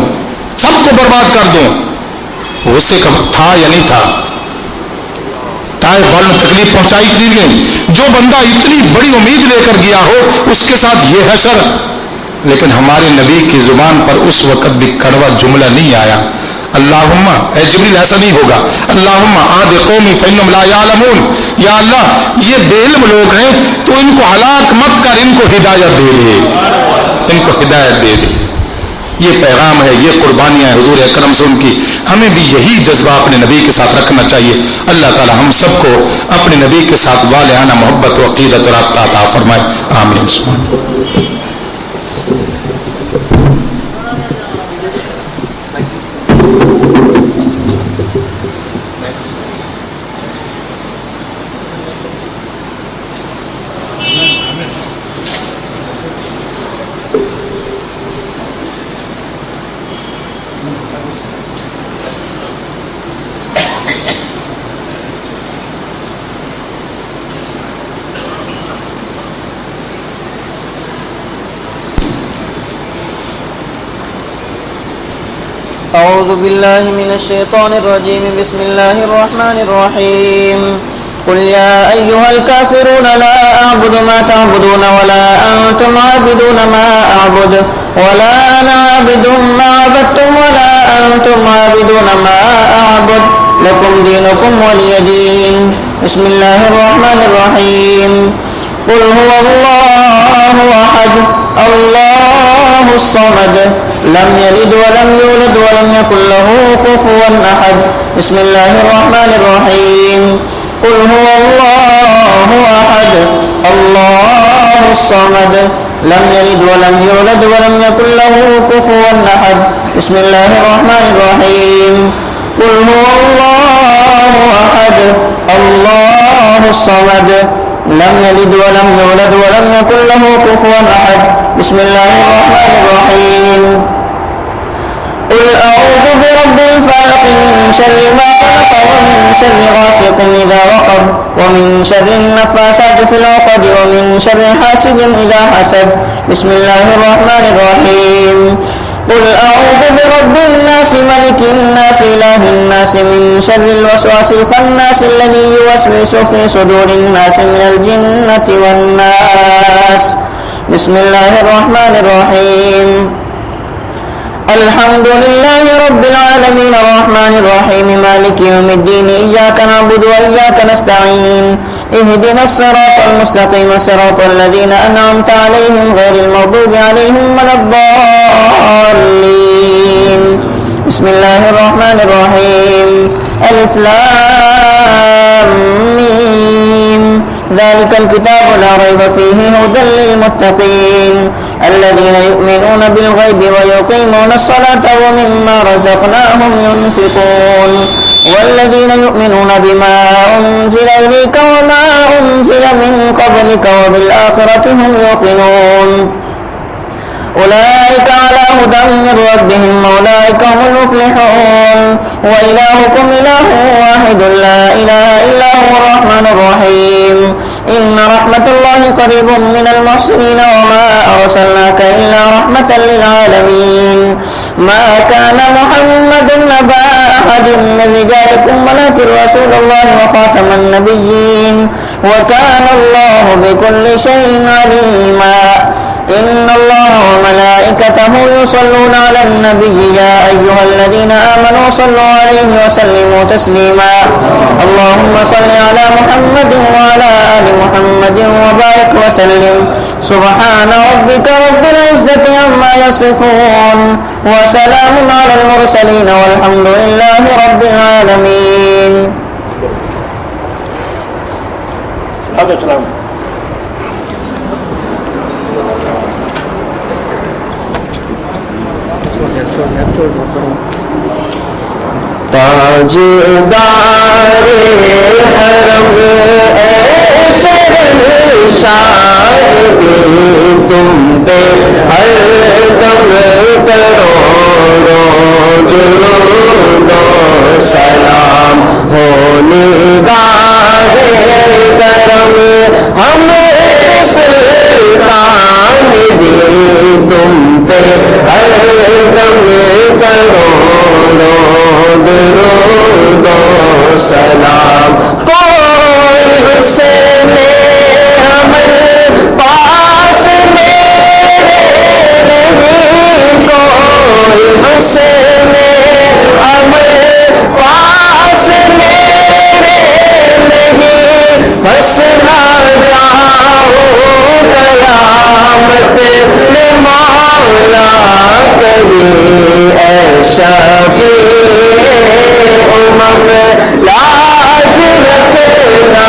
سب کو برباد کر دوں. غصے کا وقت تھا یا نہیں تھا؟ طائف والوں تکلیف پہنچائی کہ نہیں؟ جو بندہ اتنی بڑی امید لے کر گیا ہو اس کے ساتھ یہ حشر. لیکن ہمارے نبی کی زبان پر اس وقت بھی کڑوا جملہ نہیں آیا. اللہم، اے جبریل ایسا نہیں ہوگا، اللہم آد قومی فإنہم لا یعلمون، یا اللہ یہ بے علم لوگ ہیں تو ان کو ہلاک مت کر، ان کو ہدایت دے دے، ان کو ہدایت دے دے. یہ پیغام ہے، یہ قربانیاں ہیں حضور اکرم صلی اللہ علیہ وسلم کی. ہمیں بھی یہی جذبہ اپنے نبی کے ساتھ رکھنا چاہیے. اللہ تعالی ہم سب کو اپنے نبی کے ساتھ والہانہ محبت و عقیدت اور رابطہ عطا فرمائے. آمین. أعوذ بالله من الشيطان الرجيم. بسم الله الرحمن الرحيم. قل يا أيها الكافرون لا أعبد ما تعبدون ولا أنتم عابدون ما أعبد ولا أنا عابد ما عبدتم ولا أنتم عابدون ما أعبد لكم دينكم ولي دين. بسم الله الرحمن الرحيم. قل هو الله أحد الله الصمد لم يلد ولم يولد ولم يكن له كفوا أحد بسم الله الرحمن الرحيم قل هو الله أحد الله الصمد لم يلد ولم يولد ولم يكن له كفوا أحد بسم الله الرحمن الرحيم قل هو الله أحد الله الصمد لم يلد ولم يولد ولم يكن له كفوا أحد بسم الله الرحمن الرحيم قل أعوذ برب الفلق من شر ما خلق ومن شر غاسق إذا وقب ومن شر النفاثات في العقد ومن شر حاسد إذا حسد بسم الله الرحمن الرحيم قل أعوذ برب الناس ملك الناس إله الناس من شر الوسواس الخناس الذي يوسوس في صدور الناس من الجنة والناس بسم الله الرحمن الرحيم الحمد لله رب العالمين الرحمن الرحيم مالك يوم الدين إياك نعبد وإياك نستعين اهدنا الصراط المستقيم صراط الذين أنعمت عليهم غير المغضوب عليهم ولا الضالين بسم الله الرحمن الرحيم ألف لام ميم ذلك الكتاب لا ريب فيه هدى للمتقين الذين يؤمنون بالغيب ويقيمون الصلاة ومما رزقناهم ينفقون والذين يؤمنون بما أنزل إليك وما أنزل من قبلك وبالآخرة هم يوقنون أولئك على هدى من ربهم وأولئك هم المفلحون وإلهكم إله واحد لا إله إلا هو الرحمن الرحيم إن رحمة الله قريب من المحسنين وما أرسلناك إلا رحمة للعالمين ما كان محمد نبا أحد من رجالكم ولكن رسول الله وخاتم النبيين وكان الله بكل شيء عليما إن الله وملائكته يصلون على النبي يا أيها الذين آمنوا صلوا عليه وسلموا تسليما اللهم صل على محمد وعلى آل محمد وبارك وسلم سبحان ربك رب العزة عما يصفون وسلام على المرسلين والحمد لله رب العالمين. تاجدار حرم اے شہنشاہ تم پہ ہر دم کروڑوں درود و سلام ہو نگاہ کرم ہم سلطان دی تم پہ ہر دم کروڑوں درود و سلام کوئی حسین عمل پاس میرے نہیں کوئی حسین عمل پاس میرے نہیں بس نہ جاؤ قیامت میں مولا کبھی اے شفیع لاج رکھنا